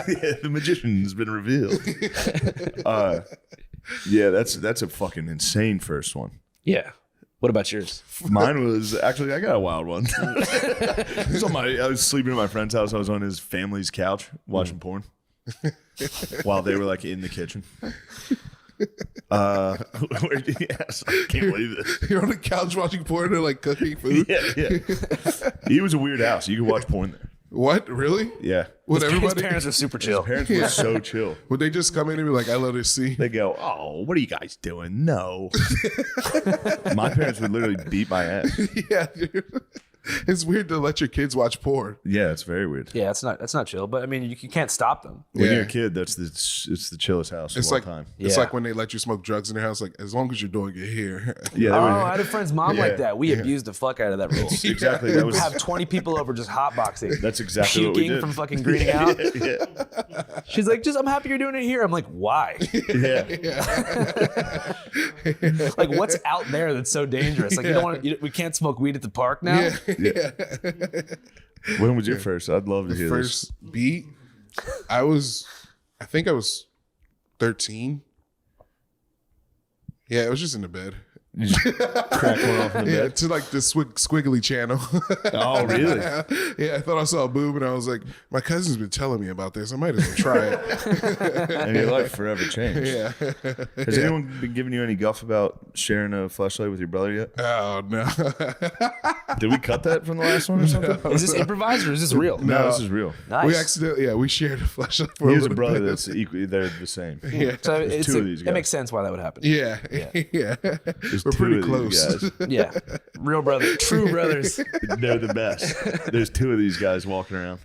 Yeah, the magician's been revealed. Yeah, that's a fucking insane first one. Yeah. What about yours? Mine was actually I got a wild one. I was sleeping at my friend's house. I was on his family's couch watching porn. while they were like in the kitchen. Yes, I can't believe this. You're on the couch watching porn and like cooking food. Yeah. He was a weird house. You could watch porn there. What? Really? Yeah. Would His everybody? parents are super chill. Parents were so chill. Would they just come in and be like, "I love this scene"? They go, "Oh, what are you guys doing?" No. My parents would literally beat my ass. Yeah, dude. It's weird to let your kids watch porn. Yeah, it's very weird. Yeah, that's not chill. But I mean, you can't stop them. When Yeah. you're a kid, it's the chillest house It's of all like time. it's Yeah. like when they let you smoke drugs in their house. Like as long as you're doing it here. Yeah, they Oh, were- I had a friend's mom like that. We abused the fuck out of that rule. exactly. That We'd was have 20 people over just hotboxing. that's exactly what we Puking did. from fucking greening out. yeah. She's like, I'm happy you're doing it here. I'm like, why? Yeah. Like, what's out there that's so dangerous? Like, you don't want to. We can't smoke weed at the park now. Yeah. When was your first? I'd love to hear First beat, I think I was 13. Yeah, it was just in the bed. this. You just crack one off in the Yeah, bed. to like the squiggly channel. Oh, really? Yeah, I thought I saw a boob and I was like, my cousin's been telling me about this. I might as well try it. And your life forever changed. Yeah. Has anyone been giving you any guff about sharing a flashlight with your brother yet? Oh no. Did we cut that from the last one or something? Is this improvised or is this real? No, this is real. Nice. We accidentally, we shared a flashlight for He a has a little brother bit. that's equally, they're the same. Yeah. So it's two of these it guys. makes sense why that would happen. Yeah. Yeah. There's We're two pretty of these close. guys. Yeah, real brother, true brothers. They're the best. There's two of these guys walking around,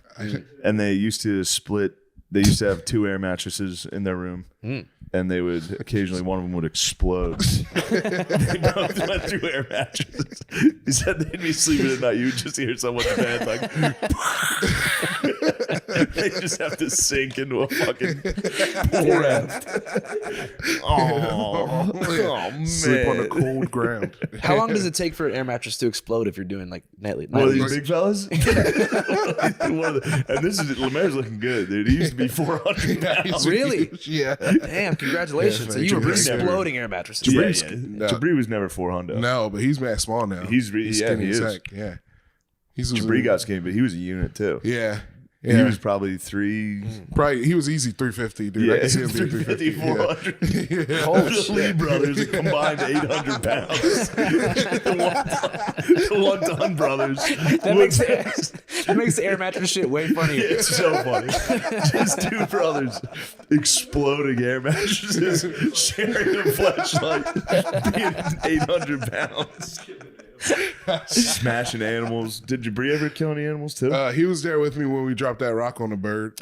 and they used to split. They used to have 2 air mattresses in their room, and they would occasionally one of them would explode. They both went through air mattresses. He said they'd be sleeping at night. You would just hear someone in bed like. They just have to sink into a fucking pool. Oh man! Sleep on the cold ground. How long does it take for an air mattress to explode if you're doing like nightly? One of nightly- these big fellas? And this is Lemaire's looking good, dude. He used to be 400 pounds. Really? Yeah. Damn! Congratulations. So you were Jabri's exploding air mattresses. Yeah, Jabri's- yeah. No. Jabri was never 400. No, but he's mad small now. He's yeah, skinny he as is. heck. Yeah. He's Jabri got skinny, but he was a unit too. Yeah. He Yeah. was probably 3. Probably he was easy 350, dude. I Yeah, can see him being 350. 400. Yeah. The Lee brothers are combined 800 pounds. the one-ton brothers. That makes the air mattress shit way funnier. It's so funny. Just 2 brothers exploding air mattresses, sharing a flashlight, being 800 pounds. Smashing animals. Did Jabri ever kill any animals too? He was there with me when we dropped that rock on the bird.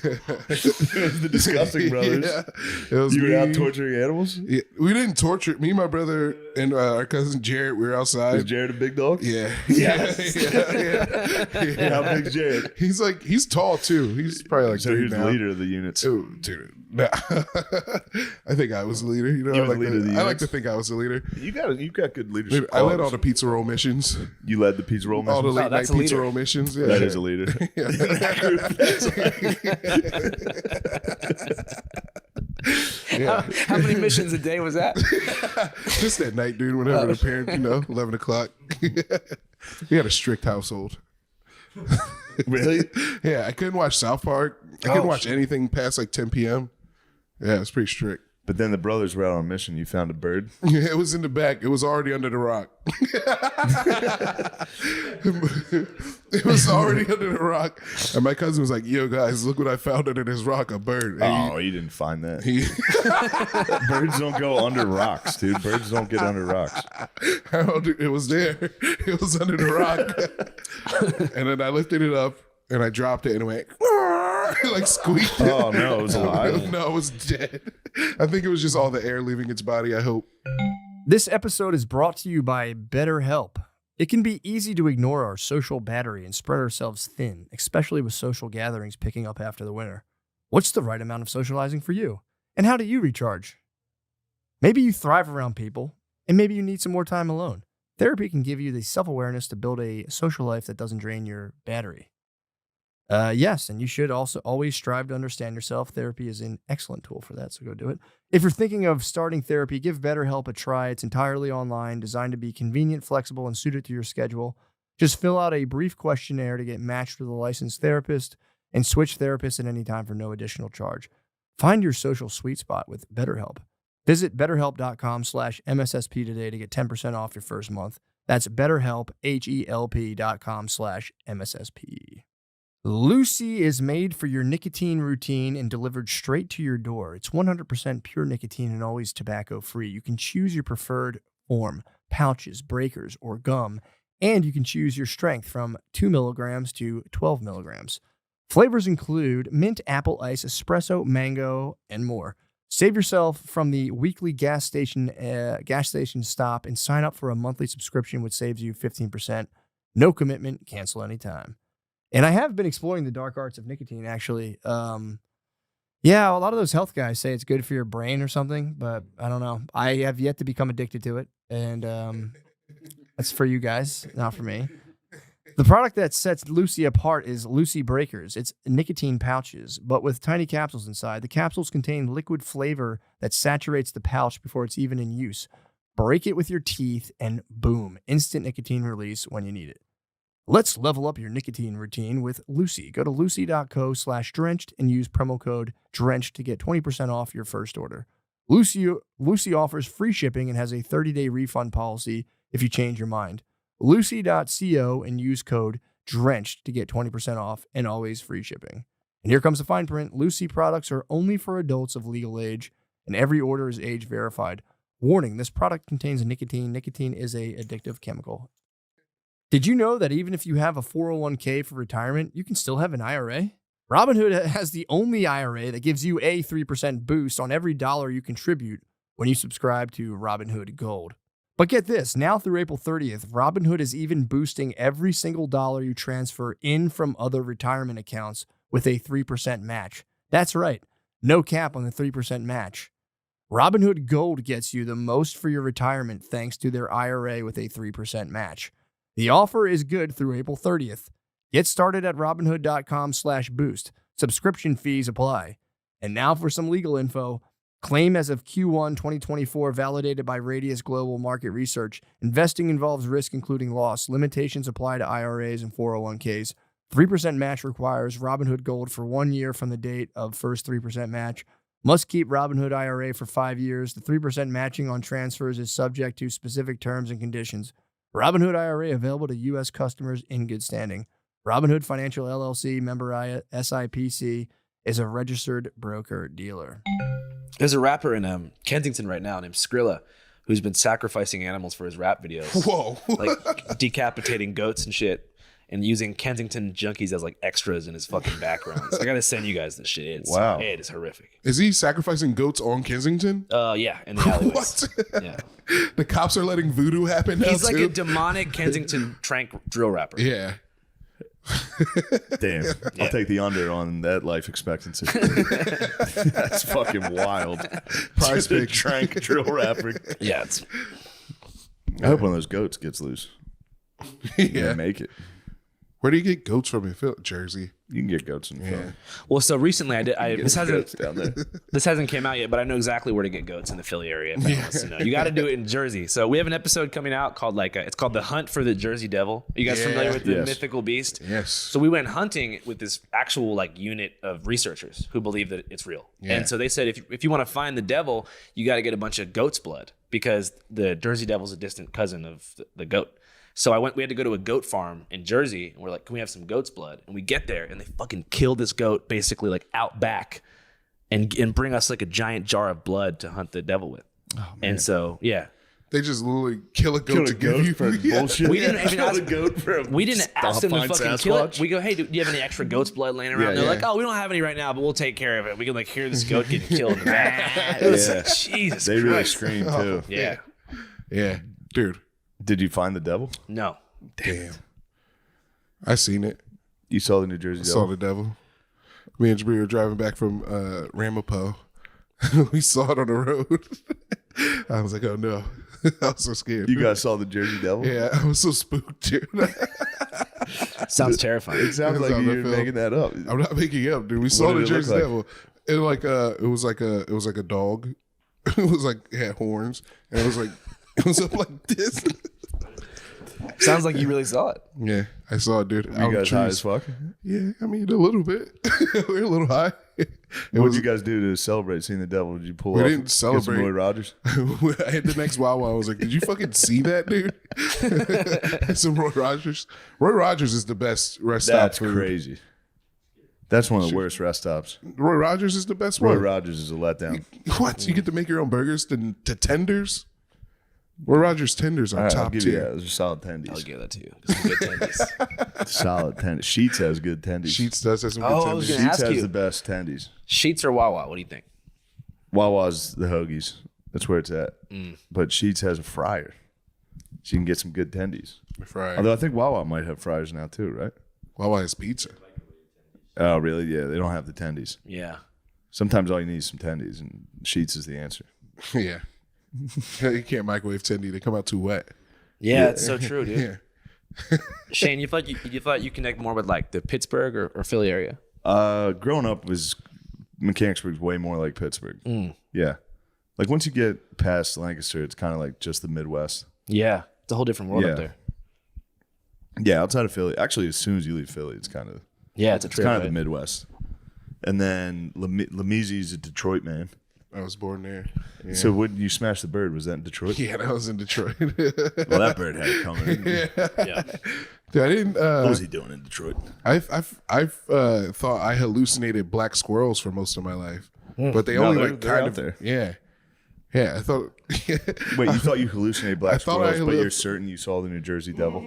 It was the disgusting brothers. Yeah. It was You were me. out torturing animals? Yeah, we didn't torture me, my brother, and our cousin Jared. We were outside. Was Jared a big dog? Yeah. Yes. Yeah. How big's Jared? He's tall too. He's probably like So 3 he was the now. leader of the units. Oh, dude. Nah. I think I was the leader. You know, You I were the like, leader of the I like units? to think I was the leader. You got good leadership. Dude, I led all qualities. the pizza roll missions. You led the pizza roll All the missions? late night that's a pizza leader. roll missions. Yeah. That is a leader. Yeah. How many missions a day was that? Just at night, dude, whenever the parents, 11 o'clock. We had a strict household. Really? Yeah, I couldn't watch South Park. I couldn't watch anything past like 10 p.m. Yeah, it's pretty strict. But then the brothers were out on a mission. You found a bird. Yeah, it was in the back. It was already under the rock. It was already under the rock. And my cousin was like, yo, guys, look what I found under this rock, a bird. And Oh, you didn't find that. he Birds don't go under rocks, dude. Birds don't get under rocks. it was there. It was under the rock. And then I lifted it up and I dropped it and it went like squeaked. Oh, no, it was alive. No, it was dead. I think it was just all the air leaving its body, I hope. This episode is brought to you by BetterHelp. It can be easy to ignore our social battery and spread ourselves thin, especially with social gatherings picking up after the winter. What's the right amount of socializing for you? And how do you recharge? Maybe you thrive around people, and maybe you need some more time alone. Therapy can give you the self-awareness to build a social life that doesn't drain your battery. Yes, and you should also always strive to understand yourself. Therapy is an excellent tool for that, so go do it. If you're thinking of starting therapy, give BetterHelp a try. It's entirely online, designed to be convenient, flexible, and suited to your schedule. Just fill out a brief questionnaire to get matched with a licensed therapist, and switch therapists at any time for no additional charge. Find your social sweet spot with BetterHelp. Visit betterhelp.com/MSSP today to get 10% off your first month. That's BetterHelp, HELP.com/MSSP. Lucy is made for your nicotine routine and delivered straight to your door. It's 100% pure nicotine and always tobacco-free. You can choose your preferred form, pouches, breakers, or gum, and you can choose your strength from 2 milligrams to 12 milligrams. Flavors include mint, apple ice, espresso, mango, and more. Save yourself from the weekly gas station stop and sign up for a monthly subscription, which saves you 15%. No commitment, cancel anytime. And I have been exploring the dark arts of nicotine, actually. Yeah, a lot of those health guys say it's good for your brain or something, but I don't know. I have yet to become addicted to it, and that's for you guys, not for me. The product that sets Lucy apart is Lucy Breakers. It's nicotine pouches, but with tiny capsules inside. The capsules contain liquid flavor that saturates the pouch before it's even in use. Break it with your teeth, and boom, instant nicotine release when you need it. Let's level up your nicotine routine with Lucy. Go to lucy.co/drenched and use promo code DRENCHED to get 20% off your first order. Lucy offers free shipping and has a 30-day refund policy if you change your mind. Lucy.co and use code DRENCHED to get 20% off and always free shipping. And here comes the fine print. Lucy products are only for adults of legal age, and every order is age verified. Warning, this product contains nicotine. Nicotine is a addictive chemical. Did you know that even if you have a 401k for retirement, you can still have an IRA? Robinhood has the only IRA that gives you a 3% boost on every dollar you contribute when you subscribe to Robinhood Gold. But get this, now through April 30th, Robinhood is even boosting every single dollar you transfer in from other retirement accounts with a 3% match. That's right, no cap on the 3% match. Robinhood Gold gets you the most for your retirement thanks to their IRA with a 3% match. The offer is good through April 30th. Get started at Robinhood.com/boost. Subscription fees apply. And now for some legal info. Claim as of Q1 2024 validated by Radius Global Market Research. Investing involves risk including loss. Limitations apply to IRAs and 401ks. 3% match requires Robinhood Gold for 1 year from the date of first 3% match. Must keep Robinhood IRA for 5 years. The 3% matching on transfers is subject to specific terms and conditions. Robinhood IRA available to U.S. customers in good standing. Robinhood Financial LLC, member SIPC, is a registered broker-dealer. There's a rapper in Kensington right now named Skrilla who's been sacrificing animals for his rap videos. Whoa. Like decapitating goats and shit and using Kensington junkies as like extras in his fucking backgrounds. I gotta send you guys this shit. Wow. It is horrific. Is he sacrificing goats on Kensington? Yeah, in the alleyways. What? Yeah. The cops are letting voodoo happen now He's like too? a demonic Kensington trank drill rapper. Yeah. Damn. I'll take the under on that life expectancy. That's fucking wild. Prize pick. Trank drill rapper. Yeah, it's I hope one of those goats gets loose. Yeah. Make it. Where do you get goats from in Jersey? You can get goats in the film. well. So recently, this Goats hasn't down there. this hasn't came out yet, but I know exactly where to get goats in the Philly area. If anyone wants to know, you got to do it in Jersey. So we have an episode coming out called it's called The Hunt for the Jersey Devil. Are you guys familiar with the Yes. mythical beast? Yes. So we went hunting with this actual unit of researchers who believe that it's real. Yeah. And so they said if you want to find the devil, you got to get a bunch of goat's blood because the Jersey Devil's a distant cousin of the goat. So we had to go to a goat farm in Jersey, and we're like, can we have some goat's blood? And we get there, and they fucking kill this goat basically out back and bring us a giant jar of blood to hunt the devil with. Oh, and so, yeah. They just literally kill a goat Kill to a give goat you for Yeah. bullshit. We didn't even Kill ask a goat for a We didn't ask them to find fucking kill it. Sasquatch? We go, hey, do you have any extra goat's blood laying around? Yeah, They're yeah. like, oh, we don't have any right now, but we'll take care of it. We can hear this goat getting killed in the back. It was Yeah. Jesus They really Christ. scream too. Yeah. Yeah. Dude. Did you find the devil? No. Damn. I seen it. You saw the New Jersey Saw devil? the devil. Me and Jabri were driving back from Ramapo. We saw it on the road. I was like, oh no. I was so scared. You guys saw the Jersey devil? Yeah, I was so spooked, dude. Sounds terrifying. It sounds like It's on the you're film. making that up. I'm not making it up, dude. We saw did the it look Jersey like? Devil. It was like a dog. It was it had horns, and it was up like this. Sounds like you really saw it. Yeah, I saw it, dude. You guys high as fuck? Yeah, I mean a little bit. We're a little high. What did you guys do to celebrate seeing the devil? Did you pull We off? didn't get some celebrate. Roy Rogers. I hit the next Wawa. I was like, "Did you fucking see that, dude?" Some Roy Rogers. Roy Rogers is the best rest stop That's food. crazy. That's one of the worst rest stops. Roy Rogers is the best Roy one. Rogers is a letdown. What? You get to make your own burgers to tenders? Roy Rogers tenders are All right, I'll top give you that. tier. Those are solid I'll tendies. give that to you. Some good tendies. Solid tendies. Sheets has good tendies. Sheets does have some good Oh, I tenders. was gonna Sheets ask has you. the best tendies. Sheets or Wawa? What do you think? Wawa's the hoagies. That's where it's at. Mm. But Sheets has a fryer. So you can get some good tendies. Fried. Although I think Wawa might have fryers now too, right? Wawa has pizza. Oh, really? Yeah, they don't have the tendies. Yeah. Sometimes all you need is some tendies, and Sheets is the answer. Yeah. You can't microwave tendy. They come out too wet. Yeah, it's so true, dude. Yeah. Shane, you thought you connect more with like the Pittsburgh or Philly area? Growing up was Mechanicsburg's way more like Pittsburgh. Mm. Yeah. Like once you get past Lancaster, it's kind of like just the Midwest. Yeah, it's a whole different world Yeah. up there. Yeah, outside of Philly. Actually, as soon as you leave Philly, it's kind of Yeah, it's a trip. kind of right? the Midwest. And then Lemisi's a Detroit man. I was born there. Yeah. So when you smash the bird, was that in Detroit? Yeah, that was in Detroit. Well, that bird had it coming. Yeah. Dude, I didn't. What was he doing in Detroit? I've thought I hallucinated black squirrels for most of my life, but they No, only they're- like they're kind out of there. Yeah, yeah. I thought. Wait, you thought you hallucinated black I thought I squirrels, but halluc- you're certain you saw the New Jersey Devil?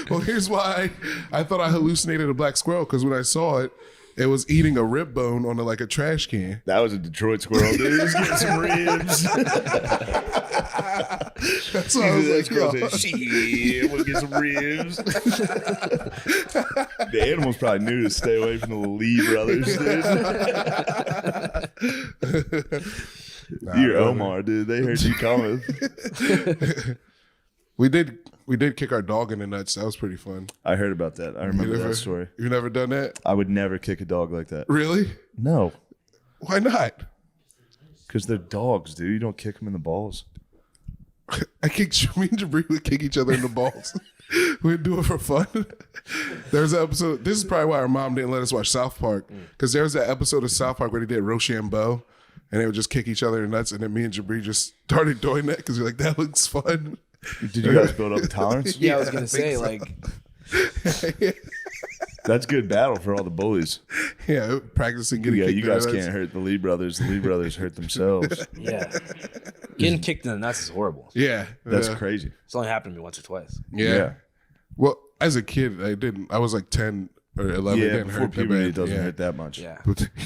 Well, here's why I thought I hallucinated a black squirrel, because when I saw it, it was eating a rib bone on a trash can. That was a Detroit squirrel, dude. He was getting some ribs. That's why I was like, yo. shit, we'll get some ribs. The animals probably knew to stay away from the Lee brothers, dude. You're Omar, dude. They heard you coming. We did kick our dog in the nuts. That was pretty fun. I heard about that. I remember that story. You've never done that? I would never kick a dog like that. Really? No, Why not? because they're dogs, dude. You don't kick them in the balls. I kicked me and Jabri would kick each other in the balls. We'd do it for fun. There's an episode. This is probably why our mom didn't let us watch South Park, because there's that episode of South Park where they did Rochambeau, and they would just kick each other in the nuts. And then me and Jabri just started doing that because we're like, that looks fun. Did you guys build up a tolerance? Yeah, I was I gonna think say so. like That's good battle for all the bullies. Yeah, practicing getting Yeah, kicked you in the guys nuts. can't hurt the Lee brothers. The Lee brothers hurt themselves. yeah, getting kicked in the nuts is horrible. Yeah, That's yeah. crazy. It's only happened to me once or twice. Yeah. Well, as a kid, I didn't. I was like 10 or 11. It Yeah, didn't before hurt that puberty, bad. it doesn't yeah. hurt that much. Yeah,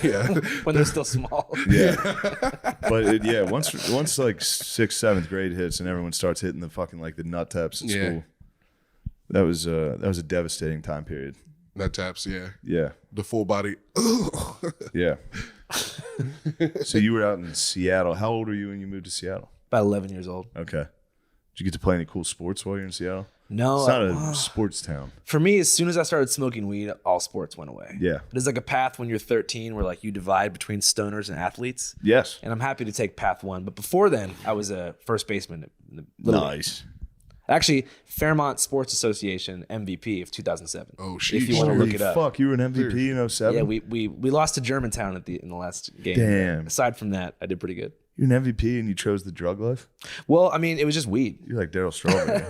Yeah. when they're still small. Yeah. But once like 6th, 7th grade hits and everyone starts hitting the fucking like the nut taps at Yeah. school, that was a devastating time period. Nut taps, yeah. Yeah. The full body. Yeah. So you were out in Seattle. How old were you when you moved to Seattle? About 11 years old. Okay. Did you get to play any cool sports while you're in Seattle? No, It's not a sports town. for me, as soon as I started smoking weed, all sports went away. Yeah. There's like a path when you're 13 where like you divide between stoners and athletes. Yes. And I'm happy to take path one. But before then, I was a first baseman. in the Little League. Nice. Actually, Fairmont Sports Association MVP of 2007. Oh, shit. If you want to look it up. Fuck, you were an MVP in 07? Yeah, we lost to Germantown in the last game. Damn. Aside from that, I did pretty good. You're an MVP and you chose the drug life? Well, I mean, it was just weed. You're like Daryl Strawberry.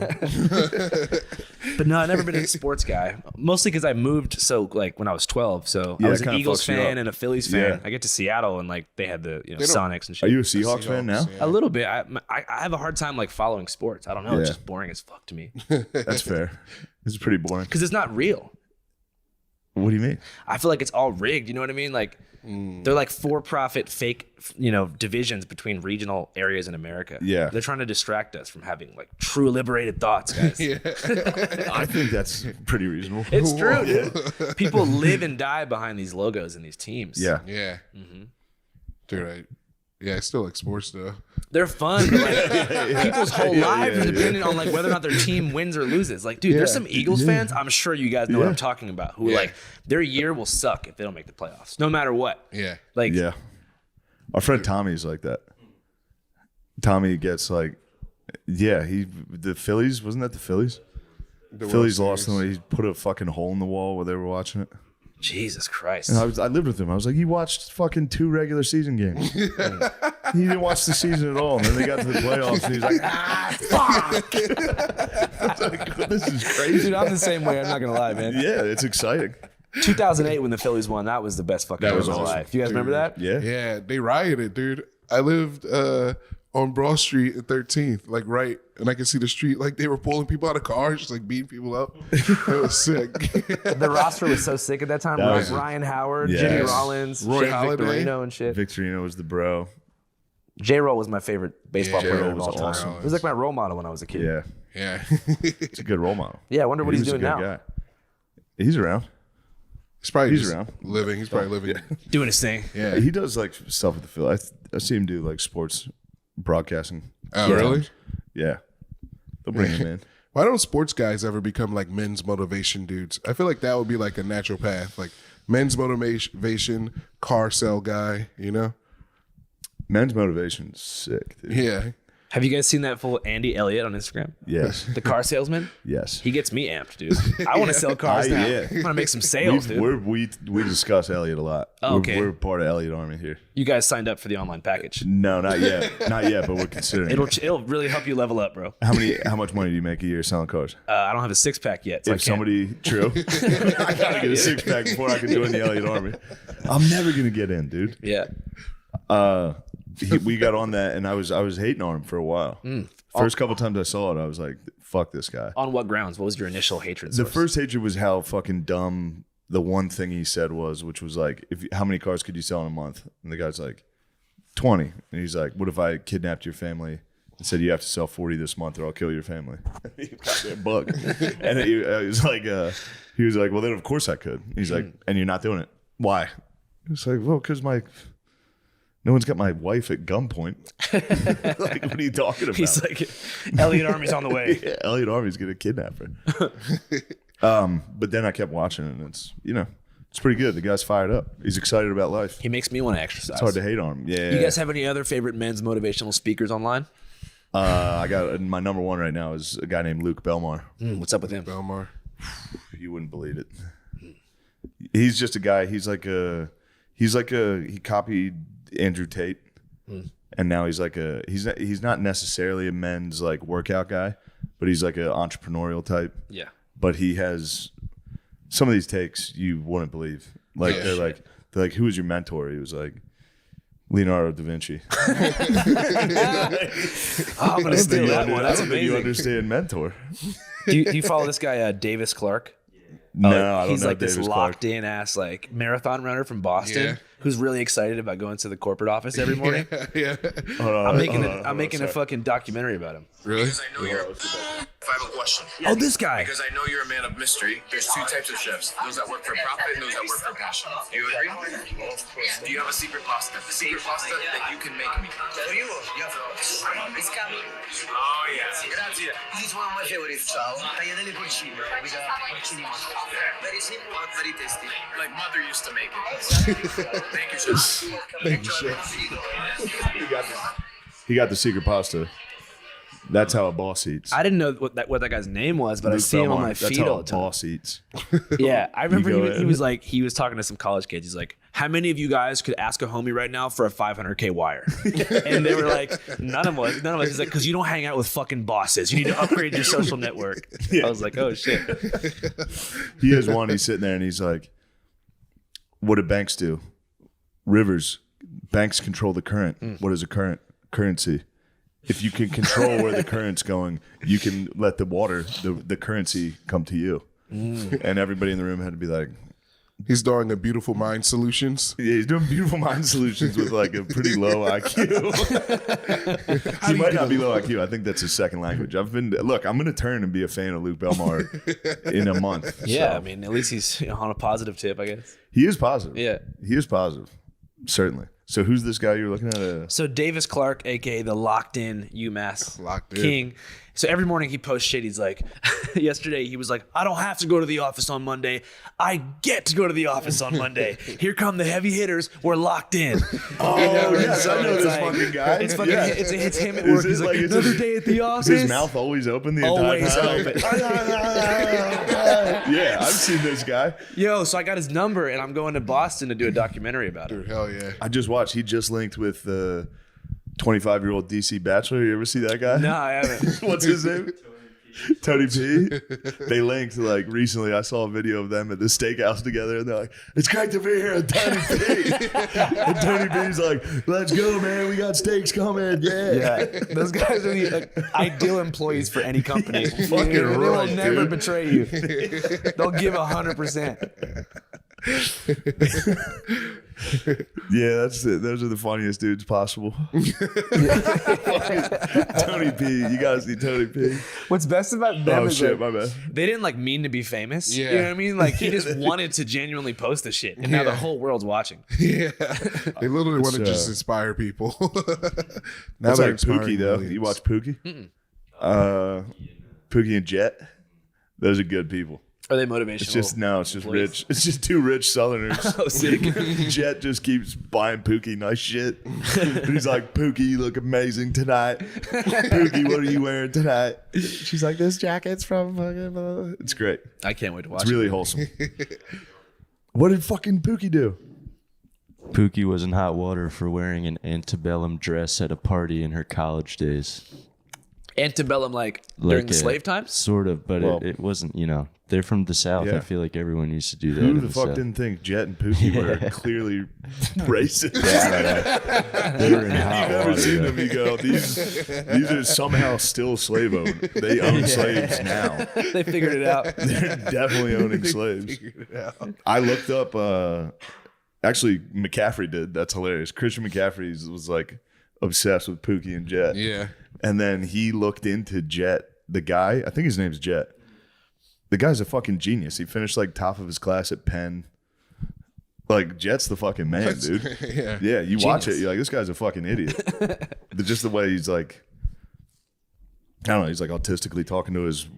But no, I've never been a sports guy. Mostly because I moved like when I was 12. So Yeah, I was it an kinda Eagles fucks you fan up. and a Phillies fan. Yeah. I get to Seattle and like they had the don't- Sonics and shit. Are you a Seahawks fan now? Seahawks, yeah. A little bit. I have a hard time like following sports. I don't know. It's Yeah. just boring as fuck to me That's fair. This is pretty boring. because it's not real. What do you mean? I feel like it's all rigged. You know what I mean? Like they're like for-profit fake, divisions between regional areas in America. Yeah. They're trying to distract us from having like true liberated thoughts, guys. I think that's pretty reasonable. It's true, dude. People live and die behind these logos and these teams. Yeah. Yeah. Dude, I still like sports, though. They're fun, but like people's whole lives are dependent on like whether or not their team wins or loses. Like, dude, there's some Eagles fans. I'm sure you guys know what I'm talking about. Who like their year will suck if they don't make the playoffs, no matter what. Yeah. Like, Yeah. Our friend Tommy's like that. Tommy gets like Yeah, the Phillies, wasn't that the Phillies? The Phillies World lost Series. them. He put a fucking hole in the wall while they were watching it. Jesus Christ. And I lived with him. I was like, he watched fucking 2 regular season games. He didn't watch the season at all. And then they got to the playoffs, and he's like, fuck. I was like, this is crazy. Dude, I'm the same way. I'm not gonna lie, man. Yeah, it's exciting. 2008 when the Phillies won, that was the best fucking That game was of my awesome. life. You guys remember that? Yeah. Yeah, they rioted, dude. I lived on Broad Street at 13th, like right, and I could see the street. Like they were pulling people out of cars, just like beating people up. It was sick. The roster was so sick at that time. That Right? was- Ryan Howard, Yes. Jimmy Rollins, Roy shit, Halladay. Victorino and shit. Victorino was the bro. J-Roll was my favorite baseball Yeah, player J-Roll of was all time. awesome. He was like my role model when I was a kid. Yeah. Yeah, It's a good role model. Yeah, I wonder what He he's was a doing good now. guy. He's around. he's He's around. living. He's probably living. Doing his thing. Yeah. He does like stuff with the Phillies. I see him do like sports broadcasting. Oh, really? Yeah. They'll bring him in. Why don't sports guys ever become like men's motivation dudes? I feel like that would be like a natural path. Like men's motivation, car sell guy, you know? Men's motivation is sick, dude. Yeah. Have you guys seen that full Andy Elliott on Instagram? Yes. The car salesman? Yes. He gets me amped, dude. I want to sell cars now. yeah. I want to make some sales, dude. We discuss Elliot a lot. Oh, okay. We're part of Elliot Army here. You guys signed up for the online package. No, not yet. Not yet, but we're considering. It'll really help you level up, bro. How much money do you make a year selling cars? I don't have a 6-pack yet, so I If can't. somebody true, I gotta get a 6-pack before I can join the Elliot Army. I'm never gonna get in, dude. Yeah. We got on that, and I was hating on him for a while. First couple times I saw it, I was like, "Fuck this guy." On what grounds? What was your initial hatred? The source? first hatred was how fucking dumb the one thing he said was, which was like, how many cars could you sell in a month? And the guy's like, 20. And he's like, what if I kidnapped your family and said you have to sell 40 this month or I'll kill your family? He got that bug. And he was like, well, then of course I could. He's like, and you're not doing it. Why? It's like, well, because no one's got my wife at gunpoint. Like, what are you talking about? He's like, Elliot Army's on the way. Yeah, Elliot Army's gonna kidnap her. But then I kept watching it, and it's pretty good. The guy's fired up. He's excited about life. He makes me want to exercise. It's hard to hate on him. Yeah. You guys have any other favorite men's motivational speakers online? I got my number one right now is a guy named Luke Belmar. What's up with him? Belmar. You wouldn't believe it. He's just a guy. He copied Andrew Tate, and now he's not necessarily a men's like workout guy, but he's like an entrepreneurial type. Yeah. But he has some of these takes you wouldn't believe. Like they're like, who was your mentor? He was like, Leonardo da Vinci. I'm gonna steal that one. That's I don't think you amazing. understand mentor. Do you follow this guy, Davis Clark? No, I don't He's know like this Davis locked Clark. in ass like marathon runner from Boston Yeah. who's really excited about going to the corporate office every morning. Yeah. I'm making a fucking documentary about him. Really? I know you're. If I have a question. Oh, this guy. Because I know you're a man of mystery. There's 2 types of chefs: those that work for profit and those that work for passion. Do you agree? Of course. Do you have a secret pasta? The secret pasta that you can make me. It's coming. Oh yeah. Grazie. This is one of my favorites. Ciao. Tagliatelle porcini. We got porcini mustard. Very simple but very tasty. Like mother used to make it. Thank you, chef. Thank you, chef. He got the secret pasta. That's how a boss eats. I didn't know what that guy's name was, but I Luke see him on Belmar. my That's feed how all a the time. boss eats. Yeah, I remember go he ahead. was like, he was talking to some college kids. He's like, how many of you guys could ask a homie right now for a 500K wire? And they were like, none of us. He's like, because you don't hang out with fucking bosses. You need to upgrade your social network. I was like, oh shit. He has one. He's sitting there and he's like, what do banks do? Rivers. Banks control the current. What is a current? Currency. If you can control where the current's going, you can let the water, the currency come to you. And everybody in the room had to be like, He's doing a Beautiful Mind Solutions. yeah, he's doing beautiful mind solutions with like a pretty low IQ. He might not be low IQ. I think that's his second language. I'm going to turn and be a fan of Luke Belmar in a month. Yeah, So, I mean, at least he's on a positive tip, I guess. he is positive. Yeah. He is positive. Certainly. So who's this guy you're looking at? So Davis Clark, aka the locked in UMass Locked in. king. So every morning he posts shit. He's like, yesterday he was like, I don't have to go to the office on Monday. I get to go to the office on Monday. Here come the heavy hitters. We're locked in. Oh, yes, I know it's this fucking guy. It's fucking. Yeah. It's him at Is work. it He's like, it's another his- day at the office. Is his mouth always open the entire Always time? open. Yeah, I've seen this guy. Yo, so I got his number and I'm going to Boston to do a documentary about it. Dude, hell yeah. I just watched. He just linked with the 25-year-old DC Bachelor. You ever see that guy? No, I haven't. What's his name? Tony P. They linked like recently. I saw a video of them at the steakhouse together, and they're like, "It's great to be here at Tony P." And Tony P's like, "Let's go, man. We got steaks coming." Yeah. Yeah, those guys are the ideal employees for any company. Fucking They will right, never dude. betray you. They'll give 100%. Yeah, that's it. Those are the funniest dudes possible. Tony P. You gotta see Tony P. What's best about them Oh is shit, like, my bad. they didn't like mean to be famous. Yeah. You know what I mean? Like he just wanted to genuinely post the shit, and now the Yeah. whole world's watching. Yeah. They literally want to It's, just inspire people. Now That's they're like inspiring Pookie though. millions. You watch Pookie? Pookie and Jet. Those are good people. Are they motivational? It's just it's just employees? rich. It's just two rich Southerners. Oh, sick. Jet just keeps buying Pookie nice shit. And he's like, Pookie, you look amazing tonight. Pookie, what are you wearing tonight? She's like, this jacket's from fucking blah, blah. It's great. I can't wait to watch. It's really wholesome. What did fucking Pookie do? Pookie was in hot water for wearing an antebellum dress at a party in her college days. Antebellum, like during the slave times. Sort of, but Well- it wasn't, they're from the South. Yeah. I feel like everyone used to do that. Who in the the fuck South. didn't think Jet and Pookie were clearly racist? They were in You've hot never water. seen though. them. You go, these are somehow still slave owned. They own slaves now. They figured it out. They're definitely owning slaves. I looked up. Actually, McCaffrey did. That's hilarious. Christian McCaffrey was like obsessed with Pookie and Jet. Yeah. And then he looked into Jet. The guy, I think his name's Jet. The guy's a fucking genius. He finished like top of his class at Penn. Like Jet's the fucking man, dude. Yeah. Yeah, you watch it, you're like, this guy's a fucking idiot. Just the way he's like, I don't know, he's like autistically talking to his.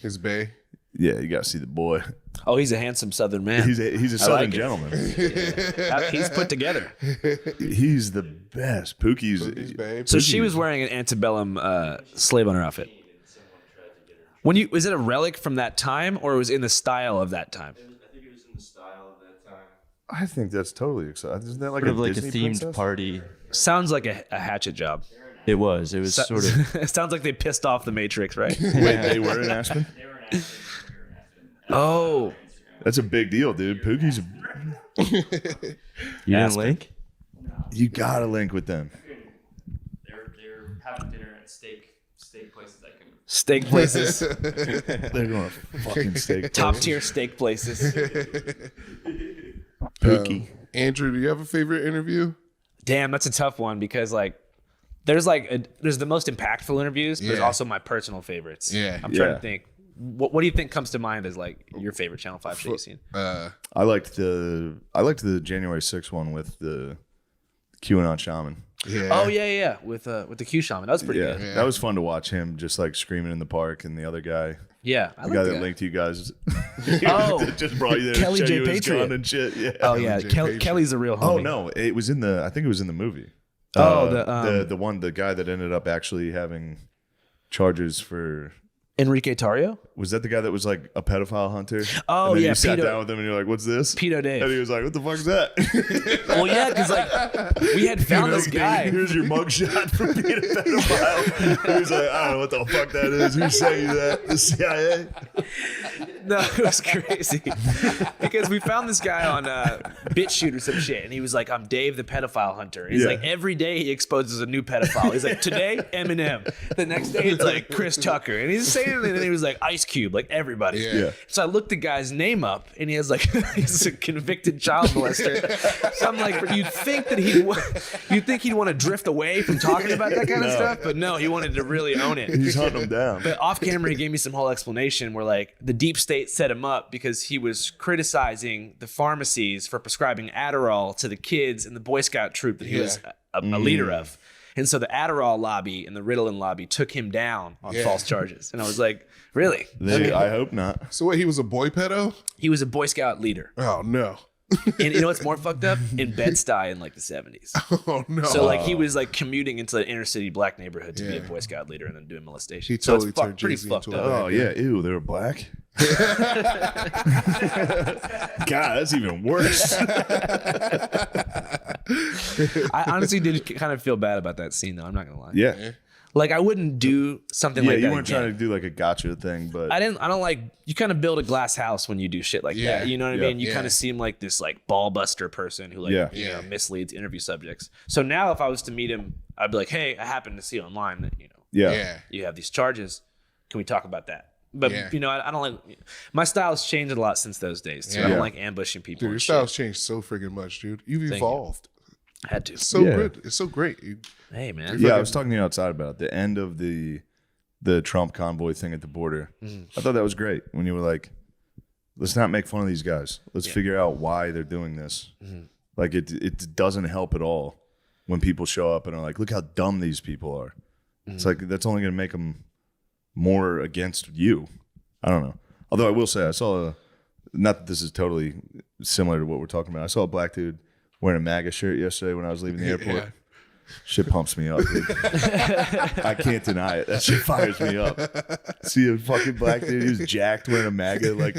His bay. Yeah, you gotta see the boy. Oh, he's a handsome Southern man. He's a Southern like it. gentleman. He's put together. He's the best. Pookie's. Babe. So she was wearing an antebellum slave owner outfit. Was it a relic from that time, or it was in the style of that time? I think it was in the style of that time. I think that's totally exciting. Isn't that like Sort a of like Disney a themed princess? party. Sounds like a hatchet job. It was sort of. It sounds like they pissed off the Matrix, right? Wait, they were in Aspen? Oh, That's a big deal, dude. Pookie's. You didn't Aspen. link? You gotta link with them. They're having dinner at steak places I can. steak places, They're going to fucking steak. top tier steak places. Pookie. Andrew, do you have a favorite interview? Damn, that's a tough one because there's the most impactful interviews, but there's Yeah. also my personal favorites. Yeah. I'm trying Yeah. to think. What do you think comes to mind as like your favorite Channel 5 show you've seen? I liked the January 6th one with the QAnon shaman. Yeah. Oh yeah, with the Q shaman. That was pretty Yeah, good. that was fun to watch him just like screaming in the park, and the other guy, Yeah, I the like guy the that guy. linked you guys, Oh. just brought you there, Kelly to show J. you his Patriot. gun and shit. Yeah. Oh yeah, J. Patriot. Kelly's a real homie. Oh no, it was in the. I think it was in the movie. Oh, the guy that ended up actually having charges for. Enrique Tarrio. Was that the guy that was like a pedophile hunter? Oh, and then yeah, you sat Pedo- down with him and you're like, "What's this?" Pedo Dave. And he was like, "What the fuck's that?" Well, yeah, because like we had found this guy. Here's your mugshot for being a pedophile. He was like, "I don't know what the fuck that is. Who's saying that? The CIA?" No, it was crazy because we found this guy on BitChute or some shit, and he was like, "I'm Dave, the pedophile hunter." He's Yeah. like, every day he exposes a new pedophile. He's like, today Eminem, the next day it's like Chris Tucker, and he's saying Wayne, and then he was like Ice Cube, like everybody. Yeah. So I looked the guy's name up, and he has like he's a convicted child molester. So I'm like, you'd think he'd want to drift away from talking about that kind of stuff, but no, he wanted to really own it. He's hunting them down. But off camera, he gave me some whole explanation where like the deep state set him up because he was criticizing the pharmacies for prescribing Adderall to the kids in the Boy Scout troop that he was a leader of. And so the Adderall lobby and the Ritalin lobby took him down on false charges. And I was like, really? I hope not. So wait, he was a boy pedo? He was a Boy Scout leader. Oh no. And you know what's more fucked up? In Bed-Stuy in like the 70s. Oh no. So like he was like commuting into the inner city black neighborhood to be a Boy Scout leader and then doing molestation. He totally so it's turned pretty Jay-Z fucked into up. a Oh yeah, ew, they were black. God, that's even worse. I honestly did kind of feel bad about that scene, though. I'm not gonna lie. Yeah, like I wouldn't do something yeah. like that. You weren't again. trying to do like a gotcha thing, but I don't like. You kind of build a glass house when you do shit like Yeah. that. You know what I Yeah. mean? You kind of seem like this like ball buster person who like Yeah. you know misleads interview subjects. So now if I was to meet him, I'd be like, hey, I happened to see online that yeah. you have these charges. Can we talk about that? But Yeah. I don't like my style's changed a lot since those days. Too. I Yeah. don't like ambushing people. Dude, your and style's shit. changed so freaking much, dude. You've you. evolved. Had to. It's so Yeah. good. It's so great. Hey man. Yeah, I was talking to you outside about the end of the Trump convoy thing at the border. I thought that was great when you were like, let's not make fun of these guys. Let's figure out why they're doing this. Like it doesn't help at all when people show up and are like, look how dumb these people are. It's like that's only going to make them more against you. I don't know. Although I will say I saw not that this is totally similar to what we're talking about. I saw a black dude wearing a MAGA shirt yesterday when I was leaving the airport. Yeah. Shit pumps me up, dude. I can't deny it. That shit fires me up. See a fucking black dude, he was jacked wearing a MAGA, like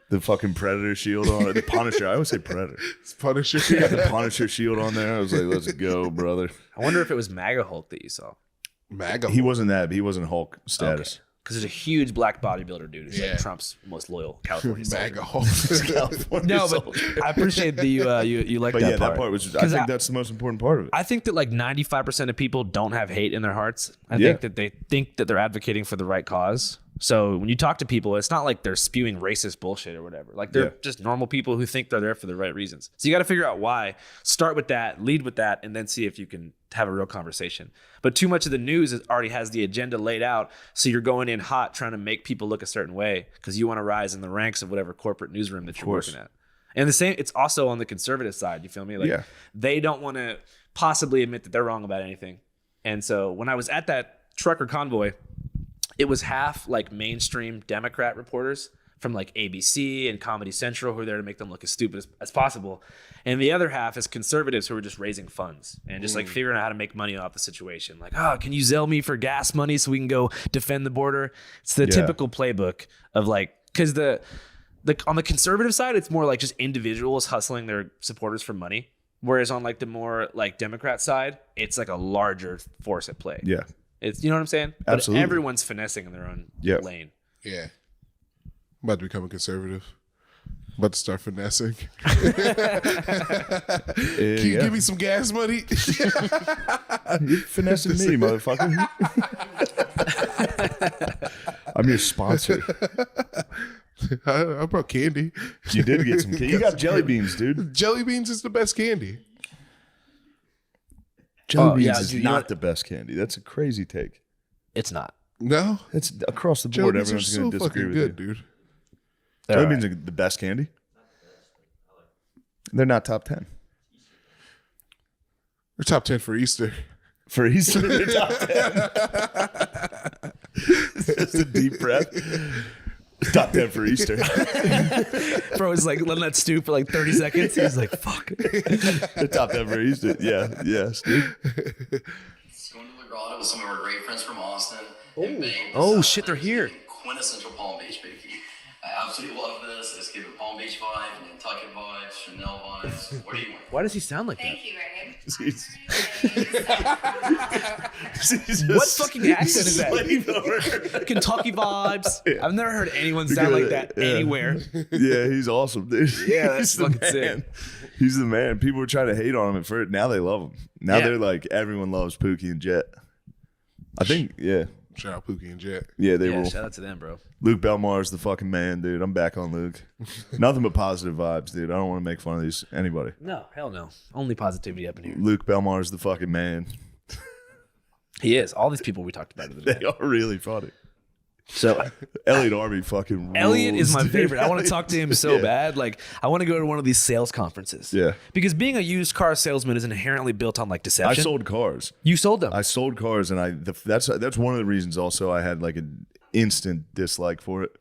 the fucking Predator shield on. The Punisher. I always say Predator. It's Punisher. He got the Punisher shield on there. I was like, let's go, brother. I wonder if it was MAGA Hulk that you saw. MAGA. He wasn't that, but he wasn't Hulk status. Because there's a huge black bodybuilder dude who's Yeah. like Trump's most loyal California soldier. MAGA Hulk. No, but I appreciate that you like But that yeah, part. that part was. I 'Cause think that's the most important part of it. I think that like 95% of people don't have hate in their hearts. I Yeah. think that they think that they're advocating for the right cause. So when you talk to people, it's not like they're spewing racist bullshit or whatever. Like they're Yeah. just normal people who think they're there for the right reasons. So you got to figure out why. Start with that, lead with that, and then see if you can have a real conversation. But too much of the news already has the agenda laid out. So you're going in hot trying to make people look a certain way because you want to rise in the ranks of whatever corporate newsroom that you're course. working at. And the same, it's also on the conservative side. You feel me? Like Yeah. they don't want to possibly admit that they're wrong about anything. And so when I was at that trucker convoy, it was half like mainstream Democrat reporters from like ABC and Comedy Central who were there to make them look as stupid as possible. And the other half is conservatives who were just raising funds and just like figuring out how to make money off the situation. Like, oh, can you Zelle me for gas money so we can go defend the border? It's the typical playbook of like, because the on the conservative side, it's more like just individuals hustling their supporters for money. Whereas on like the more like Democrat side, it's like a larger force at play. Yeah. It's, you know what I'm saying? Absolutely. But everyone's finessing in their own Yep. lane. Yeah. I'm about to become a conservative. I'm about to start finessing. Can you give me some gas money? You're finessing me, motherfucker. I'm your sponsor. I brought candy. You did get some candy. You got jelly beans, dude. Jelly beans is the best candy. Jelly beans yeah, is dude, you not know- the best candy. That's a crazy take. It's not. No? It's across the Jelly board. beans are Everyone's going so to disagree fucking with good, you. dude. Jelly beans are the best candy. They're not top 10. We're top 10 for Easter. For Easter, they're top 10. Just a deep breath. Top 10 for Easter. Bro was like letting that stew for like 30 seconds. He was like, fuck. The top 10 for Easter. Yeah, yes, dude. Going to the grotto with some of our great friends from Austin. Oh, shit, they're here. Quintessential Palm Beach, baby. I absolutely love this. It's giving Palm Beach vibe, Nantucket vibes, Chanel vibes. What do you want? Why does he sound like that? Thank you, Ray. What fucking accent is that? Kentucky vibes. I've never heard anyone sound like that anywhere. Yeah, he's awesome, dude. Yeah, that's He's the fucking man. sick. He's the man. People were trying to hate on him at first. Now they love him. Now Yeah. they're like, everyone loves Pookie and Jet. I think, yeah. Shout out Pookie and Jet. Yeah, they rule. Shout out to them, bro. Luke Belmar is the fucking man, dude. I'm back on Luke. Nothing but positive vibes, dude. I don't want to make fun of anybody. No, hell no. Only positivity up in here. Luke Belmar is the fucking man. He is. All these people we talked about today. They are really funny. So Elliot Arby fucking rules, Elliot is my dude. favorite. I want to talk to him so bad. Like, I want to go to one of these sales conferences. Yeah. Because being a used car salesman is inherently built on like deception. I sold cars. You sold them. I sold cars, and that's one of the reasons also I had like an instant dislike for it.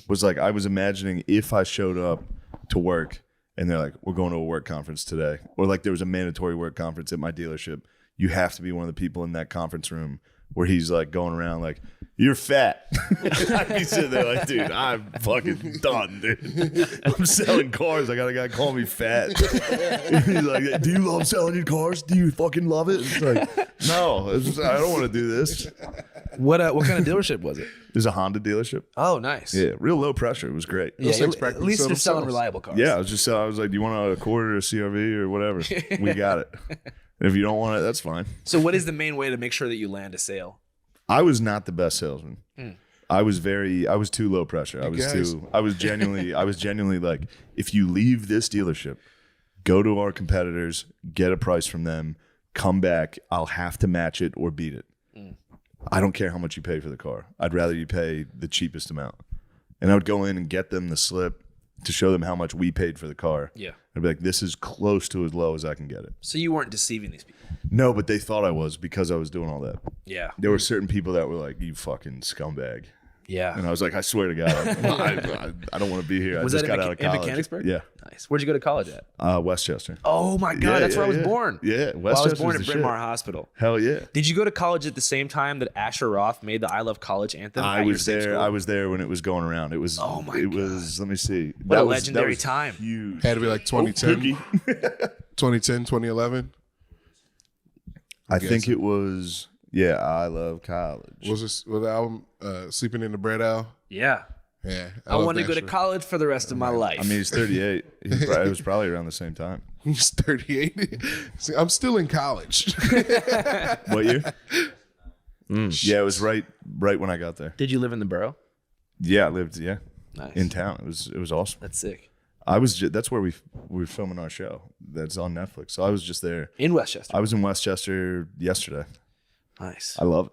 Was like I was imagining if I showed up to work and they're like, we're going to a work conference today, or like there was a mandatory work conference at my dealership, you have to be one of the people in that conference room where he's like going around like, you're fat. I'd be sitting there like, dude, I'm fucking done, dude. I'm selling cars. I got a guy call me fat. He's like, do you love selling your cars? Do you fucking love it? It's like, no, I don't want to do this. What kind of dealership was it? It was a Honda dealership. Oh, nice. Yeah, real low pressure. It was great. Yeah, at least they're selling reliable cars. Yeah, I was like, do you want a Accord or a CRV or whatever? We got it. And if you don't want it, that's fine. So what is the main way to make sure that you land a sale? I was not the best salesman. I was too low pressure. I was genuinely like, if you leave this dealership, go to our competitors, get a price from them, come back, I'll have to match it or beat it. I don't care how much you pay for the car. I'd rather you pay the cheapest amount. And I would go in and get them the slip to show them how much we paid for the car. Yeah. I'd be like, this is close to as low as I can get it. So you weren't deceiving these people? No, but they thought I was because I was doing all that. Yeah. There were certain people that were like, you fucking scumbag. Yeah. And I was like, I swear to God, I don't want to be here. Was I just that got out of college. in Mechanicsburg? Yeah. Nice. Where'd you go to college at? Westchester. Oh my God, that's where I was born. Yeah, Well, I was born Westchester's at the Bryn Mawr shit. Hospital. Hell yeah. Did you go to college at the same time that Asher Roth made the I Love College anthem? I at your was same there. school? I was there when it was going around. It was. Oh my It God. was. Let me see. What a That legendary was time. Huge. Had to be like 2010, 2010, 2011. I think it was. Yeah, I Love College. Was the album Sleeping in the Bread Al? Yeah. Yeah. I love want to that go to shit. college for the rest of my life. I mean, he's 38. It was probably around the same time. He's 38. See, I'm still in college. What year? Yeah, it was right when I got there. Did you live in the borough? Yeah, I lived. Yeah, Nice. in town. It was awesome. That's sick. That's where we were filming our show. That's on Netflix. So I was just there. In Westchester. I was in Westchester yesterday. Nice. I love it.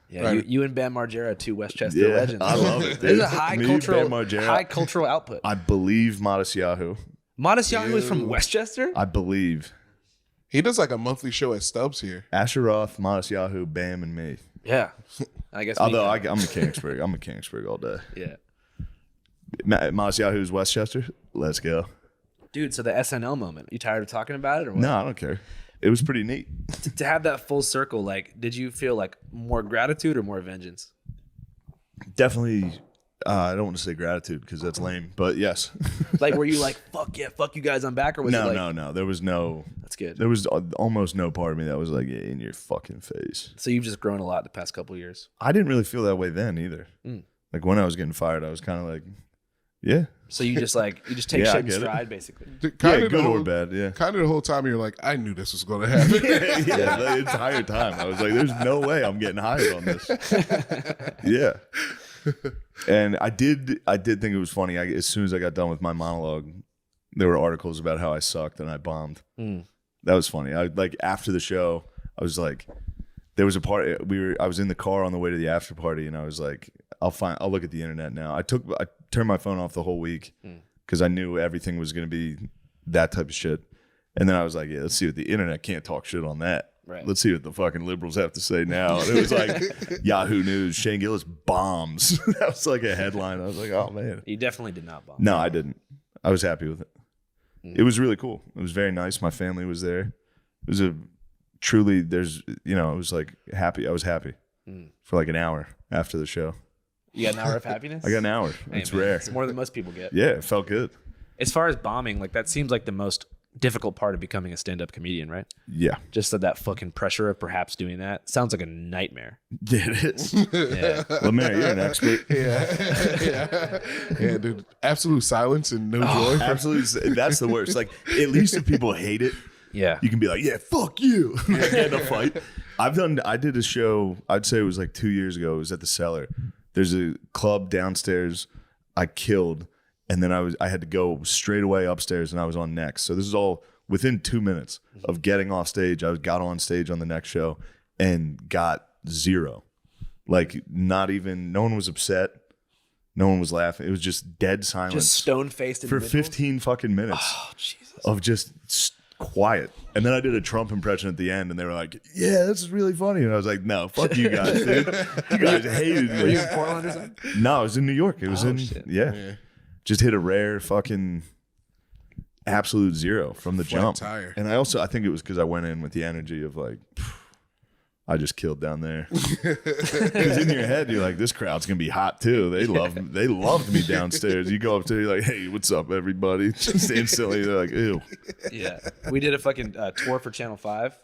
Yeah, Right. you and Bam Margera, two Westchester Yeah, legends. I love it, There's dude. a high Me, cultural, Bam Margera. high cultural output. I believe Modest Yahoo. Modest Yahoo is from Westchester? I believe He does like a monthly show at Stubbs here. Asher Roth, Modest Yahoo, Bam, and me. Yeah. I guess. Although I'm a Mechanicsburg. I'm a Mechanicsburg all day. yeah. Modest Yahoo's Westchester. Let's go. Dude, so the SNL moment. You tired of talking about it or what? No, I don't care. It was pretty neat. To have that full circle, like, did you feel like more gratitude or more vengeance? Definitely. I don't want to say gratitude because that's lame, but yes. Like, were you like, fuck yeah, fuck you guys, I'm back? Or was it like, No. There was no. That's good. There was almost no part of me that was like in your fucking face. So you've just grown a lot the past couple of years. I didn't really feel that way then either. Like when I was getting fired, I was kind of like, yeah. So you just take Yeah, I shit in get it. stride, basically. Kind Yeah, of good or bad, yeah. Kind of the whole time you're like, I knew this was going to happen. Yeah, the entire time. I was like, there's no way I'm getting hired on this. Yeah. And I did think it was funny. As soon as I got done with my monologue, there were articles about how I sucked and I bombed. That was funny. After the show, I was like, there was a part I was in the car on the way to the after party and I was like, I'll look at the internet now. I turned my phone off the whole week because I knew everything was going to be that type of shit. And then I was like, yeah, let's see what the internet can't talk shit on that. Right. Let's see what the fucking liberals have to say now. And it was like Yahoo News, Shane Gillis bombs. That was like a headline. I was like, oh man. You definitely did not bomb. No, I didn't. I was happy with it. It was really cool. It was very nice. My family was there. It was it was like happy. I was happy for like an hour after the show. You got an hour of happiness? I got an hour. Hey, It's man, rare. It's more than most people get. Yeah, it felt good. As far as bombing, like that seems like the most difficult part of becoming a stand-up comedian, right? Yeah. Just that fucking pressure of perhaps doing that sounds like a nightmare. Yeah, it is. Yeah. Lemaire, you're an expert. Yeah, dude. Absolute silence and no joy. Absolutely. That's the worst. Like, at least if people hate it, Yeah. You can be like, yeah, fuck you. Like, get in a fight. I did a show, I'd say it was like 2 years ago. It was at the Cellar. There's a club downstairs I killed, and then I had to go straight away upstairs, and I was on next. So this is all within 2 minutes of getting off stage. I got on stage on the next show and got 0. Like, not even, no one was upset. No one was laughing. It was just dead silence. Just stone-faced for 15 fucking minutes. Oh, Jesus. Of just quiet. And then I did a Trump impression at the end, and they were like, yeah, this is really funny. And I was like, no, fuck you guys, dude. You guys hated me. Were you in Portland or something? No, I was in New York. It was yeah. Just hit a rare fucking absolute 0 from the Flat jump. tire. And I think it was because I went in with the energy of like, I just killed down there. Because in your head, you're like, this crowd's gonna be hot too. They loved me downstairs. You go up to, you're like, hey, what's up, everybody? Just instantly, they're like, ew. Yeah, we did a fucking tour for Channel 5,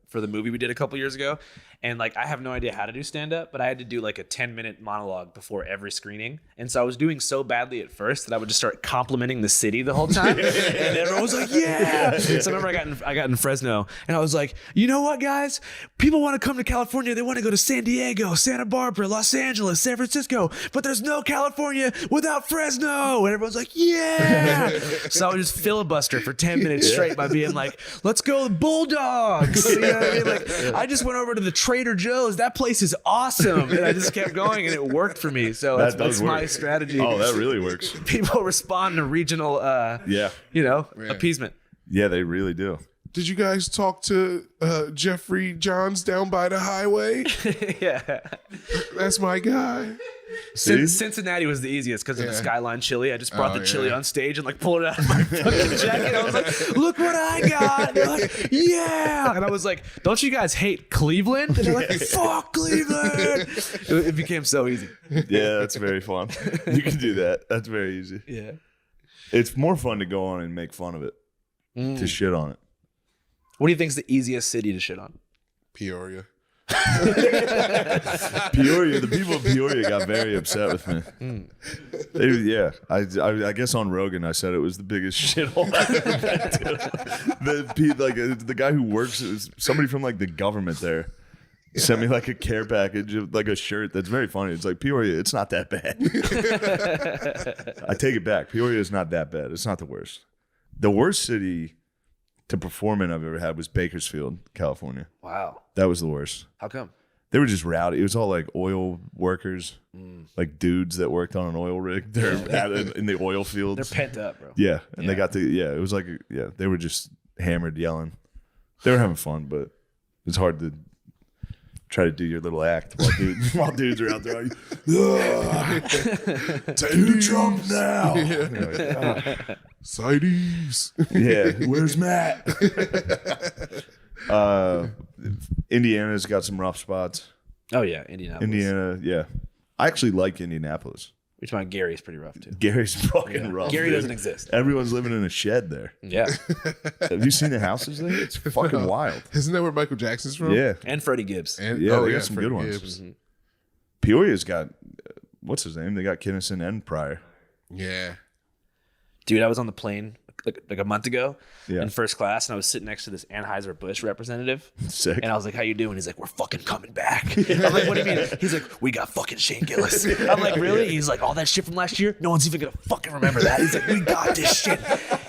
for the movie we did a couple years ago, and like I have no idea how to do stand up, but I had to do like a 10-minute monologue before every screening, and so I was doing so badly at first that I would just start complimenting the city the whole time, and everyone was like, "Yeah!" So I remember I got in Fresno, and I was like, "You know what, guys? People want to come to California. They want to go to San Diego, Santa Barbara, Los Angeles, San Francisco, but there's no California without Fresno." And everyone's like, "Yeah!" So I would just filibuster for 10 minutes straight by being like, "Let's go Bulldogs." You know what I mean? Like, I just went over to the Trader Joe's. That place is awesome. And I just kept going, and it worked for me. So that's my strategy. Oh, that really works. People respond to regional, appeasement. Yeah, they really do. Did you guys talk to Jeffrey Johns down by the highway? Yeah. That's my guy. Cincinnati was the easiest because of the Skyline chili. I just brought the chili on stage and like pulled it out of my fucking jacket. I was like, look what I got. And they're like, yeah. And I was like, don't you guys hate Cleveland? And they're like, fuck Cleveland. It became so easy. Yeah, that's very fun. You can do that. That's very easy. Yeah. It's more fun to go on and make fun of it, to shit on it. What do you think is the easiest city to shit on? Peoria. Peoria, the people of Peoria got very upset with me. I guess on Rogan I said it was the biggest shithole I've ever been to. The guy who works, somebody from like the government there, sent me like a care package of like a shirt that's very funny. It's like, Peoria, it's not that bad. I take it back. Peoria is not that bad. It's not the worst. The worst city to perform in I've ever had was Bakersfield, California. Wow. That was the worst. How come? They were just rowdy. It was all like oil workers, like dudes that worked on an oil rig. They're in the oil fields. They're pent up, bro. Yeah. And they got it was like, they were just hammered yelling. They were having fun, but it's hard to try to do your little act while dudes are out there like, take Trump now. Sideys. Yeah, where's Matt? Indiana's got some rough spots. Oh yeah, Indianapolis. Indiana, yeah. I actually like Indianapolis. Which one? Gary's pretty rough too. Gary's fucking rough. Gary dude. doesn't exist. Everyone's living in a shed there. Yeah. Have you seen the houses there? It's fucking wild. Isn't that where Michael Jackson's from? Yeah. And Freddie Gibbs. And, they got some Freddie good ones. Gibbs. Peoria's got, what's his name? They got Kinnison and Pryor. Yeah. Dude, I was on the plane like a month ago Yeah. in first class, and I was sitting next to this Anheuser-Busch representative. Sick. And I was like, how you doing? He's like, we're fucking coming back. I'm like, what do you mean? He's like, we got fucking Shane Gillis. I'm like, really? He's like, all that shit from last year? No one's even gonna fucking remember that. He's like, we got this shit.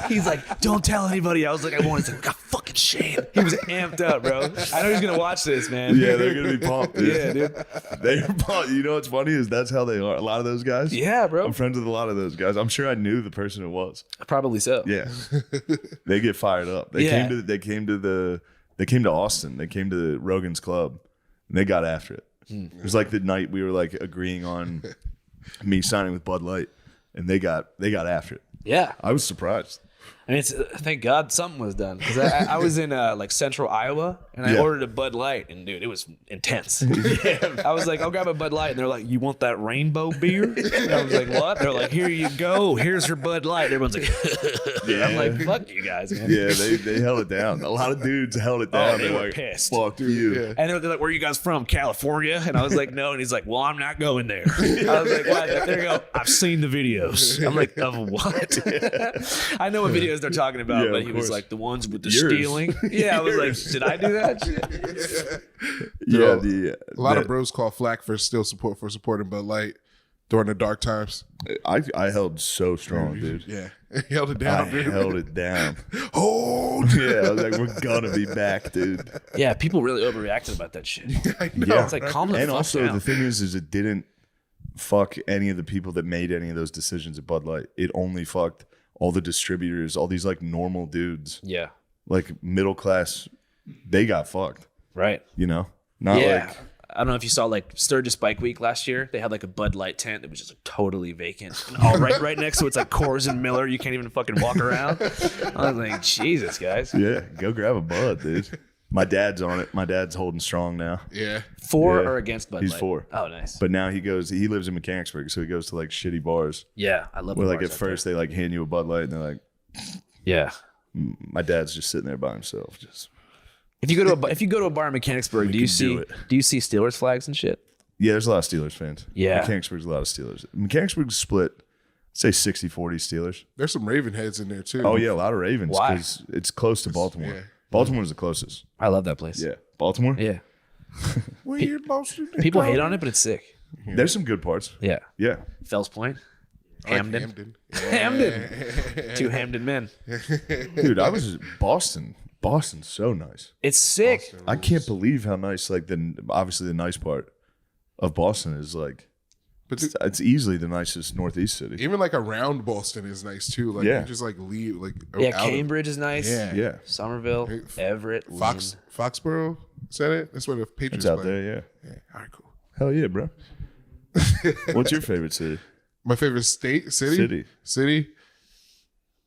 He's like, don't tell anybody. I was like, I won't. He's like, we got fucking Shane. He was amped up, bro. I know he's gonna watch this, man. Yeah, they're gonna be pumped, dude. Yeah, dude. They're pumped. You know what's funny is that's how they are. A lot of those guys. Yeah, bro. I'm friends with a lot of those guys. I'm sure I knew the person it was. Probably so. Yeah. They get fired up. They came to Austin. They came to Rogan's Club and they got after it. It was like the night we were like agreeing on me signing with Bud Light, and they got after it. Yeah. I was surprised. I mean, thank God something was done, because I was in like central Iowa, and I ordered a Bud Light, and dude, it was intense. I was like, I'll grab a Bud Light, and they're like, you want that rainbow beer? And I was like, what? They're like, here you go. Here's your Bud Light. Everyone's like, I'm like, fuck you guys, man. Yeah, they held it down. A lot of dudes held it down. Oh, they They're were like, pissed. Fuck you. Yeah. And they're like, where are you guys from? California? And I was like, no. And he's like, well, I'm not going there. I was like, why? They go, I've seen the videos. I'm like, of what? I know a videos they're talking about, Yeah, but of he was course. like the ones with the Yours. stealing. Yeah, I was like, did I do that shit? Yeah, A lot of bros call flack for supporting Bud Light during the dark times. I held so strong, dude. Yeah, he held it I down, dude. held it down. Hold. Yeah, I was like, we're gonna be back, dude. Yeah, people really overreacted about that shit. I know. Yeah, It's like, calm the and fuck also down. the thing is it didn't fuck any of the people that made any of those decisions at Bud Light. It only fucked all the distributors, all these like normal dudes, Yeah, like middle class. They got fucked, right. you know. Not Yeah. like I don't know if you saw like Sturgis Bike Week last year. They had like a Bud Light tent that was just like, totally vacant. And all right next to it's like Coors and Miller. You can't even fucking walk around. I was like, Jesus, guys. yeah, go grab a Bud, dude. My dad's on it. My dad's holding strong now. Yeah. For Yeah. or against Bud He's Light? for. Oh, nice. But now he lives in Mechanicsburg, so he goes to like shitty bars Yeah, I love where the like bars at out there. first they like hand you a Bud Light and they're like, Yeah. my dad's just sitting there by himself. Just If you go to a bar in Mechanicsburg, do you see Steelers flags and shit? yeah, there's a lot of Steelers fans. Yeah. Mechanicsburg's a lot of Steelers. Mechanicsburg's split, say 60-40 Steelers. There's some Raven heads in there too. Oh yeah, a lot of Ravens Why? because it's close to Baltimore. Yeah. Baltimore's the closest. I love that place. Yeah, Baltimore. Yeah. Weird Boston. People hate on it, but it's sick. There's some good parts. Yeah. Yeah, Fells Point. I like Hamden. Hamden. Hamden. Two Hamden men. dude, I was Boston. Boston's so nice. It's sick. I can't believe how nice. Like obviously the nice part of Boston is like, But it's easily the nicest Northeast city. even like around Boston is nice too. Like Yeah. you just like leave like Yeah, out of- Cambridge is nice. Yeah. Yeah, Somerville, Everett, Foxborough. Is that it? That's where the Patriots it's out play. there. Yeah, Yeah. All right, cool. hell yeah, bro. What's your favorite city? My favorite city.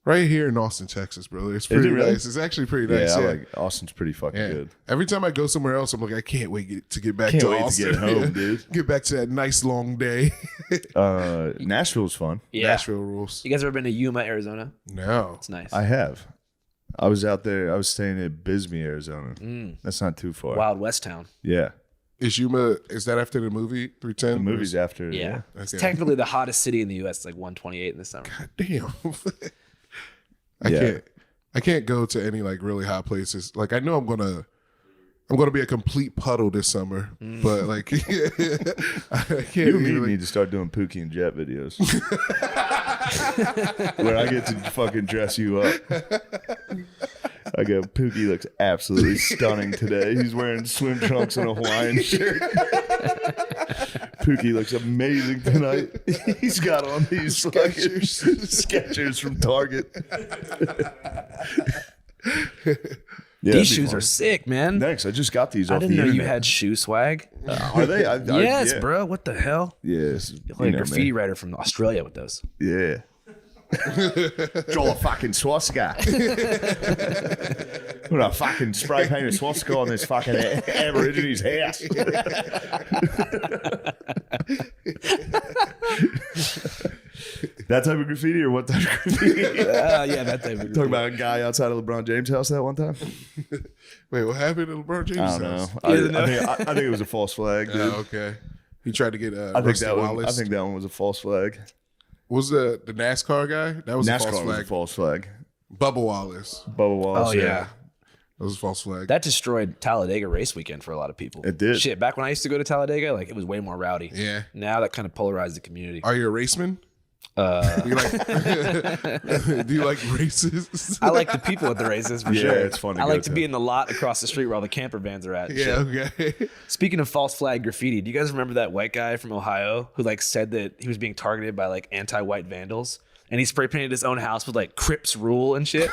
Right here in Austin, Texas, brother. It's pretty really? nice. It's actually pretty nice. Yeah, Yeah. I like Austin's pretty fucking Yeah. good. Every time I go somewhere else, I'm like, I can't wait to get back Can't to wait to Austin. get home, dude. Get back to that nice long day. Nashville's fun. Yeah. Nashville rules. You guys ever been to Yuma, Arizona? No. It's nice. I have. I was out there. I was staying at Bisbee, Arizona. That's not too far. Wild West Town. Yeah, Is Yuma? Is that after the movie 310? the movie's after. Yeah. It's Okay. technically the hottest city in the U.S. It's like 128 in the summer. Damn. Yeah. I can't go to any like really hot places. Like I know I'm gonna be a complete puddle this summer, but like I can't. You and me even, like, need to start doing Pookie and Jet videos. Where I get to fucking dress you up. I go, Pookie looks absolutely stunning today. He's wearing swim trunks and a Hawaiian shirt. Pookie looks amazing tonight. He's got on these fucking Skechers from Target. Yeah, These shoes are sick, man. Thanks. I just got these I off didn't the know you internet. had shoe swag. Are they? Yes, yeah. bro. What the hell? Yes. You're like a graffiti writer from Australia with those. Yeah. Draw a fucking swastika. I'm gonna fucking spray paint a swastika on this fucking Aborigines house. That type of graffiti or what type of graffiti? Yeah, that type of Talking about a guy outside of LeBron James' house that one time? wait, what happened to LeBron James? I don't know. house? I think it was a false flag, dude. Oh, okay. He tried to get I think Rusty that one. Wallace. I think that one was a false flag. Was the NASCAR guy? That was a false NASCAR was flag. a false flag. Bubba Wallace. Bubba Wallace. Oh, yeah. That was a false flag. That destroyed Talladega race weekend for a lot of people. It did. Shit, back when I used to go to Talladega, like it was way more rowdy. Yeah. Now that kind of polarized the community. Are you a raceman? Do you like do you like races? I like the people at the races for Yeah, sure. it's fun to I go like to to. be in the lot across the street where all the camper vans are at. and Yeah, shit. okay. Speaking of false flag graffiti, do you guys remember that white guy from Ohio who like said that he was being targeted by like anti-white vandals and he spray painted his own house with like Crips rule and shit?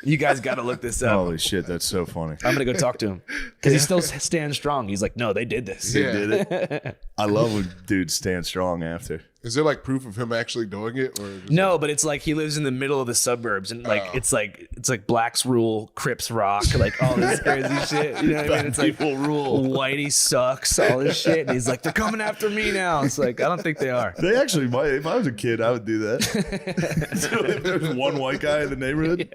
You guys got to look this up. Holy shit, that's so funny. I'm gonna go talk to him because he still stands strong. He's like, no, they did this. Yeah. Did it? I love when dudes stand strong after. Is there like proof of him actually doing it, or just No, but it's like he lives in the middle of the suburbs, and like it's like blacks rule, Crips rock, like all this crazy shit. You know what I mean? It's like People rule. Whitey sucks, all this shit. And he's like, they're coming after me now. It's like I don't think they are. They actually might. If I was a kid, I would do that. So if there's one white guy in the neighborhood,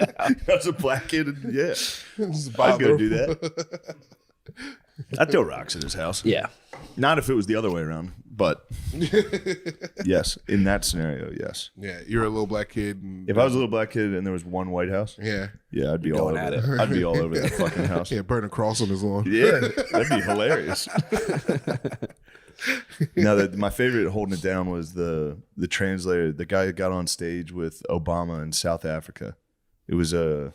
that's a black kid. And yeah, I'd go do that. I'd throw rocks at his house. Yeah, Not if it was the other way around. But yes, in that scenario, yes. Yeah, you're a little black kid. And, If I was a little black kid and there was one White House, yeah, I'd be all going over at it. it. I'd be all over that fucking house. yeah, burn a cross on his lawn. Yeah, that'd be hilarious. Now that my favorite holding it down was the translator, the guy that got on stage with Obama in South Africa. It was a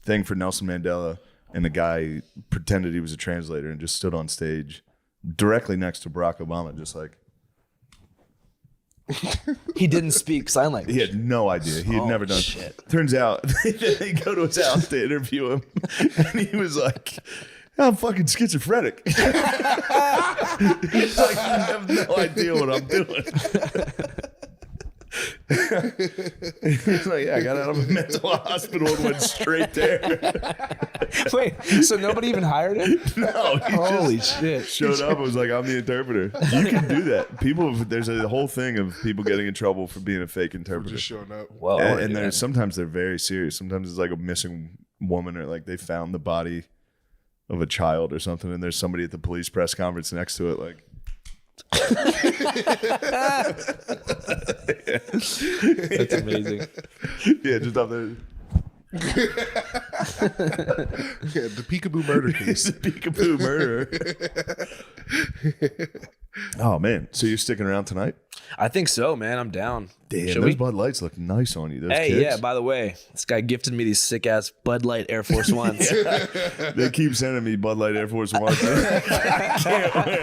thing for Nelson Mandela, and the guy pretended he was a translator and just stood on stage directly next to Barack Obama, just like He didn't speak sign language. he had no idea. He had never done. Shit. Turns out they go to his house to interview him, and he was like, I'm fucking schizophrenic. He's like, I have no idea what I'm doing. He's like, I got out of a mental hospital and went straight there. Wait, so nobody even hired him? No, he Holy just shit. showed up and was like, I'm the interpreter. You can do that. There's a whole thing of people getting in trouble for being a fake interpreter. Just showing up. Whoa. And sometimes they're very serious. Sometimes it's like a missing woman, or like they found the body of a child or something, and there's somebody at the police press conference next to it, like. That's amazing. Yeah, just up there. Yeah, the Peekaboo murder He's case. a peekaboo murderer. Oh man, so you're sticking around tonight? I think so, man. I'm down. Damn, Should those we? Bud Lights look nice on you. Those Hey, kicks. yeah, by the way, this guy gifted me these sick ass Bud Light Air Force Ones. They keep sending me Bud Light Air Force Ones. I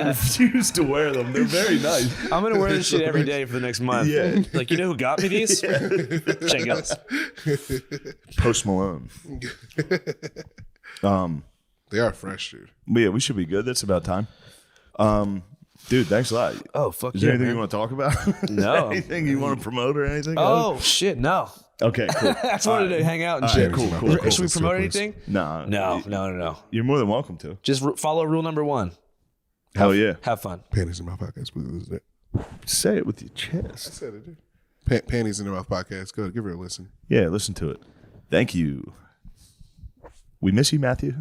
refuse to wear them. They're very nice. I'm gonna wear this shit every day for the next month. Yeah. Like, you know who got me these? Check out. Post Malone. They are fresh, dude. But yeah, we should be good. That's about time. Dude, thanks a lot. Oh, fuck Is there yeah, anything man. you want to talk about? No. Anything you want to promote or anything? Oh, shit, no. Okay, cool. I just wanted to hang out and All shit. right, cool. Should we promote anything? No. No. You're more than welcome to. Just follow rule number 1. Hell yeah. Have fun. Panties in my podcast, please. Say it with your chest. I said it, dude. Panties in the Mouth podcast. Go give her a listen. Yeah, listen to it. Thank you. We miss you, Matthew.